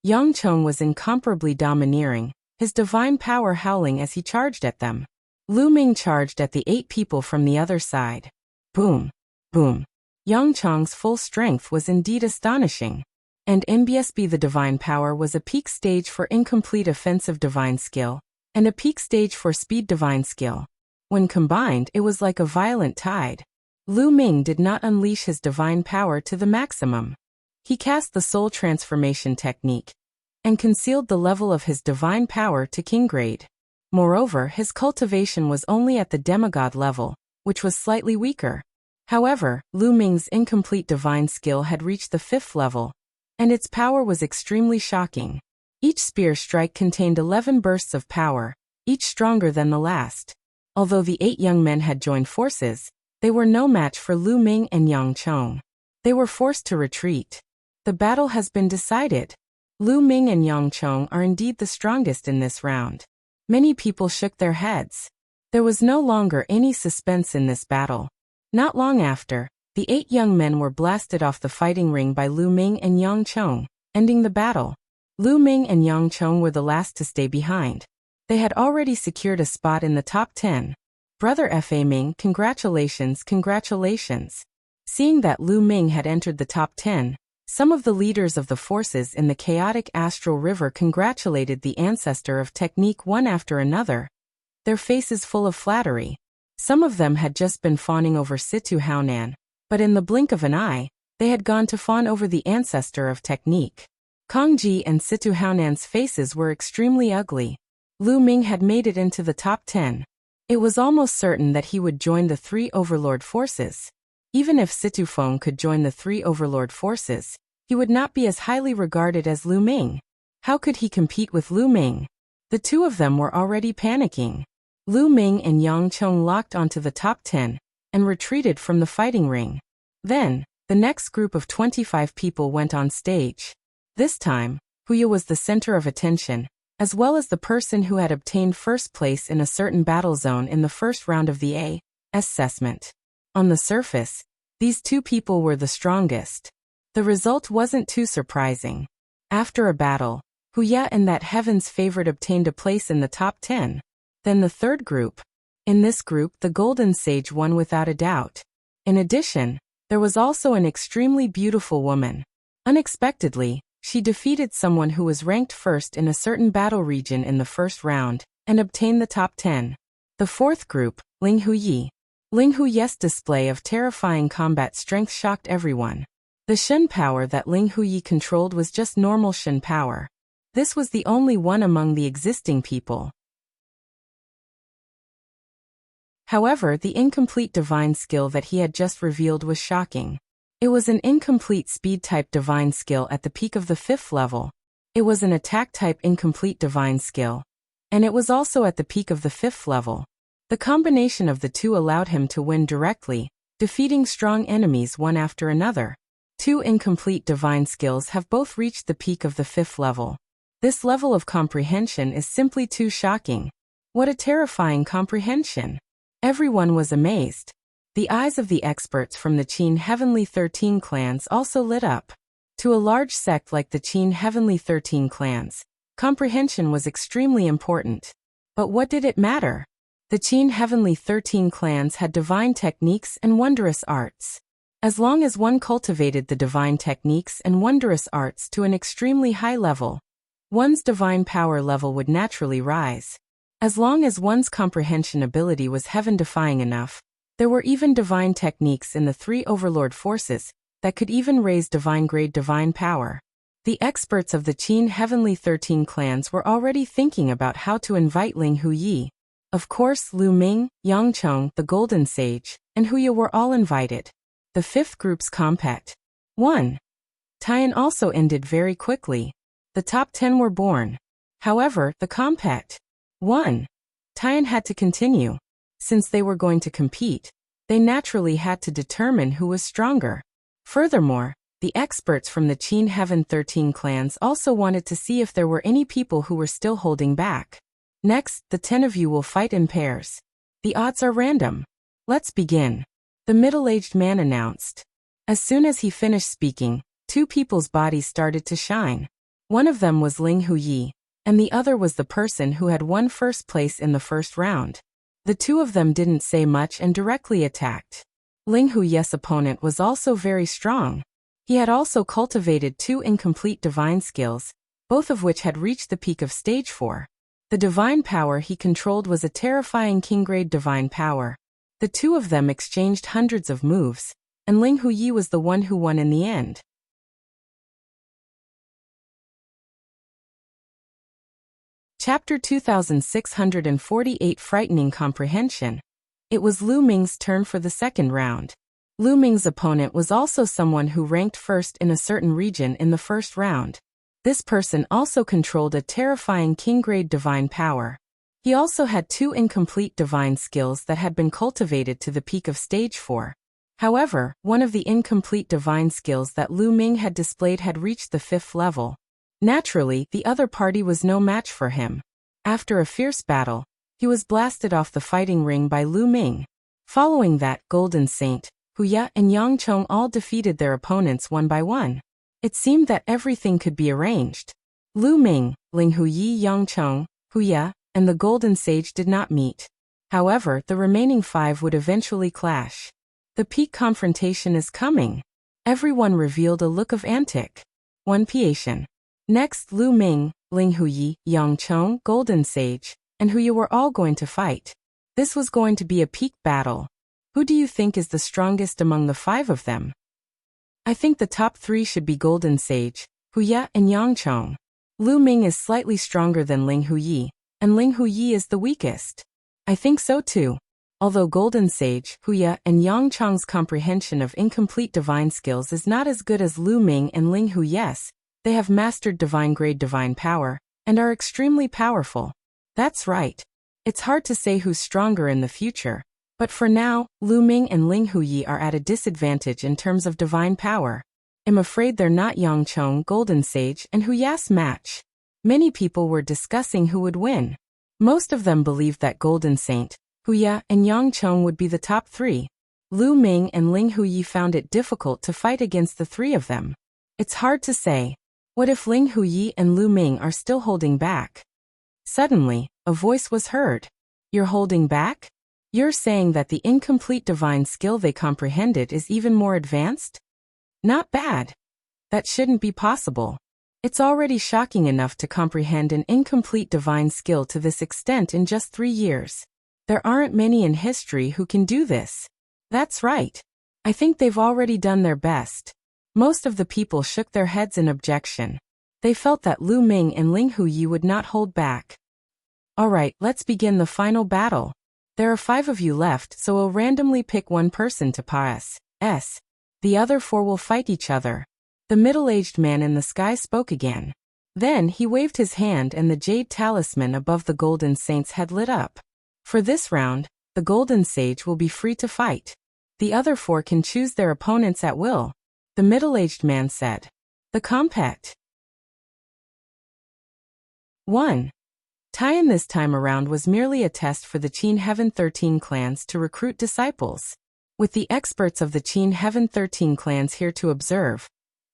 Yang Chong was incomparably domineering, his divine power howling as he charged at them. Lu Ming charged at the 8 people from the other side. Boom. Boom. Yang Chong's full strength was indeed astonishing. And NBSB the divine power was a peak stage for incomplete offensive divine skill, and a peak stage for speed divine skill. When combined, it was like a violent tide. Lu Ming did not unleash his divine power to the maximum. He cast the soul transformation technique, and concealed the level of his divine power to king grade. Moreover, his cultivation was only at the demigod level, which was slightly weaker. However, Lu Ming's incomplete divine skill had reached the 5th level, and its power was extremely shocking. Each spear strike contained 11 bursts of power, each stronger than the last. Although the 8 young men had joined forces, they were no match for Lu Ming and Yang Chong. They were forced to retreat. The battle has been decided. Lu Ming and Yang Chong are indeed the strongest in this round. Many people shook their heads. There was no longer any suspense in this battle. Not long after, the 8 young men were blasted off the fighting ring by Lu Ming and Yang Chong, ending the battle. Lu Ming and Yang Chong were the last to stay behind. They had already secured a spot in the top 10. Brother Fa Ming, congratulations, congratulations. Seeing that Lu Ming had entered the top 10, some of the leaders of the forces in the chaotic astral river congratulated the ancestor of technique one after another, their faces full of flattery. Some of them had just been fawning over Situ Haonan, but in the blink of an eye, they had gone to fawn over the ancestor of technique. Kongji and Situ Haonan's faces were extremely ugly. Lu Ming had made it into the top 10. It was almost certain that he would join the 3 overlord forces. Even if Situ Feng could join the 3 overlord forces, he would not be as highly regarded as Lu Ming. How could he compete with Lu Ming? The two of them were already panicking. Lu Ming and Yang Chong locked onto the top 10 and retreated from the fighting ring. Then, the next group of 25 people went on stage. This time, Huya was the center of attention, as well as the person who had obtained first place in a certain battle zone in the first round of the A assessment. On the surface, these 2 people were the strongest. The result wasn't too surprising. After a battle, Huya and that heaven's favorite obtained a place in the top 10. Then the third group. In this group, the Golden Sage won without a doubt. In addition, there was also an extremely beautiful woman. Unexpectedly, she defeated someone who was ranked first in a certain battle region in the first round, and obtained the top 10. The fourth group, Ling Huyi. Ling Huyi's display of terrifying combat strength shocked everyone. The Shen power that Ling Huyi controlled was just normal Shen power. This was the only one among the existing people. However, the incomplete divine skill that he had just revealed was shocking. It was an incomplete speed-type divine skill at the peak of the 5th level. It was an attack-type incomplete divine skill. And it was also at the peak of the 5th level. The combination of the two allowed him to win directly, defeating strong enemies one after another. 2 incomplete divine skills have both reached the peak of the 5th level. This level of comprehension is simply too shocking. What a terrifying comprehension! Everyone was amazed. The eyes of the experts from the Qin Heavenly 13 clans also lit up. To a large sect like the Qin Heavenly 13 clans, comprehension was extremely important. But what did it matter? The Qin Heavenly 13 clans had divine techniques and wondrous arts. As long as one cultivated the divine techniques and wondrous arts to an extremely high level, one's divine power level would naturally rise. As long as one's comprehension ability was heaven-defying enough, there were even divine techniques in the 3 overlord forces that could even raise divine-grade divine power. The experts of the Qin Heavenly 13 clans were already thinking about how to invite Ling Huyi. Of course, Lu Ming, Yang Chong, the Golden Sage, and Huya were all invited. The 5th group's compact 1. Tian also ended very quickly. The top 10 were born. However, the compact 1. Tian had to continue. Since they were going to compete, they naturally had to determine who was stronger. Furthermore, The experts from the Qin Heaven 13 clans also wanted to see if there were any people who were still holding back. Next, the 10 of you will fight in pairs. The odds are random. Let's begin. The middle-aged man announced. As soon as he finished speaking, two people's bodies started to shine. One of them was Ling Huyi, and the other was the person who had won first place in the first round. The two of them didn't say much and directly attacked. Ling Huyi's opponent was also very strong. He had also cultivated two incomplete divine skills, both of which had reached the peak of stage 4. The divine power he controlled was a terrifying king-grade divine power. The two of them exchanged hundreds of moves, and Ling Huyi was the one who won in the end. Chapter 2648 Frightening Comprehension. It was Lu Ming's turn for the second round. Lu Ming's opponent was also someone who ranked first in a certain region in the first round. This person also controlled a terrifying king-grade divine power. He also had two incomplete divine skills that had been cultivated to the peak of stage 4. However, one of the incomplete divine skills that Lu Ming had displayed had reached the 5th level. Naturally, the other party was no match for him. After a fierce battle, he was blasted off the fighting ring by Lu Ming. Following that, Golden Saint, Wuxia and Yangchong all defeated their opponents one by one. It seemed that everything could be arranged. Lu Ming, Ling Huyi, Yangchong, Wuxia, and the Golden Sage did not meet. However, the remaining 5 would eventually clash. The peak confrontation is coming. Everyone revealed a look of anticipation. Next, Lu Ming, Ling Huyi, Yangchong, Golden Sage, and Wuxia were all going to fight. This was going to be a peak battle. Who do you think is the strongest among the 5 of them? I think the top 3 should be Golden Sage, Wuxia, and Yangchong. Lu Ming is slightly stronger than Ling Huyi, and Ling Huyi is the weakest. I think so too. Although Golden Sage, Wuxia, and Yangchong's comprehension of incomplete divine skills is not as good as Lu Ming and Ling Huyi's, they have mastered divine-grade divine power, and are extremely powerful. That's right. It's hard to say who's stronger in the future. But for now, Lu Ming and Ling Huyi are at a disadvantage in terms of divine power. I'm afraid they're not Yangchong, Golden Sage, and Huyi's match. Many people were discussing who would win. Most of them believed that Golden Saint, Wuxia, and Yangchong would be the top 3. Lu Ming and Ling Huyi found it difficult to fight against the 3 of them. It's hard to say. What if Ling Huyi and Lu Ming are still holding back? Suddenly, a voice was heard. You're holding back? You're saying that the incomplete divine skill they comprehended is even more advanced? Not bad. That shouldn't be possible. It's already shocking enough to comprehend an incomplete divine skill to this extent in just 3 years. There aren't many in history who can do this. That's right. I think they've already done their best. Most of the people shook their heads in objection. They felt that Lu Ming and Ling Huyi would not hold back. Alright, let's begin the final battle. There are 5 of you left, so we'll randomly pick one person to pass. The other 4 will fight each other. The middle-aged man in the sky spoke again. Then he waved his hand and the jade talisman above the Golden Saint's head lit up. For this round, the Golden Sage will be free to fight. The other 4 can choose their opponents at will. The middle-aged man said. The compact. 1. Tie-in this time around was merely a test for the Qin Heaven 13 clans to recruit disciples. With the experts of the Qin Heaven 13 clans here to observe,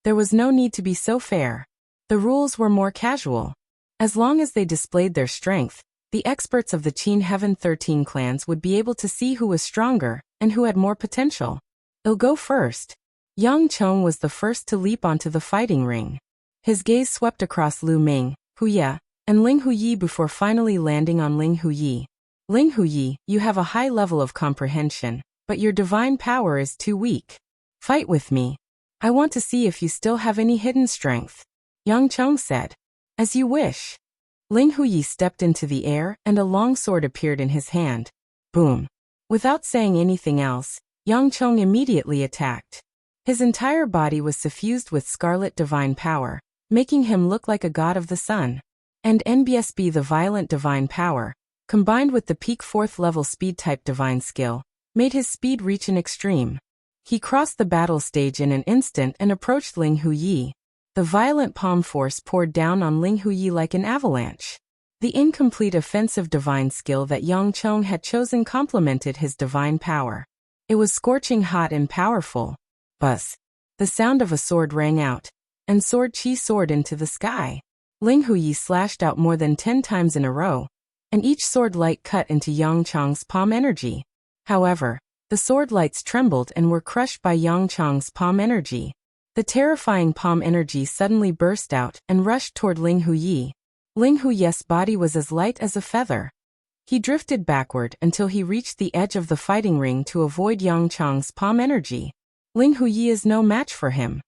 there was no need to be so fair. The rules were more casual. As long as they displayed their strength, the experts of the Qin Heaven 13 clans would be able to see who was stronger and who had more potential. I'll go first. Yang Chong was the first to leap onto the fighting ring. His gaze swept across Lu Ming, Wuxia, and Ling Huyi before finally landing on Ling Huyi. Ling Huyi, you have a high level of comprehension, but your divine power is too weak. Fight with me. I want to see if you still have any hidden strength. Yang Chong said. As you wish. Ling Huyi stepped into the air and a long sword appeared in his hand. Boom. Without saying anything else, Yang Chong immediately attacked. His entire body was suffused with scarlet divine power, making him look like a god of the sun. And NBSB, the violent divine power, combined with the peak 4th level speed type divine skill, made his speed reach an extreme. He crossed the battle stage in an instant and approached Ling Huyi. The violent palm force poured down on Ling Huyi like an avalanche. The incomplete offensive divine skill that Yang Chong had chosen complemented his divine power. It was scorching hot and powerful. Buzz. The sound of a sword rang out, and sword chi soared into the sky. Ling Huyi slashed out more than 10 times in a row, and each sword light cut into Yang Chong's palm energy. However, the sword lights trembled and were crushed by Yang Chong's palm energy. The terrifying palm energy suddenly burst out and rushed toward Ling Huyi. Ling Huyi's body was as light as a feather. He drifted backward until he reached the edge of the fighting ring to avoid Yang Chong's palm energy. Ling Huyi is no match for him.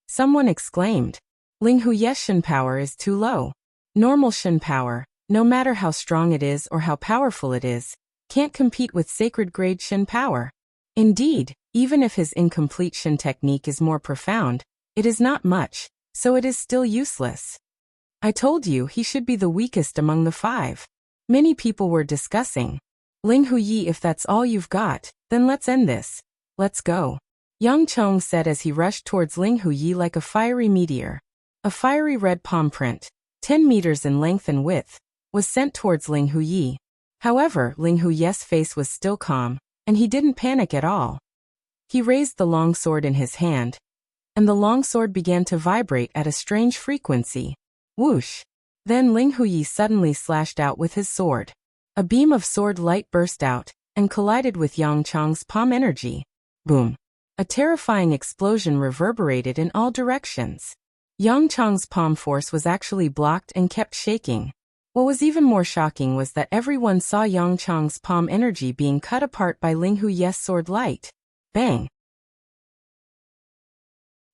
Someone exclaimed. Ling Huyi's Shin power is too low. Normal Shin power, no matter how strong it is or how powerful it is, can't compete with sacred grade Shin power. Indeed, even if his incomplete Shin technique is more profound, it is not much, so it is still useless. I told you he should be the weakest among the 5. Many people were discussing. Ling Huyi, if that's all you've got, then let's end this. Let's go. Yang Chong said as he rushed towards Ling Huyi like a fiery meteor. A fiery red palm print, 10 meters in length and width, was sent towards Ling Huyi. However, Ling Huyi's face was still calm, and he didn't panic at all. He raised the long sword in his hand, and the long sword began to vibrate at a strange frequency. Whoosh! Then Ling Huyi suddenly slashed out with his sword. A beam of sword light burst out and collided with Yang Chong's palm energy. Boom! A terrifying explosion reverberated in all directions. Yang Chong's palm force was actually blocked and kept shaking. What was even more shocking was that everyone saw Yang Chong's palm energy being cut apart by Ling Huyi's sword light. Bang!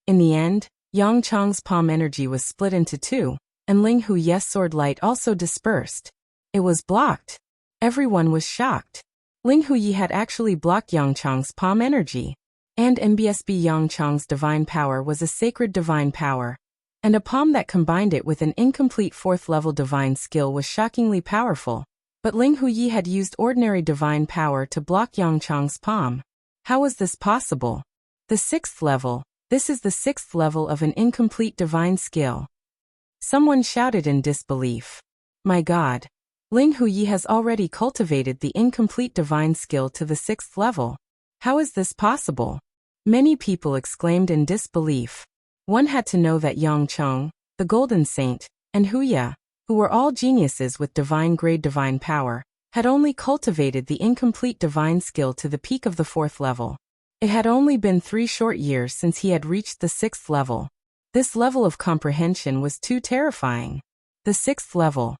In the end, Yang Chong's palm energy was split into 2, and Ling Huyi's sword light also dispersed. It was blocked. Everyone was shocked. Ling Huyi had actually blocked Yang Chong's palm energy. And MBSB Yang Chong's divine power was a sacred divine power, and a palm that combined it with an incomplete 4th-level divine skill was shockingly powerful. But Ling Huyi had used ordinary divine power to block Yang Chong's palm. How was this possible? The 6th level. This is the 6th level of an incomplete divine skill. Someone shouted in disbelief. My God! Ling Huyi has already cultivated the incomplete divine skill to the 6th level. How is this possible? Many people exclaimed in disbelief. One had to know that Yang Chong, the Golden Saint, and Wuxia, who were all geniuses with divine-grade divine power, had only cultivated the incomplete divine skill to the peak of the 4th level. It had only been 3 short years since he had reached the 6th level. This level of comprehension was too terrifying. The 6th level.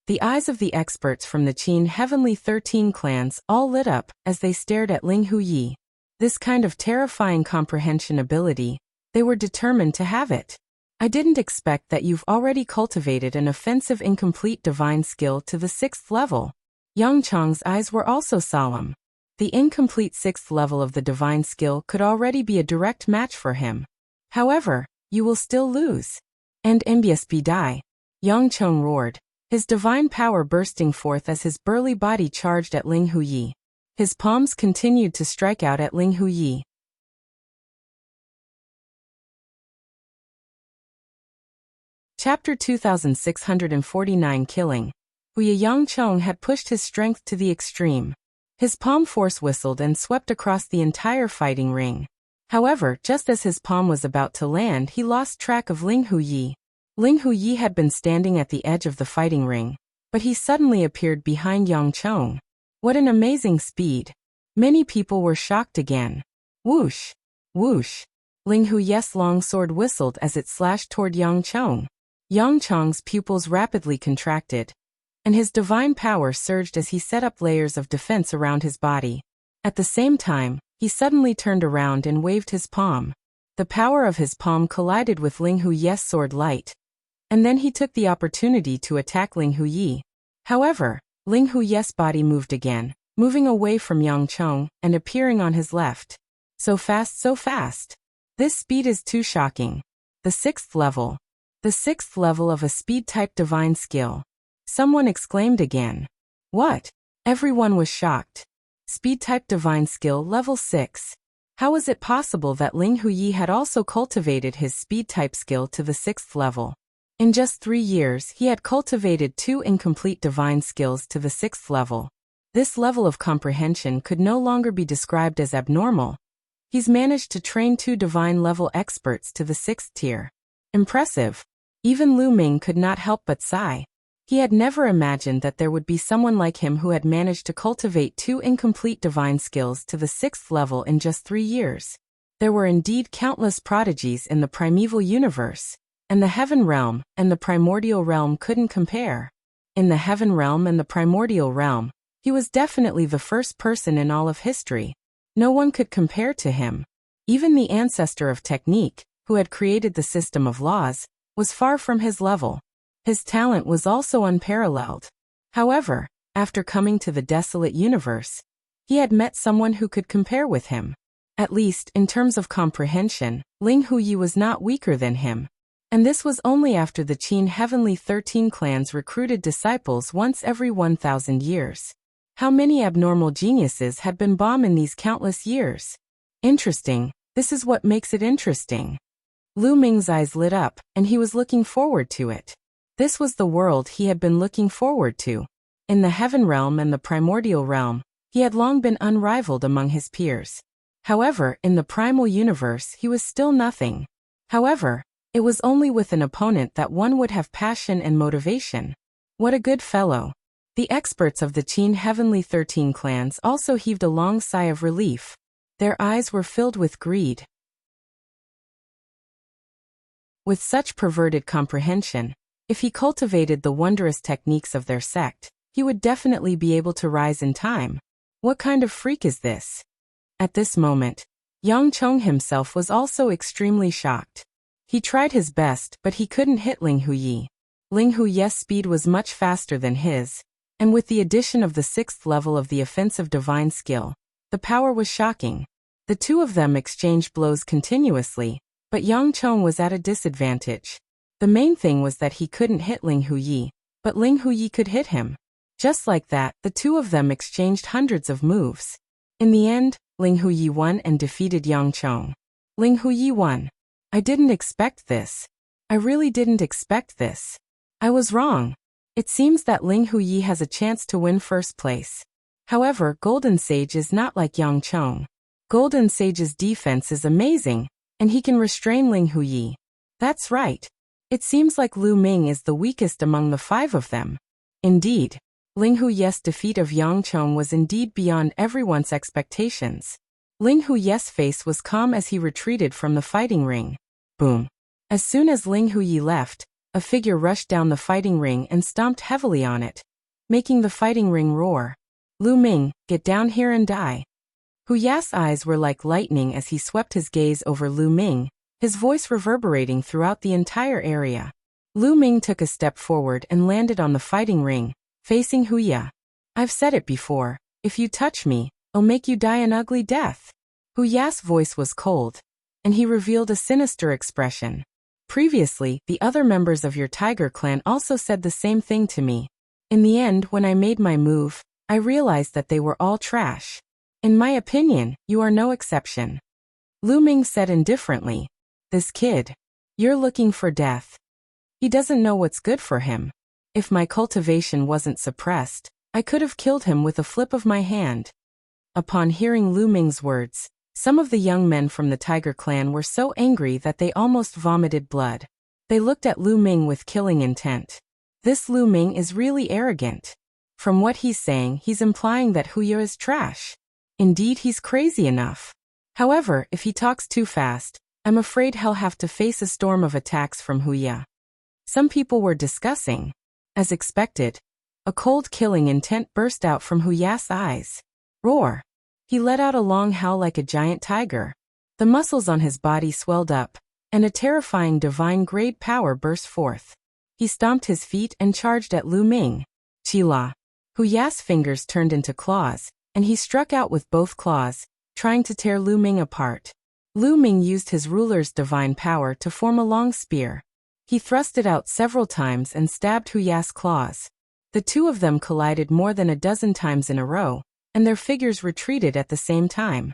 The eyes of the experts from the Qin Heavenly 13 clans all lit up as they stared at Ling Huyi. This kind of terrifying comprehension ability, they were determined to have it. I didn't expect that you've already cultivated an offensive incomplete divine skill to the 6th level. Yang Chong's eyes were also solemn. The incomplete 6th level of the divine skill could already be a direct match for him. However, you will still lose. And MBSB die. Yang Chong roared, his divine power bursting forth as his burly body charged at Ling Huyi. His palms continued to strike out at Ling Huyi. Chapter 2649 Killing. Yang Chong had pushed his strength to the extreme. His palm force whistled and swept across the entire fighting ring. However, just as his palm was about to land, he lost track of Ling Huyi. Ling Huyi had been standing at the edge of the fighting ring, but he suddenly appeared behind Yang Chong. What an amazing speed! Many people were shocked again. Whoosh! Whoosh! Ling Huyi's long sword whistled as it slashed toward Yang Chong. Yang Chong's pupils rapidly contracted, and his divine power surged as he set up layers of defense around his body. At the same time, he suddenly turned around and waved his palm. The power of his palm collided with Ling Huyi's sword light, and then he took the opportunity to attack Ling Huyi. However, Ling Huyi's body moved again, moving away from Yang Chong and appearing on his left. So fast, so fast. This speed is too shocking. The 6th level. The 6th level of a speed-type divine skill. Someone exclaimed again. What? Everyone was shocked. Speed-type divine skill level 6. How was it possible that Ling Huyi had also cultivated his speed-type skill to the 6th level? In just 3 years, he had cultivated 2 incomplete divine skills to the 6th level. This level of comprehension could no longer be described as abnormal. He's managed to train 2 divine-level experts to the 6th tier. Impressive. Even Lu Ming could not help but sigh. He had never imagined that there would be someone like him who had managed to cultivate 2 incomplete divine skills to the 6th level in just 3 years. There were indeed countless prodigies in the primeval universe, and the heaven realm and the primordial realm couldn't compare. In the heaven realm and the primordial realm, he was definitely the first person in all of history. No one could compare to him. Even the ancestor of technique, who had created the system of laws, was far from his level. His talent was also unparalleled. However, after coming to the desolate universe, he had met someone who could compare with him. At least, in terms of comprehension, Ling Huyi was not weaker than him. And this was only after the Qin Heavenly 13 clans recruited disciples once every 1,000 years. How many abnormal geniuses had been born in these countless years? Interesting. This is what makes it interesting. Lu Ming's eyes lit up, and he was looking forward to it. This was the world he had been looking forward to. In the heaven realm and the primordial realm, he had long been unrivaled among his peers. However, in the primal universe he was still nothing. However, it was only with an opponent that one would have passion and motivation. What a good fellow. The experts of the Qin Heavenly 13 clans also heaved a long sigh of relief. Their eyes were filled with greed. With such perverted comprehension, if he cultivated the wondrous techniques of their sect, he would definitely be able to rise in time. What kind of freak is this? At this moment, Yang Chong himself was also extremely shocked. He tried his best, but he couldn't hit Ling Huyi. Ling Huyi's speed was much faster than his, and with the addition of the 6th level of the offensive divine skill, the power was shocking. The two of them exchanged blows continuously, but Yang Chong was at a disadvantage. The main thing was that he couldn't hit Ling Huyi, but Ling Huyi could hit him. Just like that, the two of them exchanged hundreds of moves. In the end, Ling Huyi won and defeated Yang Chong. Ling Huyi won. I didn't expect this. I really didn't expect this. I was wrong. It seems that Ling Huyi has a chance to win first place. However, Golden Sage is not like Yang Chong. Golden Sage's defense is amazing, and he can restrain Ling Huyi. That's right. It seems like Lu Ming is the weakest among the 5 of them. Indeed, Ling Huyi's defeat of Yang Chong was indeed beyond everyone's expectations. Ling Huyi's face was calm as he retreated from the fighting ring. Boom. As soon as Ling Huyi left, a figure rushed down the fighting ring and stomped heavily on it, making the fighting ring roar. Lu Ming, get down here and die. Huyi's eyes were like lightning as he swept his gaze over Lu Ming, his voice reverberating throughout the entire area. Lu Ming took a step forward and landed on the fighting ring, facing Huyi. I've said it before, if you touch me, I'll make you die an ugly death. Huyi's voice was cold, and he revealed a sinister expression. Previously, the other members of your tiger clan also said the same thing to me. In the end, when I made my move, I realized that they were all trash. In my opinion, you are no exception. Lu Ming said indifferently. This kid. You're looking for death. He doesn't know what's good for him. If my cultivation wasn't suppressed, I could have killed him with a flip of my hand. Upon hearing Lu Ming's words, some of the young men from the Tiger clan were so angry that they almost vomited blood. They looked at Lu Ming with killing intent. This Lu Ming is really arrogant. From what he's saying, he's implying that Huyi is trash. Indeed, he's crazy enough. However, if he talks too fast, I'm afraid he'll have to face a storm of attacks from Huyi. Some people were discussing. As expected, a cold killing intent burst out from Huyi's eyes. Roar! He let out a long howl like a giant tiger. The muscles on his body swelled up, and a terrifying divine-grade power burst forth. He stomped his feet and charged at Lu Ming. Qila. Huyi's fingers turned into claws, and he struck out with both claws, trying to tear Lu Ming apart. Lu Ming used his ruler's divine power to form a long spear. He thrust it out several times and stabbed Huyi's claws. The two of them collided more than a dozen times in a row, and their figures retreated at the same time.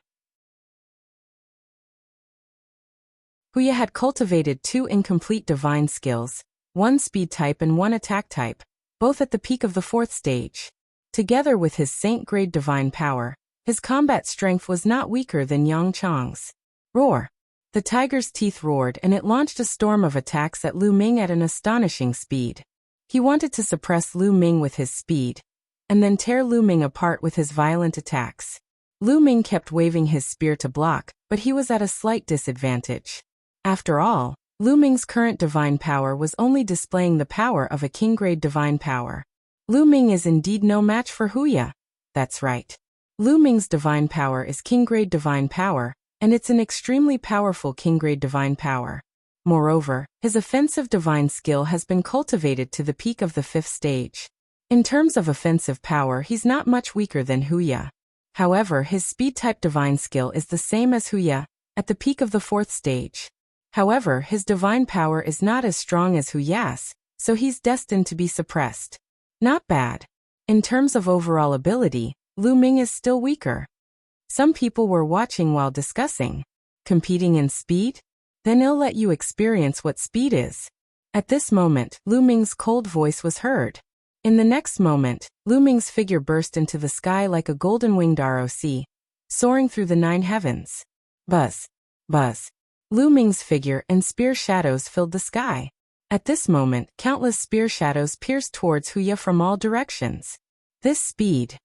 Wuxia had cultivated 2 incomplete divine skills, 1 speed type and 1 attack type, both at the peak of the 4th stage. Together with his saint-grade divine power, his combat strength was not weaker than Yang Chang's. Roar! The tiger's teeth roared and it launched a storm of attacks at Lu Ming at an astonishing speed. He wanted to suppress Lu Ming with his speed, and then tear Lu Ming apart with his violent attacks. Lu Ming kept waving his spear to block, but he was at a slight disadvantage. After all, Lu Ming's current divine power was only displaying the power of a king-grade divine power. Lu Ming is indeed no match for Wuxia. That's right. Lu Ming's divine power is king-grade divine power, and it's an extremely powerful king-grade divine power. Moreover, his offensive divine skill has been cultivated to the peak of the 5th stage. In terms of offensive power, he's not much weaker than Wuxia. However, his speed-type divine skill is the same as Wuxia, at the peak of the 4th stage. However, his divine power is not as strong as Wuxia's, so he's destined to be suppressed. Not bad. In terms of overall ability, Lu Ming is still weaker. Some people were watching while discussing. Competing in speed? Then he'll let you experience what speed is. At this moment, Lu Ming's cold voice was heard. In the next moment, Lu Ming's figure burst into the sky like a golden-winged ROC, soaring through the 9 heavens. Buzz. Buzz. Lu Ming's figure and spear shadows filled the sky. At this moment, countless spear shadows pierced towards Wuxia from all directions. This speed.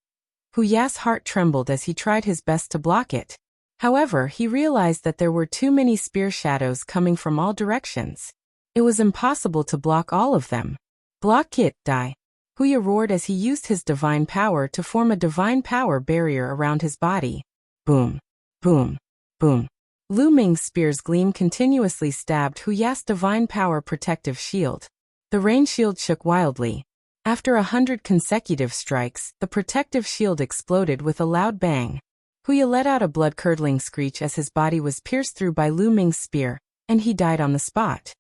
Wuxia's heart trembled as he tried his best to block it. However, he realized that there were too many spear shadows coming from all directions. It was impossible to block all of them. Block it, die. Wuxia roared as he used his divine power to form a divine power barrier around his body. Boom. Boom. Boom. Lu Ming's spear's gleam continuously stabbed Wuxia's divine power protective shield. The rain shield shook wildly. After 100 consecutive strikes, the protective shield exploded with a loud bang. Wuxia let out a blood-curdling screech as his body was pierced through by Lu Ming's spear, and he died on the spot.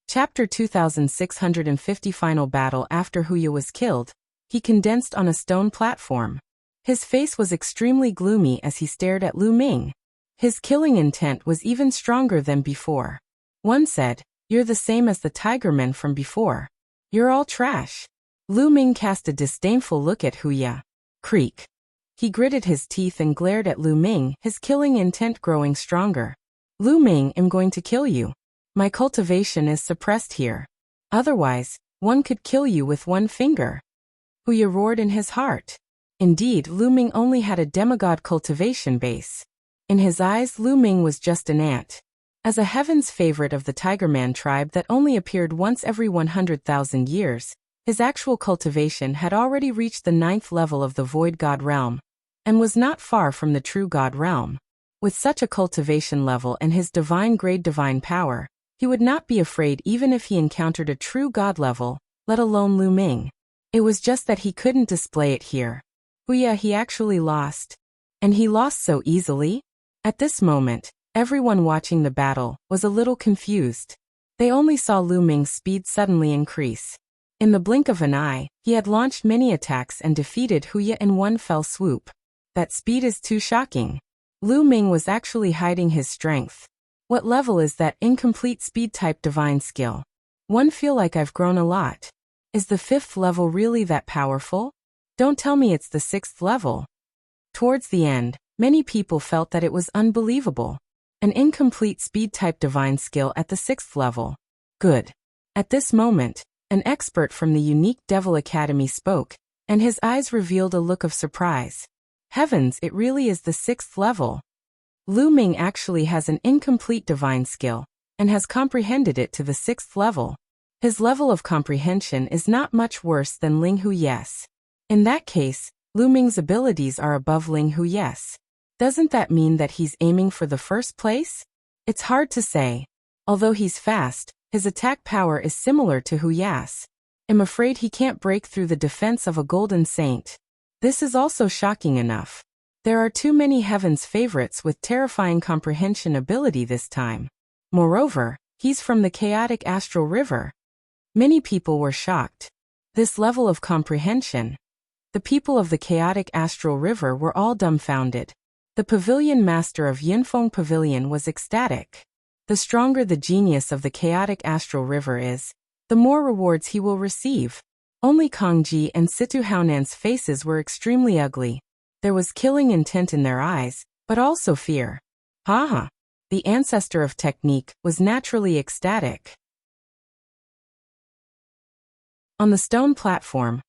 Chapter 2650 Final battle. After Wuxia was killed, he condensed on a stone platform. His face was extremely gloomy as he stared at Lu Ming. His killing intent was even stronger than before. One said, "You're the same as the tigermen from before. You're all trash." Lu Ming cast a disdainful look at Wuxia. Creak. He gritted his teeth and glared at Lu Ming, his killing intent growing stronger. "Lu Ming, I'm going to kill you. My cultivation is suppressed here. Otherwise, one could kill you with one finger." Wuxia roared in his heart. Indeed, Lu Ming only had a demigod cultivation base. In his eyes, Lu Ming was just an ant. As a heaven's favorite of the Tigerman tribe that only appeared once every 100,000 years, his actual cultivation had already reached the 9th level of the Void God realm, and was not far from the true God realm. With such a cultivation level and his divine grade divine power, he would not be afraid even if he encountered a true God level, let alone Lu Ming. It was just that he couldn't display it here. Wuxia, he actually lost. And he lost so easily? At this moment, everyone watching the battle was a little confused. They only saw Lu Ming's speed suddenly increase. In the blink of an eye, he had launched many attacks and defeated Wuxia in one fell swoop. That speed is too shocking. Lu Ming was actually hiding his strength. What level is that incomplete speed-type divine skill? One feel like I've grown a lot. Is the 5th level really that powerful? Don't tell me it's the 6th level. Towards the end, many people felt that it was unbelievable. An incomplete speed-type divine skill at the 6th level. Good. At this moment, an expert from the Unique Devil Academy spoke, and his eyes revealed a look of surprise. Heavens, it really is the 6th level. Lu Ming actually has an incomplete divine skill, and has comprehended it to the 6th level. His level of comprehension is not much worse than Ling Hui's. In that case, Lu Ming's abilities are above Ling Hui's. Doesn't that mean that he's aiming for the first place? It's hard to say. Although he's fast, his attack power is similar to Hui's. I'm afraid he can't break through the defense of a golden saint. This is also shocking enough. There are too many heaven's favorites with terrifying comprehension ability this time. Moreover, he's from the chaotic astral river. Many people were shocked. This level of comprehension. The people of the chaotic astral river were all dumbfounded. The pavilion master of Yunfeng Pavilion was ecstatic. The stronger the genius of the chaotic astral river is, the more rewards he will receive. Only Kangji and Situ Haonan's faces were extremely ugly. There was killing intent in their eyes, but also fear. Haha! The ancestor of technique was naturally ecstatic. On the stone platform,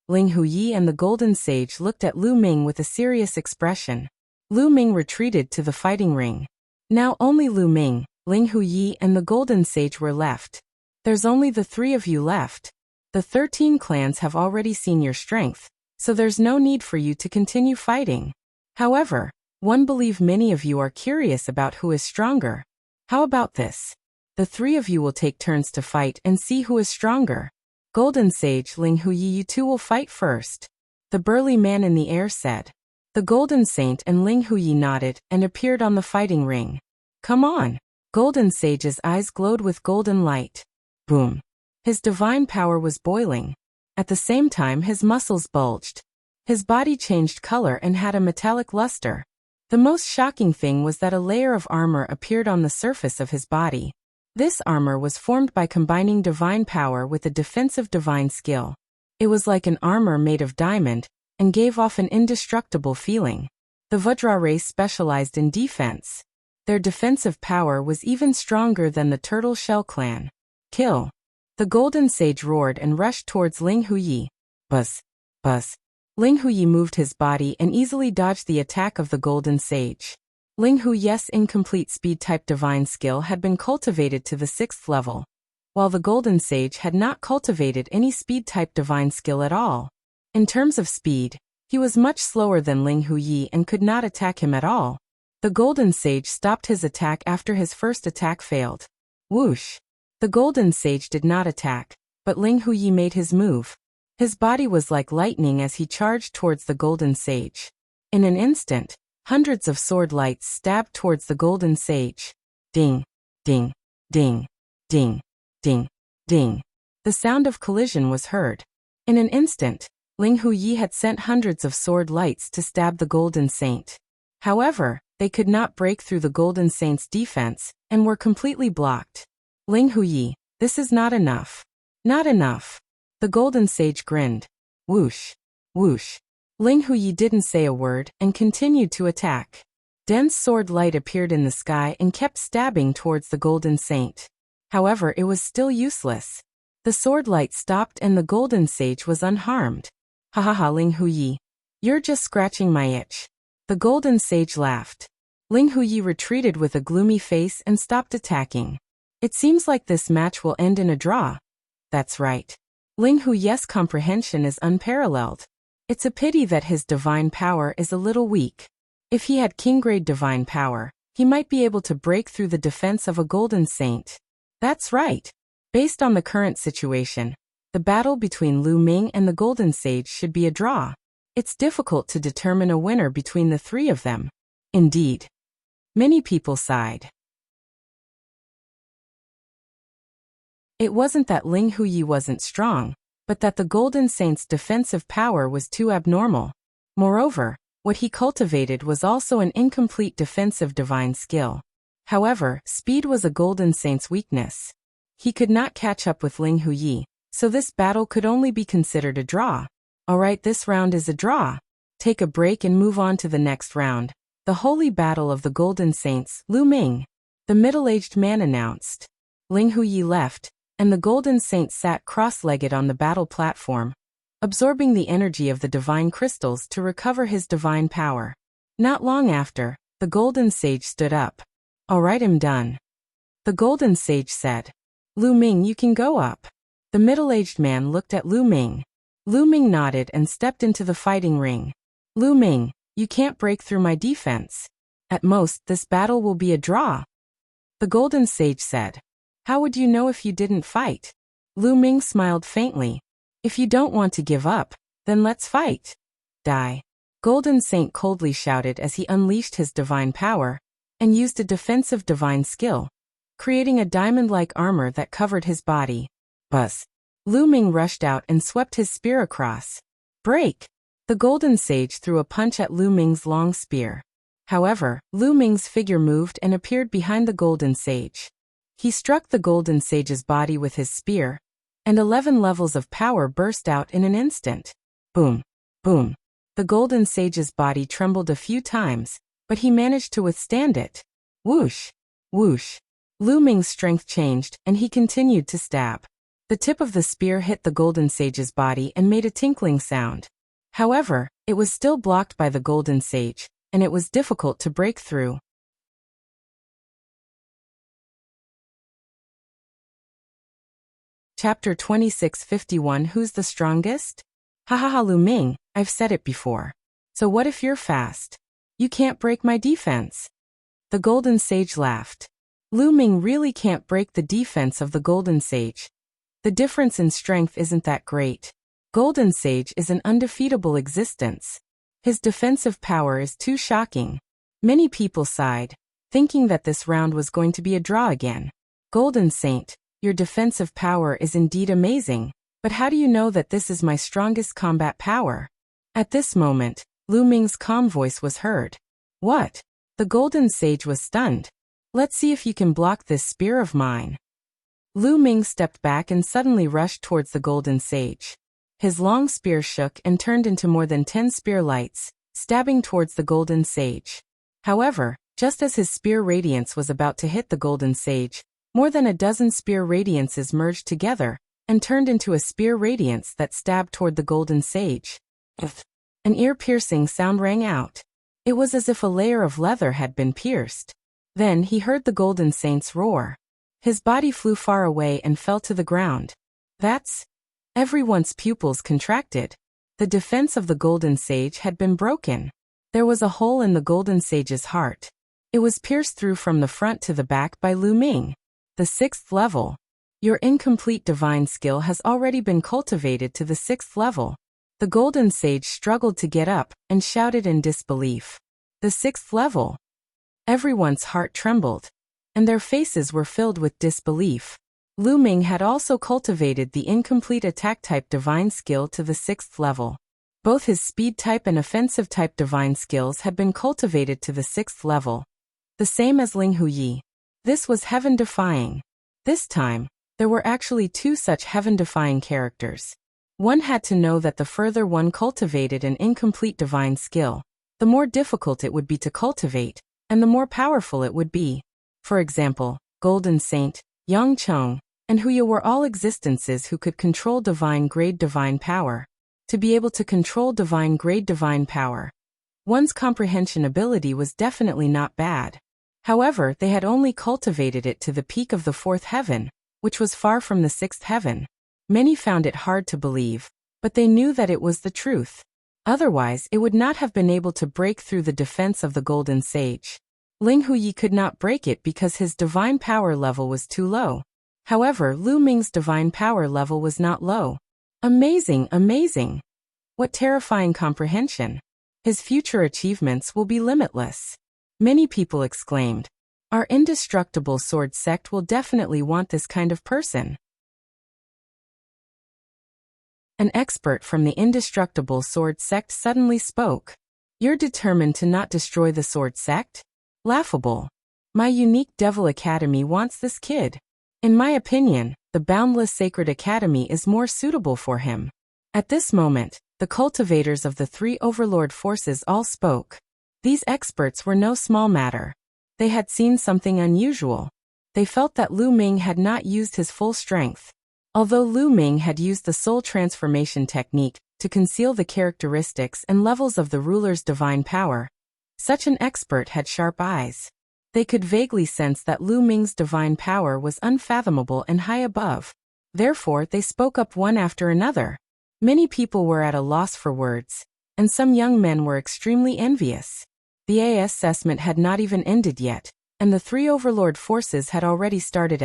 Ling Huyi and the Golden Sage looked at Lu Ming with a serious expression. Lu Ming retreated to the fighting ring. Now only Lu Ming, Ling Huyi and the Golden Sage were left. There's only the three of you left. The 13 clans have already seen your strength, so there's no need for you to continue fighting. However, one believe many of you are curious about who is stronger. How about this? The three of you will take turns to fight and see who is stronger. Golden Sage Ling Huyi, you two will fight first. The burly man in the air said. The Golden Saint and Ling Huyi nodded and appeared on the fighting ring. Come on! Golden Sage's eyes glowed with golden light. Boom! His divine power was boiling. At the same time his muscles bulged. His body changed color and had a metallic luster. The most shocking thing was that a layer of armor appeared on the surface of his body. This armor was formed by combining divine power with a defensive divine skill. It was like an armor made of diamond, and gave off an indestructible feeling. The Vajra race specialized in defense. Their defensive power was even stronger than the Turtle Shell clan. Kill! The Golden Sage roared and rushed towards Ling Huyi. Buzz! Buzz! Ling Huyi moved his body and easily dodged the attack of the Golden Sage. Ling Huyi's incomplete speed-type divine skill had been cultivated to the 6th level, while the Golden Sage had not cultivated any speed-type divine skill at all. In terms of speed, he was much slower than Ling Huyi and could not attack him at all. The Golden Sage stopped his attack after his first attack failed. Whoosh! The Golden Sage did not attack, but Ling Huyi made his move. His body was like lightning as he charged towards the Golden Sage. In an instant, hundreds of sword lights stabbed towards the Golden Sage. Ding! Ding! Ding! Ding! Ding! Ding! The sound of collision was heard. In an instant, Ling Huyi had sent hundreds of sword lights to stab the Golden Saint. However, they could not break through the Golden Saint's defense, and were completely blocked. Ling Huyi, this is not enough. Not enough. The Golden Sage grinned. Whoosh! Whoosh! Ling Huyi didn't say a word and continued to attack. Dense sword light appeared in the sky and kept stabbing towards the Golden Saint. However, it was still useless. The sword light stopped and the Golden Sage was unharmed. Ha ha ha, Ling Huyi. You're just scratching my itch. The Golden Sage laughed. Ling Huyi retreated with a gloomy face and stopped attacking. It seems like this match will end in a draw. That's right. Ling Huyi's comprehension is unparalleled. It's a pity that his divine power is a little weak. If he had king-grade divine power, he might be able to break through the defense of a Golden Saint. That's right. Based on the current situation, the battle between Lu Ming and the Golden Sage should be a draw. It's difficult to determine a winner between the three of them. Indeed. Many people sighed. It wasn't that Ling Huyi wasn't strong, but that the Golden Saint's defensive power was too abnormal. Moreover, what he cultivated was also an incomplete defensive divine skill. However, speed was a Golden Saint's weakness. He could not catch up with Ling Huyi, so this battle could only be considered a draw. Alright, this round is a draw. Take a break and move on to the next round. The Holy Battle of the Golden Saints, Lu Ming. The middle-aged man announced. Ling Huyi left, and the Golden Saint sat cross-legged on the battle platform, absorbing the energy of the divine crystals to recover his divine power. Not long after, the Golden Sage stood up. Alright, I'm done. The Golden Sage said. Lu Ming, you can go up. The middle-aged man looked at Lu Ming. Lu Ming nodded and stepped into the fighting ring. Lu Ming, you can't break through my defense. At most, this battle will be a draw. The Golden Sage said. How would you know if you didn't fight? Lu Ming smiled faintly. If you don't want to give up, then let's fight. Die. Golden Saint coldly shouted as he unleashed his divine power, and used a defensive divine skill, creating a diamond-like armor that covered his body. Buzz. Lu Ming rushed out and swept his spear across. Break! The golden sage threw a punch at Lu Ming's long spear. However, Lu Ming's figure moved and appeared behind the golden sage. He struck the golden sage's body with his spear, and 11 levels of power burst out in an instant. Boom! Boom! The golden sage's body trembled a few times, but he managed to withstand it. Whoosh! Whoosh! Lu Ming's strength changed, and he continued to stab. The tip of the spear hit the golden sage's body and made a tinkling sound. However, it was still blocked by the golden sage, and it was difficult to break through. Chapter 2651 Who's the strongest? Hahaha Lu Ming, I've said it before. So what if you're fast? You can't break my defense. The golden sage laughed. Lu Ming really can't break the defense of the golden sage. The difference in strength isn't that great. Golden sage is an undefeatable existence. His defensive power is too shocking. Many people sighed, thinking that this round was going to be a draw again. Golden Saint, your defensive power is indeed amazing, but how do you know that this is my strongest combat power? At this moment, Lu Ming's calm voice was heard. What? The golden sage was stunned. Let's see if you can block this spear of mine. Lu Ming stepped back and suddenly rushed towards the golden sage. His long spear shook and turned into more than 10 spear lights, stabbing towards the golden sage. However, just as his spear radiance was about to hit the golden sage, more than a dozen spear radiances merged together and turned into a spear radiance that stabbed toward the golden sage. An ear-piercing sound rang out. It was as if a layer of leather had been pierced. Then he heard the golden saint's roar. His body flew far away and fell to the ground. That's... Everyone's pupils contracted. The defense of the golden sage had been broken. There was a hole in the golden sage's heart. It was pierced through from the front to the back by Lu Ming. The 6th level. Your incomplete divine skill has already been cultivated to the 6th level. The golden sage struggled to get up and shouted in disbelief. The 6th level. Everyone's heart trembled, and their faces were filled with disbelief. Lu Ming had also cultivated the incomplete attack-type divine skill to the 6th level. Both his speed-type and offensive-type divine skills had been cultivated to the 6th level. The same as Ling Huyi. This was heaven-defying. This time, there were actually 2 such heaven-defying characters. One had to know that the further one cultivated an incomplete divine skill, the more difficult it would be to cultivate, and the more powerful it would be. For example, Golden Saint, Yang Cheng, and Huya were all existences who could control divine-grade divine power. To be able to control divine-grade divine power, one's comprehension ability was definitely not bad. However, they had only cultivated it to the peak of the 4th heaven, which was far from the 6th heaven. Many found it hard to believe, but they knew that it was the truth. Otherwise, it would not have been able to break through the defense of the golden sage. Ling Huyi could not break it because his divine power level was too low. However, Lu Ming's divine power level was not low. Amazing, amazing! What terrifying comprehension! His future achievements will be limitless. Many people exclaimed, our indestructible sword sect will definitely want this kind of person. An expert from the indestructible sword sect suddenly spoke. You're determined to not destroy the sword sect? Laughable. My unique Devil Academy wants this kid. In my opinion, the Boundless Sacred Academy is more suitable for him. At this moment, the cultivators of the 3 overlord forces all spoke. These experts were no small matter. They had seen something unusual. They felt that Lu Ming had not used his full strength. Although Lu Ming had used the soul transformation technique to conceal the characteristics and levels of the ruler's divine power, such an expert had sharp eyes. They could vaguely sense that Lu Ming's divine power was unfathomable and high above. Therefore, they spoke up one after another. Many people were at a loss for words, and some young men were extremely envious. The assessment had not even ended yet, and the 3 overlord forces had already started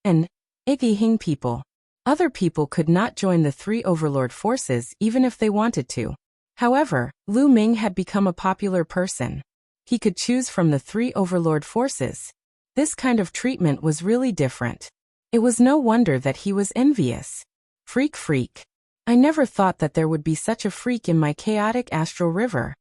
and Iggy people. Other people could not join the 3 overlord forces even if they wanted to. However, Lu Ming had become a popular person. He could choose from the 3 overlord forces. This kind of treatment was really different. It was no wonder that he was envious. Freak. I never thought that there would be such a freak in my chaotic astral river.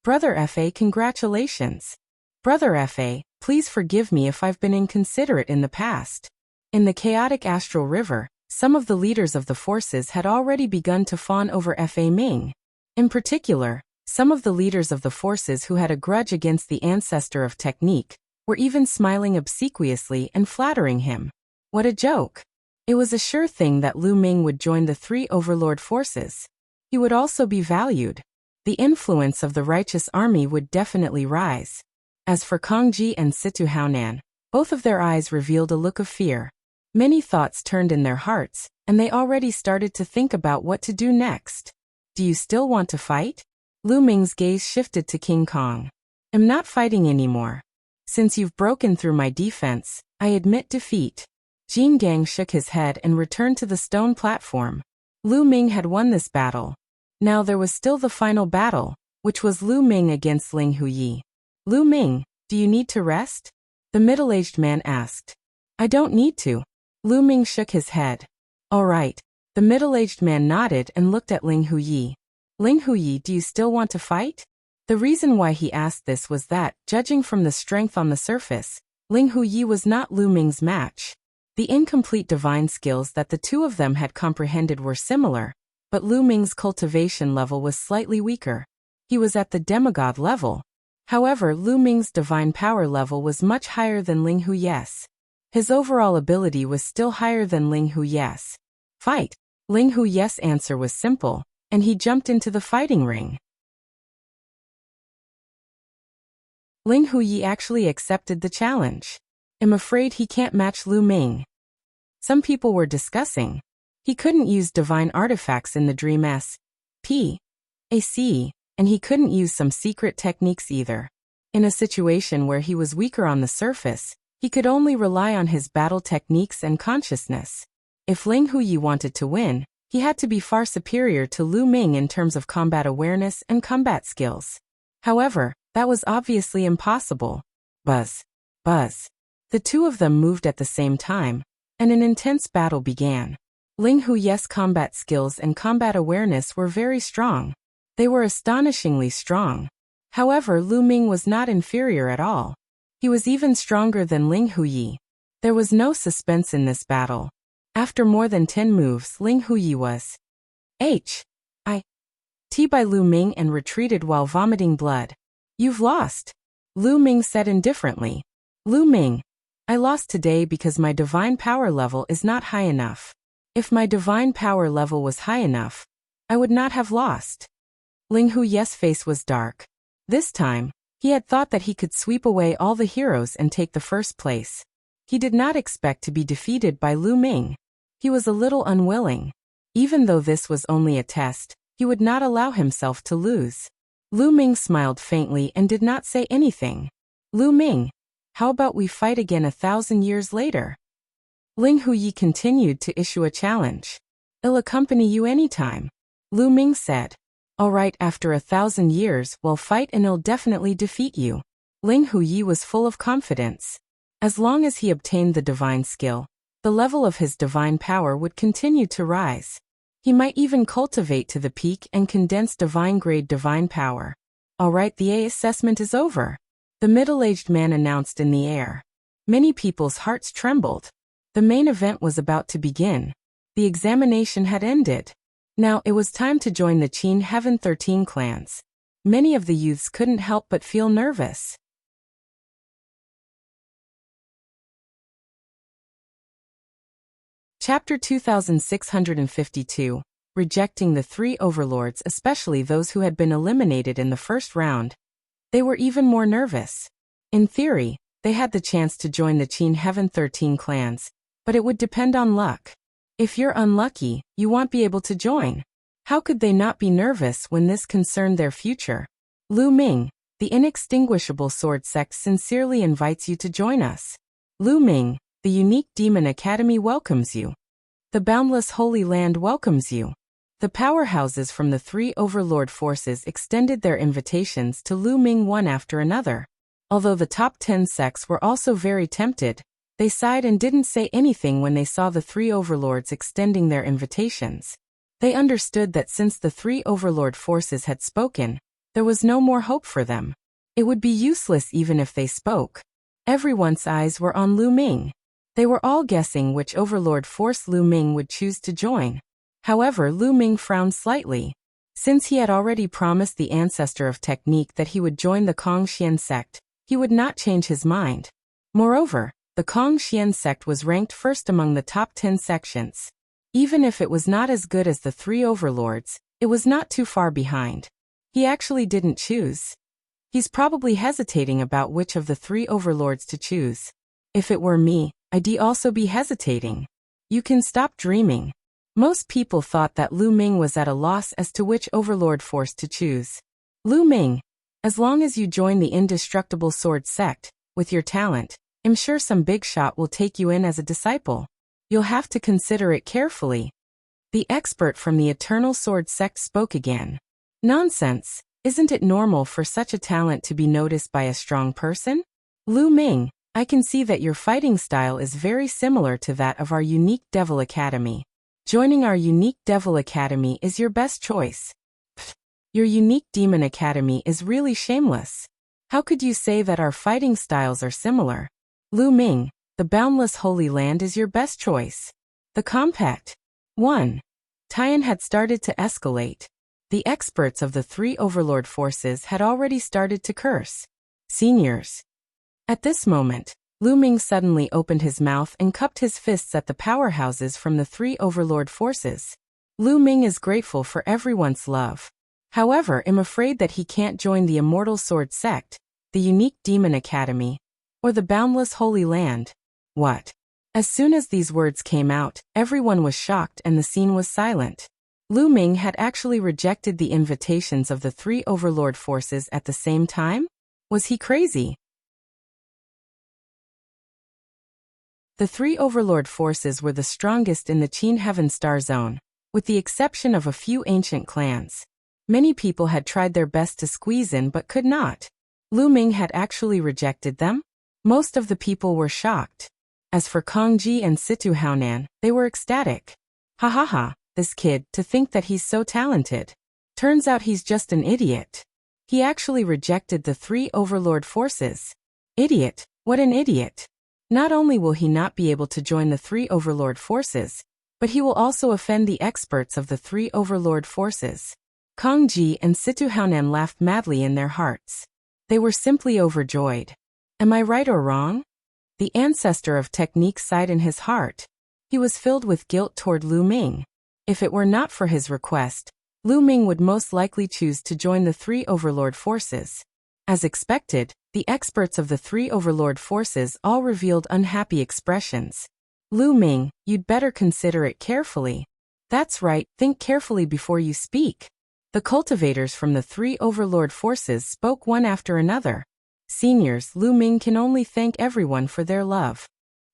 Brother Fa, congratulations. Brother Fa, please forgive me if I've been inconsiderate in the past. In the chaotic astral river, some of the leaders of the forces had already begun to fawn over Fa Ming. In particular, some of the leaders of the forces who had a grudge against the ancestor of technique were even smiling obsequiously and flattering him. What a joke! It was a sure thing that Lu Ming would join the three overlord forces. He would also be valued. The influence of the righteous army would definitely rise. As for Kongji and Situ Haonan, both of their eyes revealed a look of fear. Many thoughts turned in their hearts, and they already started to think about what to do next. Do you still want to fight? Lu Ming's gaze shifted to King Kong. I'm not fighting anymore. Since you've broken through my defense, I admit defeat. Jin Gang shook his head and returned to the stone platform. Lu Ming had won this battle. Now there was still the final battle, which was Lu Ming against Ling Huyi. Lu Ming, do you need to rest? The middle-aged man asked. I don't need to. Lu Ming shook his head. All right. The middle-aged man nodded and looked at Ling Huyi. Ling Huyi, do you still want to fight? The reason why he asked this was that, judging from the strength on the surface, Ling Huyi was not Lu Ming's match. The incomplete divine skills that the two of them had comprehended were similar, but Lu Ming's cultivation level was slightly weaker. He was at the demigod level. However, Lu Ming's divine power level was much higher than Ling Huyi's. His overall ability was still higher than Ling Huyi's. Fight! Ling Huyi's answer was simple, and he jumped into the fighting ring. Ling Huyi actually accepted the challenge. I'm afraid he can't match Lu Ming. Some people were discussing. He couldn't use divine artifacts in the Dream S.P.A.C., and he couldn't use some secret techniques either. In a situation where he was weaker on the surface, he could only rely on his battle techniques and consciousness. If Ling Huyi wanted to win, he had to be far superior to Lu Ming in terms of combat awareness and combat skills. However, that was obviously impossible. Buzz. Buzz. The two of them moved at the same time, and an intense battle began. Ling Huyi's combat skills and combat awareness were very strong. They were astonishingly strong. However, Lu Ming was not inferior at all. He was even stronger than Ling Huyi. There was no suspense in this battle. After more than 10 moves, Ling Huyi was hit by Lu Ming and retreated while vomiting blood. You've lost. Lu Ming said indifferently. Lu Ming, I lost today because my divine power level is not high enough. If my divine power level was high enough, I would not have lost. Ling Huyi's face was dark. This time, he had thought that he could sweep away all the heroes and take the first place. He did not expect to be defeated by Lu Ming. He was a little unwilling. Even though this was only a test, he would not allow himself to lose. Lu Ming smiled faintly and did not say anything. Lu Ming, how about we fight again 1,000 years later? Ling Huyi continued to issue a challenge. I'll accompany you anytime. Lu Ming said. All right, after 1,000 years, we'll fight and I'll definitely defeat you. Ling Huyi was full of confidence. As long as he obtained the divine skill, the level of his divine power would continue to rise. He might even cultivate to the peak and condense divine-grade divine power. All right, the A assessment is over. The middle-aged man announced in the air. Many people's hearts trembled. The main event was about to begin. The examination had ended. Now it was time to join the Qin Heaven 13 clans. Many of the youths couldn't help but feel nervous. Chapter 2652. Rejecting the three overlords, especially those who had been eliminated in the first round. They were even more nervous. In theory, they had the chance to join the Qin Heaven 13 clans, but it would depend on luck. If you're unlucky, you won't be able to join. How could they not be nervous when this concerned their future? Lu Ming, the inextinguishable sword sect sincerely invites you to join us. Lu Ming, the unique Demon Academy welcomes you. The boundless Holy Land welcomes you. The powerhouses from the three overlord forces extended their invitations to Lu Ming one after another. Although the top 10 sects were also very tempted, they sighed and didn't say anything when they saw the three overlords extending their invitations. They understood that since the three overlord forces had spoken, there was no more hope for them. It would be useless even if they spoke. Everyone's eyes were on Lu Ming. They were all guessing which overlord force Lu Ming would choose to join. However, Lu Ming frowned slightly. Since he had already promised the ancestor of technique that he would join the Kongxian sect, he would not change his mind. Moreover, the Kongxian sect was ranked first among the top 10 sections. Even if it was not as good as the three overlords, it was not too far behind. He actually didn't choose. He's probably hesitating about which of the three overlords to choose. If it were me, I'd also be hesitating. You can stop dreaming. Most people thought that Lu Ming was at a loss as to which overlord force to choose. Lu Ming, as long as you join the indestructible sword sect, with your talent, I'm sure some big shot will take you in as a disciple. You'll have to consider it carefully. The expert from the Eternal Sword sect spoke again. Nonsense. Isn't it normal for such a talent to be noticed by a strong person? Lu Ming, I can see that your fighting style is very similar to that of our unique Devil Academy. Joining our unique Devil Academy is your best choice. Pfft, your unique Demon Academy is really shameless. How could you say that our fighting styles are similar? Lu Ming, the Boundless Holy Land is your best choice. The compact 1. Tian had started to escalate. The experts of the three overlord forces had already started to curse. Seniors. At this moment, Lu Ming suddenly opened his mouth and cupped his fists at the powerhouses from the three overlord forces. Lu Ming is grateful for everyone's love. However, I'm afraid that he can't join the Immortal Sword sect, the unique Demon Academy, or the Boundless Holy Land. What? As soon as these words came out, everyone was shocked and the scene was silent. Lu Ming had actually rejected the invitations of the three overlord forces at the same time? Was he crazy? The three overlord forces were the strongest in the Qin Heaven Star Zone, with the exception of a few ancient clans. Many people had tried their best to squeeze in but could not. Lu Ming had actually rejected them? Most of the people were shocked. As for Kongji and Situ Haonan, they were ecstatic. Ha ha ha, this kid, to think that he's so talented. Turns out he's just an idiot. He actually rejected the three overlord forces. Idiot, what an idiot. Not only will he not be able to join the three overlord forces, but he will also offend the experts of the three overlord forces. Kongji and Situ Haonan laughed madly in their hearts. They were simply overjoyed. Am I right or wrong? The ancestor of technique sighed in his heart. He was filled with guilt toward Lu Ming. If it were not for his request, Lu Ming would most likely choose to join the three overlord forces. As expected, the experts of the three overlord forces all revealed unhappy expressions. Lu Ming, you'd better consider it carefully. That's right, think carefully before you speak. The cultivators from the three overlord forces spoke one after another. Seniors, Lu Ming can only thank everyone for their love.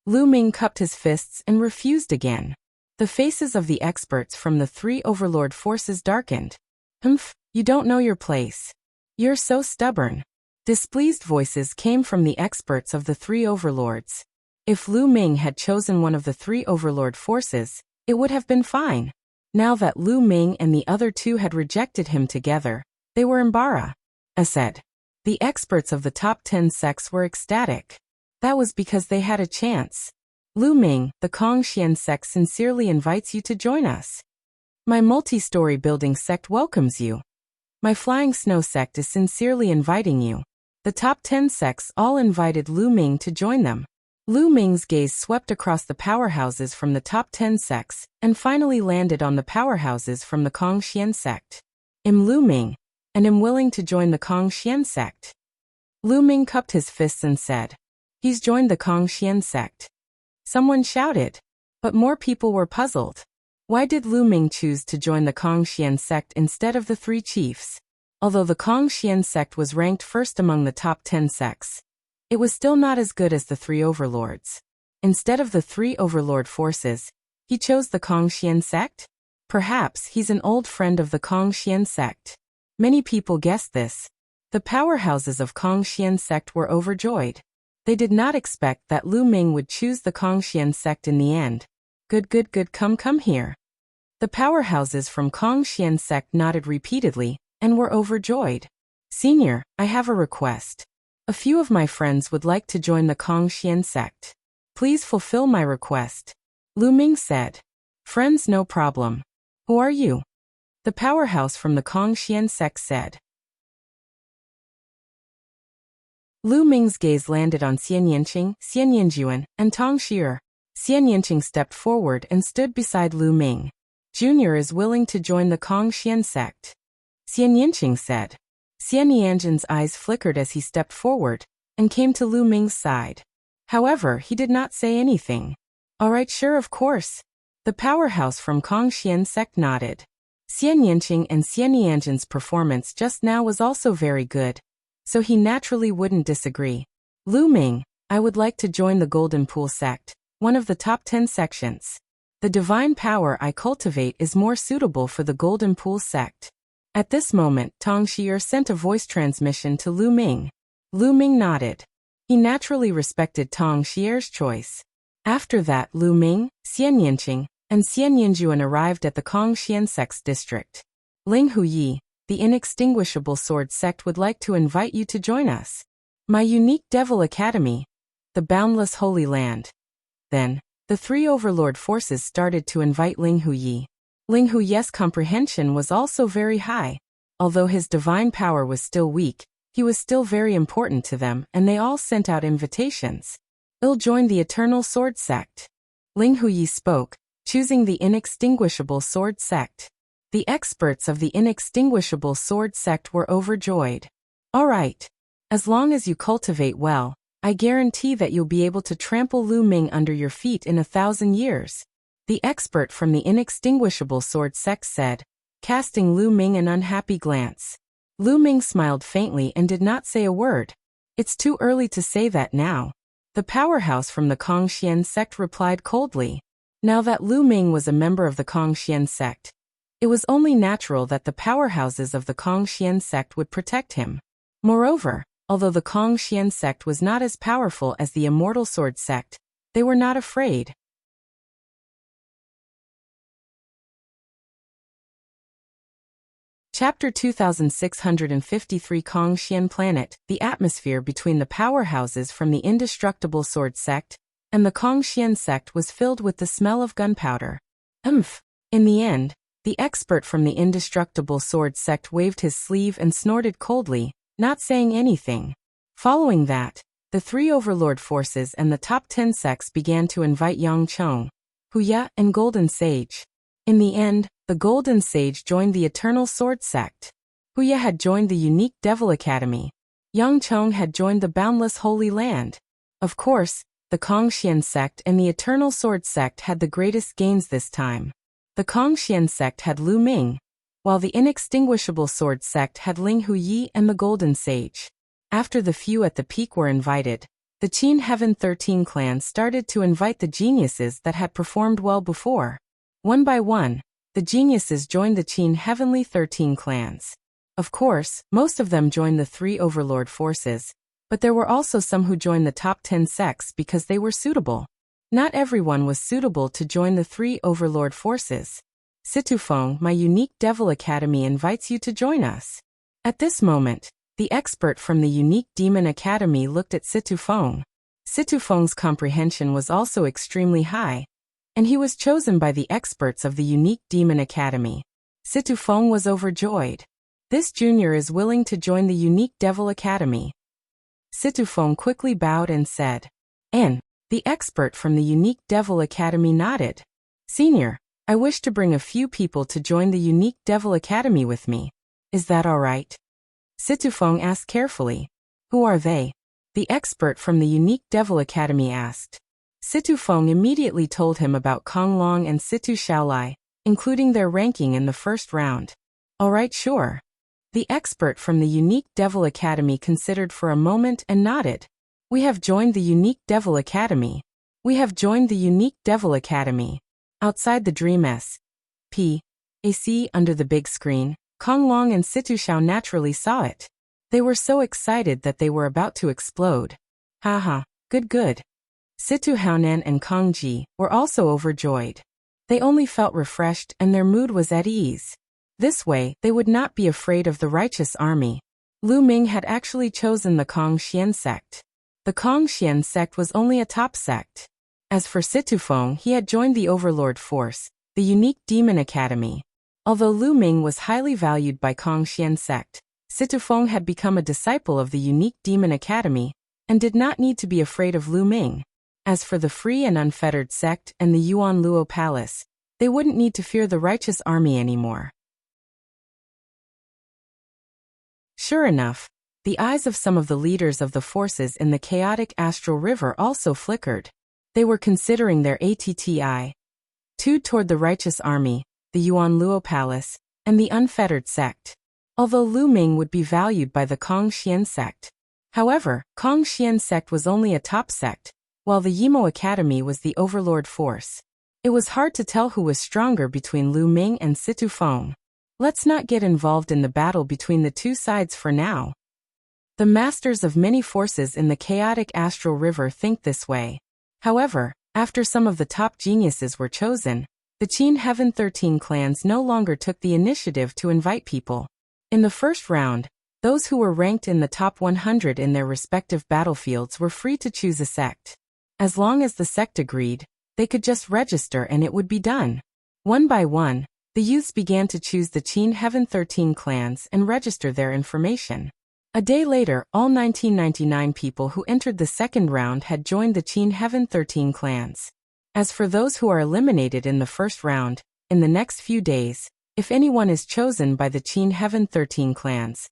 Lu Ming cupped his fists and refused again. The faces of the experts from the three overlord forces darkened. Humph, you don't know your place. You're so stubborn. Displeased voices came from the experts of the three overlords. If Lu Ming had chosen one of the three overlord forces, it would have been fine. Now that Lu Ming and the other two had rejected him together, they were embarrassed. The experts of the top 10 sects were ecstatic. That was because they had a chance. Lu Ming, the Kongxian sect sincerely invites you to join us. My multi-story building sect welcomes you. My Flying Snow sect is sincerely inviting you. The top 10 sects all invited Lu Ming to join them. Lu Ming's gaze swept across the powerhouses from the top 10 sects and finally landed on the powerhouses from the Kongxian sect. I'm Lu Ming, and am willing to join the Kongxian sect. Lu Ming cupped his fists and said, he's joined the Kongxian sect. Someone shouted, but more people were puzzled. Why did Lu Ming choose to join the Kongxian sect instead of the three chiefs? Although the Kongxian sect was ranked first among the top 10 sects, it was still not as good as the three overlords. Instead of the three overlord forces, he chose the Kongxian sect? Perhaps he's an old friend of the Kongxian sect. Many people guessed this. The powerhouses of Kongxian sect were overjoyed. They did not expect that Lu Ming would choose the Kongxian sect in the end. Good, come here. The powerhouses from Kongxian sect nodded repeatedly and were overjoyed. Senior, I have a request. A few of my friends would like to join the Kongxian sect. Please fulfill my request. Lu Ming said. Friends, no problem. Who are you? The powerhouse from the Kongxian sect said. Lu Ming's gaze landed on Xian Yanqing, Xian Yanjuan, and Tong Shi'er. Xian Yanqing stepped forward and stood beside Lu Ming. Junior is willing to join the Kongxian sect. Xian Yanqing said. Xian Yanjin's eyes flickered as he stepped forward and came to Lu Ming's side. However, he did not say anything. All right, sure, of course. The powerhouse from Kongxian sect nodded. Xian Yanqing and Xian Yanjin's performance just now was also very good, so he naturally wouldn't disagree. Lu Ming, I would like to join the Golden Pool sect, one of the top 10 sections. The divine power I cultivate is more suitable for the Golden Pool sect. At this moment, Tong Shi'er sent a voice transmission to Lu Ming. Lu Ming nodded. He naturally respected Tong Shi'er's choice. After that, Lu Ming, Xian Yanqing, and Xian Yanjuan arrived at the Kongxian sect's district. Ling Huyi, the inextinguishable sword sect, would like to invite you to join us. My unique Devil Academy, the boundless Holy Land. Then, the three overlord forces started to invite Ling Huyi. Ling Huyi's comprehension was also very high. Although his divine power was still weak, he was still very important to them, and they all sent out invitations. He'll join the Eternal Sword sect. Ling Huyi spoke, choosing the inextinguishable sword sect. The experts of the inextinguishable sword sect were overjoyed. All right. As long as you cultivate well, I guarantee that you'll be able to trample Lu Ming under your feet in 1,000 years. The expert from the inextinguishable sword sect said, casting Lu Ming an unhappy glance. Lu Ming smiled faintly and did not say a word. It's too early to say that now. The powerhouse from the Kongxian sect replied coldly. Now that Lu Ming was a member of the Kongxian sect, it was only natural that the powerhouses of the Kongxian sect would protect him. Moreover, although the Kongxian sect was not as powerful as the Immortal Sword sect, they were not afraid. Chapter 2653 Kongxian Planet. The atmosphere between the powerhouses from the indestructible sword sect and the Kongxian sect was filled with the smell of gunpowder. Umph! In the end, the expert from the indestructible sword sect waved his sleeve and snorted coldly, not saying anything. Following that, the three overlord forces and the top 10 sects began to invite Yang Chong, Wuxia, and Golden Sage. In the end, the Golden Sage joined the Eternal Sword sect. Wuxia had joined the unique Devil Academy. Yang Chong had joined the boundless Holy Land. Of course, the Kongxian sect and the Eternal Sword sect had the greatest gains this time. The Kongxian sect had Lu Ming, while the inextinguishable sword sect had Ling Huyi and the Golden Sage. After the few at the peak were invited, the Qin Heaven 13 clans started to invite the geniuses that had performed well before. One by one, the geniuses joined the Qin Heavenly 13 clans. Of course, most of them joined the three overlord forces, but there were also some who joined the top 10 sects because they were suitable. Not everyone was suitable to join the three overlord forces. Situfeng, my unique Devil Academy invites you to join us. At this moment, the expert from the unique Demon Academy looked at Situfeng. Situfeng's comprehension was also extremely high, and he was chosen by the experts of the unique Demon Academy. Situfeng was overjoyed. This junior is willing to join the unique Devil Academy. Situfeng quickly bowed and said. And the expert from the unique Devil Academy nodded. Senior, I wish to bring a few people to join the unique Devil Academy with me. Is that all right? Situfeng asked carefully. Who are they? The expert from the unique Devil Academy asked. Situfeng immediately told him about Kong Long and Situ Shaolai, including their ranking in the first round. All right, sure. The expert from the unique Devil Academy considered for a moment and nodded. We have joined the unique Devil Academy. We have joined the unique Devil Academy. Outside the Dream S.P.A.C. under the big screen, Kong Long and Situ Shao naturally saw it. They were so excited that they were about to explode. Haha, good. Situ Haonan and Kong Ji were also overjoyed. They only felt refreshed and their mood was at ease. This way, they would not be afraid of the righteous army. Lu Ming had actually chosen the Kongxian sect. The Kongxian sect was only a top sect. As for Situfeng, he had joined the Overlord Force, the unique demon academy. Although Lu Ming was highly valued by Kongxian sect, Situfeng had become a disciple of the unique demon academy and did not need to be afraid of Lu Ming. As for the free and unfettered sect and the Yuan Luo Palace, they wouldn't need to fear the righteous army anymore. Sure enough, the eyes of some of the leaders of the forces in the chaotic astral river also flickered. They were considering their attitude toward the righteous army, the Yuan Luo Palace, and the unfettered sect. Although Lu Ming would be valued by the Kongxian sect. However, Kongxian sect was only a top sect, while the Yimo Academy was the Overlord Force. It was hard to tell who was stronger between Lu Ming and Situfeng. Let's not get involved in the battle between the two sides for now. The masters of many forces in the chaotic astral river think this way. However, after some of the top geniuses were chosen, the Qin Heaven 13 clans no longer took the initiative to invite people. In the first round, those who were ranked in the top 100 in their respective battlefields were free to choose a sect. As long as the sect agreed, they could just register and it would be done. One by one, the youths began to choose the Qin Heaven 13 clans and register their information. A day later, all 1999 people who entered the second round had joined the Qin Heaven 13 clans. As for those who are eliminated in the first round, in the next few days, if anyone is chosen by the Qin Heaven 13 clans,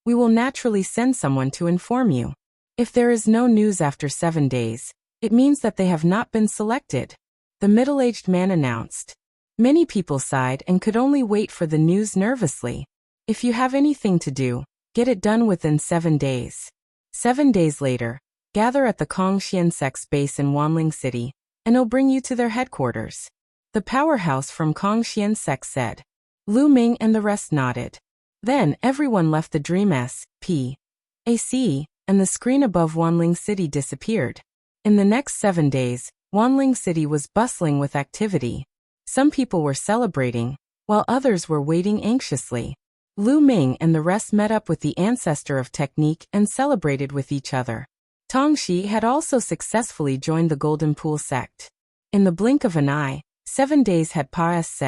we will naturally send someone to inform you. If there is no news after 7 days, it means that they have not been selected, the middle-aged man announced. Many people sighed and could only wait for the news nervously. If you have anything to do, get it done within 7 days. 7 days later, gather at the Kongxian sect's base in Wanling City, and it'll bring you to their headquarters. The powerhouse from Kongxian sect said. Lu Ming and the rest nodded. Then everyone left the Dream S.P.A.C., and the screen above Wanling City disappeared. In the next 7 days, Wanling City was bustling with activity. Some people were celebrating, while others were waiting anxiously. Lu Ming and the rest met up with the ancestor of technique and celebrated with each other. Tongxi had also successfully joined the Golden Pool sect. In the blink of an eye, 7 days had passed.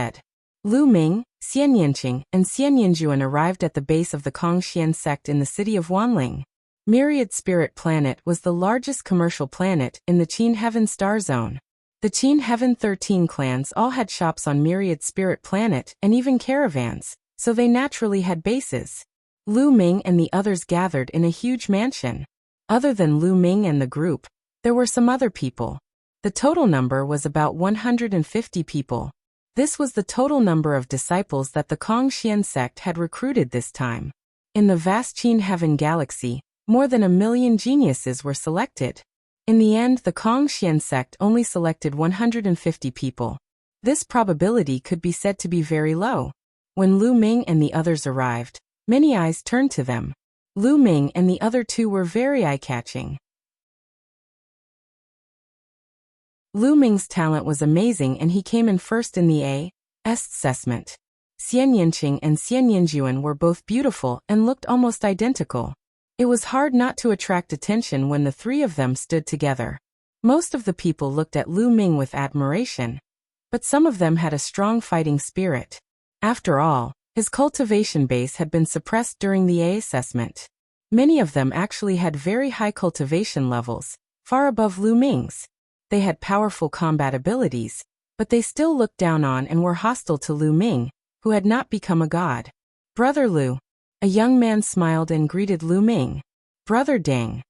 Lu Ming, Xian Yanqing, and Xian Yanjuan arrived at the base of the Kongxian sect in the city of Wanling. Myriad Spirit Planet was the largest commercial planet in the Qin Heaven Star Zone. The Qin Heaven 13 clans all had shops on Myriad Spirit Planet and even caravans, so they naturally had bases. Lu Ming and the others gathered in a huge mansion. Other than Lu Ming and the group, there were some other people. The total number was about 150 people. This was the total number of disciples that the Kongxian sect had recruited this time. In the vast Qin Heaven galaxy, more than 1 million geniuses were selected. In the end, the Kongxian sect only selected 150 people. This probability could be said to be very low. When Lu Ming and the others arrived, many eyes turned to them. Lu Ming and the other two were very eye-catching. Lu Ming's talent was amazing and he came in first in the A.S. assessment. Xian Yanqing and Xian Yanjuan were both beautiful and looked almost identical. It was hard not to attract attention when the three of them stood together. Most of the people looked at Lu Ming with admiration, but some of them had a strong fighting spirit. After all, his cultivation base had been suppressed during the A assessment. Many of them actually had very high cultivation levels, far above Lu Ming's. They had powerful combat abilities, but they still looked down on and were hostile to Lu Ming, who had not become a god. Brother Lu. A young man smiled and greeted Lu Ming. Brother Deng.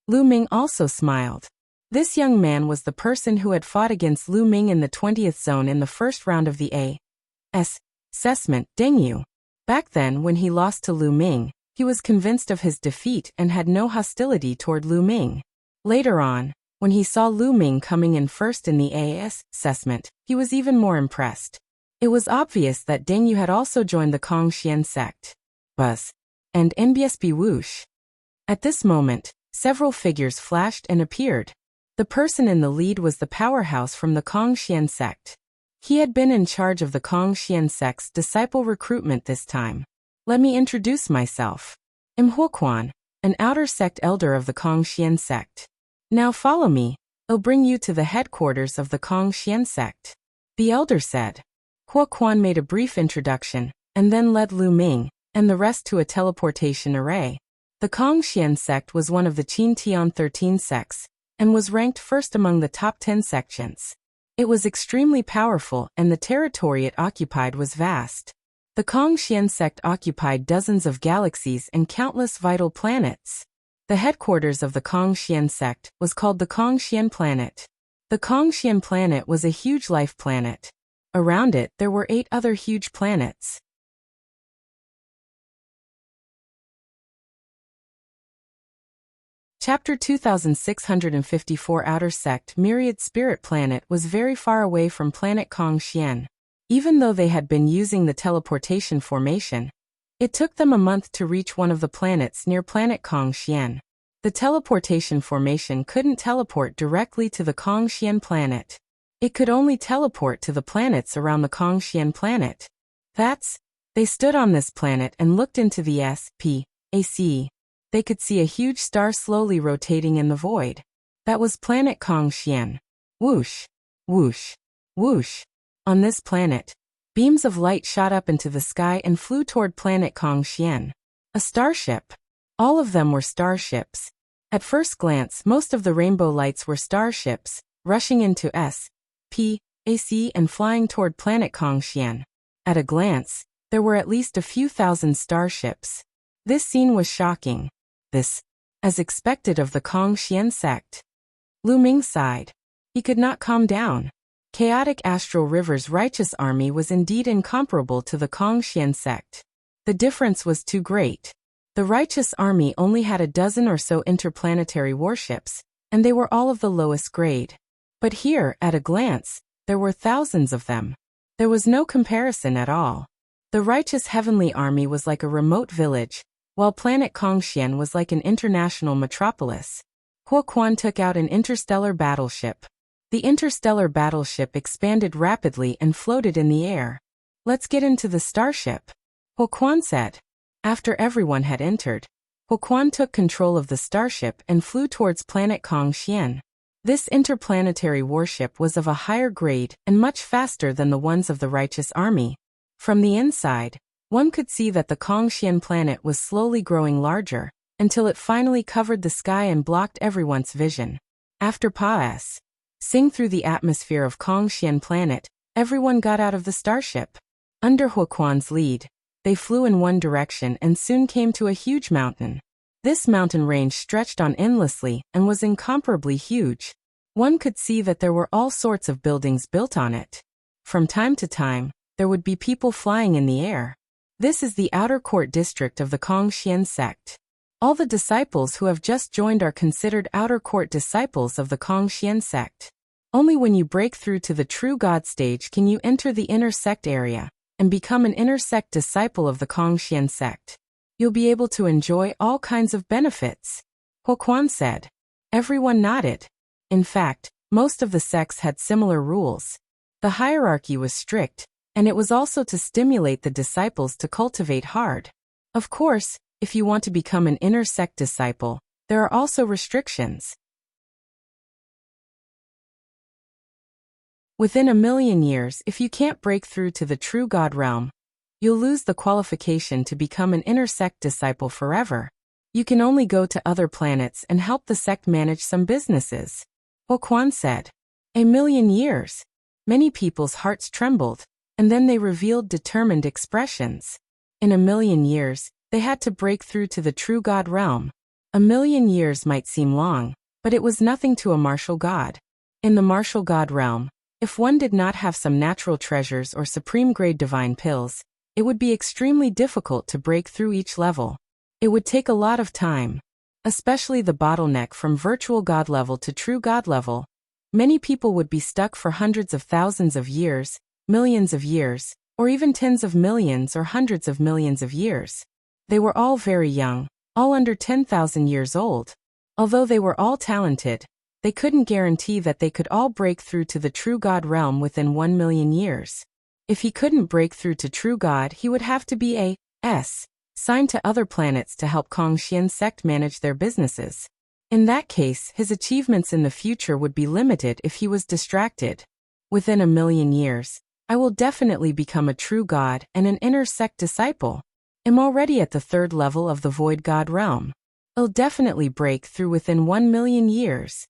Lu Ming also smiled. This young man was the person who had fought against Lu Ming in the 20th zone in the first round of the A.S. assessment, Deng Yu. Back then, when he lost to Lu Ming, he was convinced of his defeat and had no hostility toward Lu Ming. Later on, when he saw Lu Ming coming in first in the A.S. assessment, he was even more impressed. It was obvious that Deng Yu had also joined the Kongxian sect. Buzz. And NBSB whoosh. At this moment, several figures flashed and appeared. The person in the lead was the powerhouse from the Kongxian sect. He had been in charge of the Kongxian sect's disciple recruitment this time. Let me introduce myself. I'm Huoquan, an outer sect elder of the Kongxian sect. Now follow me, I'll bring you to the headquarters of the Kongxian sect. The elder said. Huoquan made a brief introduction, and then led Lu Ming and the rest to a teleportation array. The Kongxian sect was one of the Qin Tian 13 sects, and was ranked first among the top 10 sections. It was extremely powerful, and the territory it occupied was vast. The Kongxian sect occupied dozens of galaxies and countless vital planets. The headquarters of the Kongxian sect was called the Kongxian planet. The Kongxian planet was a huge life planet. Around it there were 8 other huge planets. Chapter 2654 Outer Sect Myriad Spirit Planet was very far away from planet Kongxian. Even though they had been using the teleportation formation, it took them a month to reach one of the planets near planet Kongxian. The teleportation formation couldn't teleport directly to the Kongxian planet. It could only teleport to the planets around the Kongxian planet. They stood on this planet and looked into the space. They could see a huge star slowly rotating in the void. That was planet Kongxian. Whoosh, whoosh, whoosh. On this planet, beams of light shot up into the sky and flew toward planet Kongxian. A starship. All of them were starships. At first glance, most of the rainbow lights were starships, rushing into space and flying toward planet Kongxian. At a glance, there were at least a few thousand starships. This scene was shocking. This, as expected of the Kongxian sect. Lu Ming sighed. He could not calm down. Chaotic Astral River's righteous army was indeed incomparable to the Kongxian sect. The difference was too great. The righteous army only had a dozen or so interplanetary warships, and they were all of the lowest grade. But here, at a glance, there were thousands of them. There was no comparison at all. The righteous heavenly army was like a remote village, while planet Kongxian was like an international metropolis. Huoquan took out an interstellar battleship. The interstellar battleship expanded rapidly and floated in the air. Let's get into the starship, Huoquan said. After everyone had entered, Huoquan took control of the starship and flew towards planet Kongxian. This interplanetary warship was of a higher grade and much faster than the ones of the righteous army. From the inside, one could see that the Kongxian planet was slowly growing larger, until it finally covered the sky and blocked everyone's vision. After passing through the atmosphere of Kongxian planet, everyone got out of the starship. Under Huoquan's lead, they flew in one direction and soon came to a huge mountain. This mountain range stretched on endlessly and was incomparably huge. One could see that there were all sorts of buildings built on it. From time to time, there would be people flying in the air. This is the outer court district of the Kongxian sect. All the disciples who have just joined are considered outer court disciples of the Kongxian sect. Only when you break through to the true God stage can you enter the inner sect area and become an inner sect disciple of the Kongxian sect. You'll be able to enjoy all kinds of benefits, Huoquan said. Everyone nodded. In fact, most of the sects had similar rules. The hierarchy was strict, and it was also to stimulate the disciples to cultivate hard. Of course, if you want to become an inner sect disciple, there are also restrictions. Within 1,000,000 years, if you can't break through to the true God realm, you'll lose the qualification to become an inner sect disciple forever. You can only go to other planets and help the sect manage some businesses, Huoquan said. 1,000,000 years. Many people's hearts trembled, and then they revealed determined expressions. In 1,000,000 years, they had to break through to the true God realm. 1,000,000 years might seem long, but it was nothing to a martial god. In the martial god realm, if one did not have some natural treasures or supreme-grade divine pills, it would be extremely difficult to break through each level. It would take a lot of time, especially the bottleneck from virtual god level to true god level. Many people would be stuck for hundreds of thousands of years, millions of years, or even tens of millions or hundreds of millions of years. They were all very young, all under 10,000 years old. Although they were all talented, They couldn't guarantee that they could all break through to the true God realm within 1 million years. If he couldn't break through to true God, he would have to be a signed to other planets to help Kongxian's sect manage their businesses. In that case, his achievements in the future would be limited if he was distracted. Within 1 million years, I will definitely become a true God and an inner sect disciple. I'm already at the 3rd level of the void God realm. I'll definitely break through within 1 million years.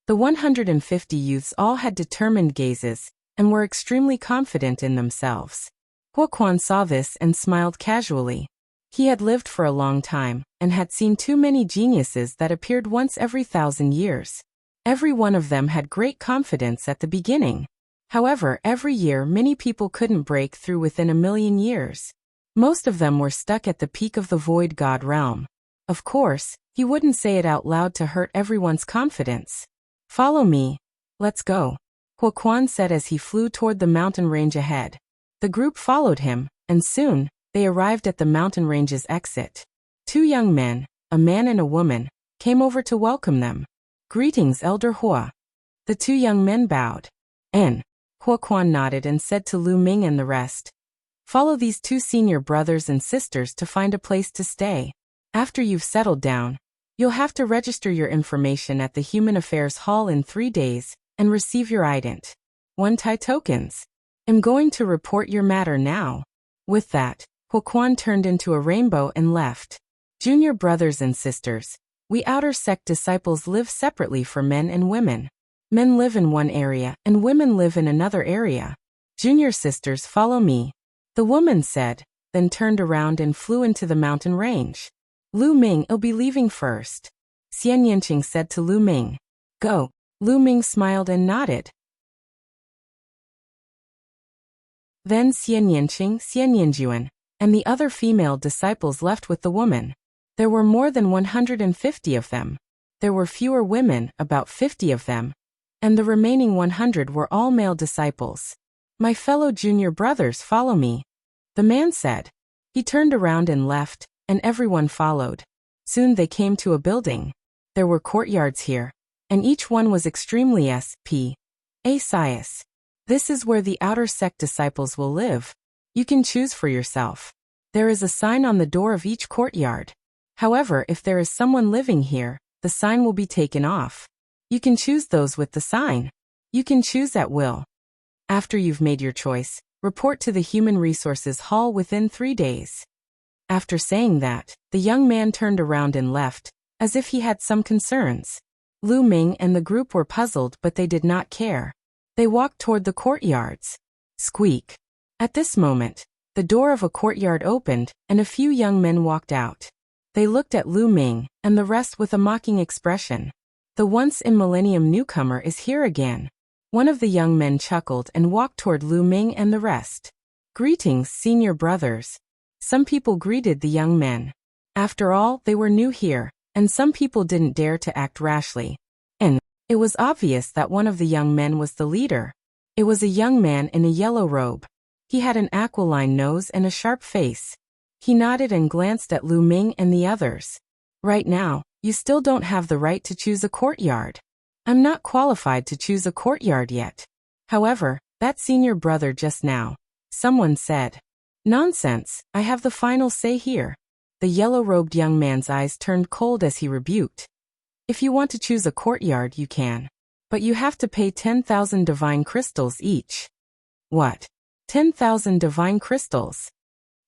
The 150 youths all had determined gazes and were extremely confident in themselves. Huoquan saw this and smiled casually. He had lived for a long time and had seen too many geniuses that appeared once every 1,000 years. Every one of them had great confidence at the beginning. However, every year many people couldn't break through within 1 million years. Most of them were stuck at the peak of the void God realm. Of course, he wouldn't say it out loud to hurt everyone's confidence. Follow me. Let's go, Huoquan said as he flew toward the mountain range ahead. The group followed him, and soon, they arrived at the mountain range's exit. 2 young men, a man and a woman, came over to welcome them. Greetings, Elder Hua. The 2 young men bowed. Huoquan nodded and said to Lu Ming and the rest, follow these 2 senior brothers and sisters to find a place to stay. After you've settled down, you'll have to register your information at the Human Affairs Hall in 3 days and receive your ident. 1 Tai tokens. I'm going to report your matter now. With that, Huoquan turned into a rainbow and left. Junior brothers and sisters, we outer sect disciples live separately for men and women. Men live in one area and women live in another area. Junior sisters, follow me, the woman said, then turned around and flew into the mountain range. Lu Ming, I'll be leaving first. Xian Yanqing said to Lu Ming. Go. Lu Ming smiled and nodded. Then Xian Yanqing, Xian Yanjuan, and the other female disciples left with the woman. There were more than 150 of them. There were fewer women, about 50 of them, and the remaining 100 were all male disciples. My fellow junior brothers, follow me, the man said. He turned around and left, and everyone followed. Soon they came to a building. There were courtyards here, and each one was extremely spacious. This is where the outer sect disciples will live. You can choose for yourself. There is a sign on the door of each courtyard. However, if there is someone living here, the sign will be taken off. You can choose those with the sign. You can choose at will. After you've made your choice, report to the Human Resources Hall within 3 days. After saying that, the young man turned around and left, as if he had some concerns. Lu Ming and the group were puzzled, but they did not care. They walked toward the courtyards. Squeak. At this moment, the door of a courtyard opened, and a few young men walked out. They looked at Lu Ming and the rest with a mocking expression. The once-in-millennium newcomer is here again. One of the young men chuckled and walked toward Lu Ming and the rest. Greetings, senior brothers. Some people greeted the young men. After all, they were new here, and some people didn't dare to act rashly. And it was obvious that one of the young men was the leader. It was a young man in a yellow robe. He had an aquiline nose and a sharp face. He nodded and glanced at Lu Ming and the others. Right now, you still don't have the right to choose a courtyard. I'm not qualified to choose a courtyard yet. However, that senior brother just now, someone said. Nonsense, I have the final say here. The yellow-robed young man's eyes turned cold as he rebuked. If you want to choose a courtyard, you can. But you have to pay 10,000 divine crystals each. What? 10,000 divine crystals?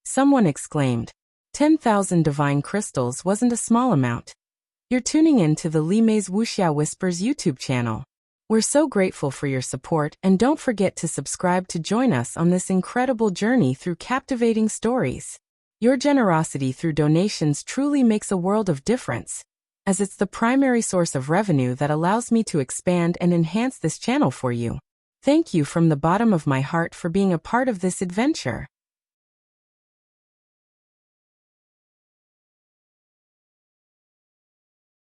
Someone exclaimed. 10,000 divine crystals wasn't a small amount. You're tuning in to the Li Mei's Wuxia Whispers YouTube channel. We're so grateful for your support, and don't forget to subscribe to join us on this incredible journey through captivating stories. Your generosity through donations truly makes a world of difference, as it's the primary source of revenue that allows me to expand and enhance this channel for you. Thank you from the bottom of my heart for being a part of this adventure.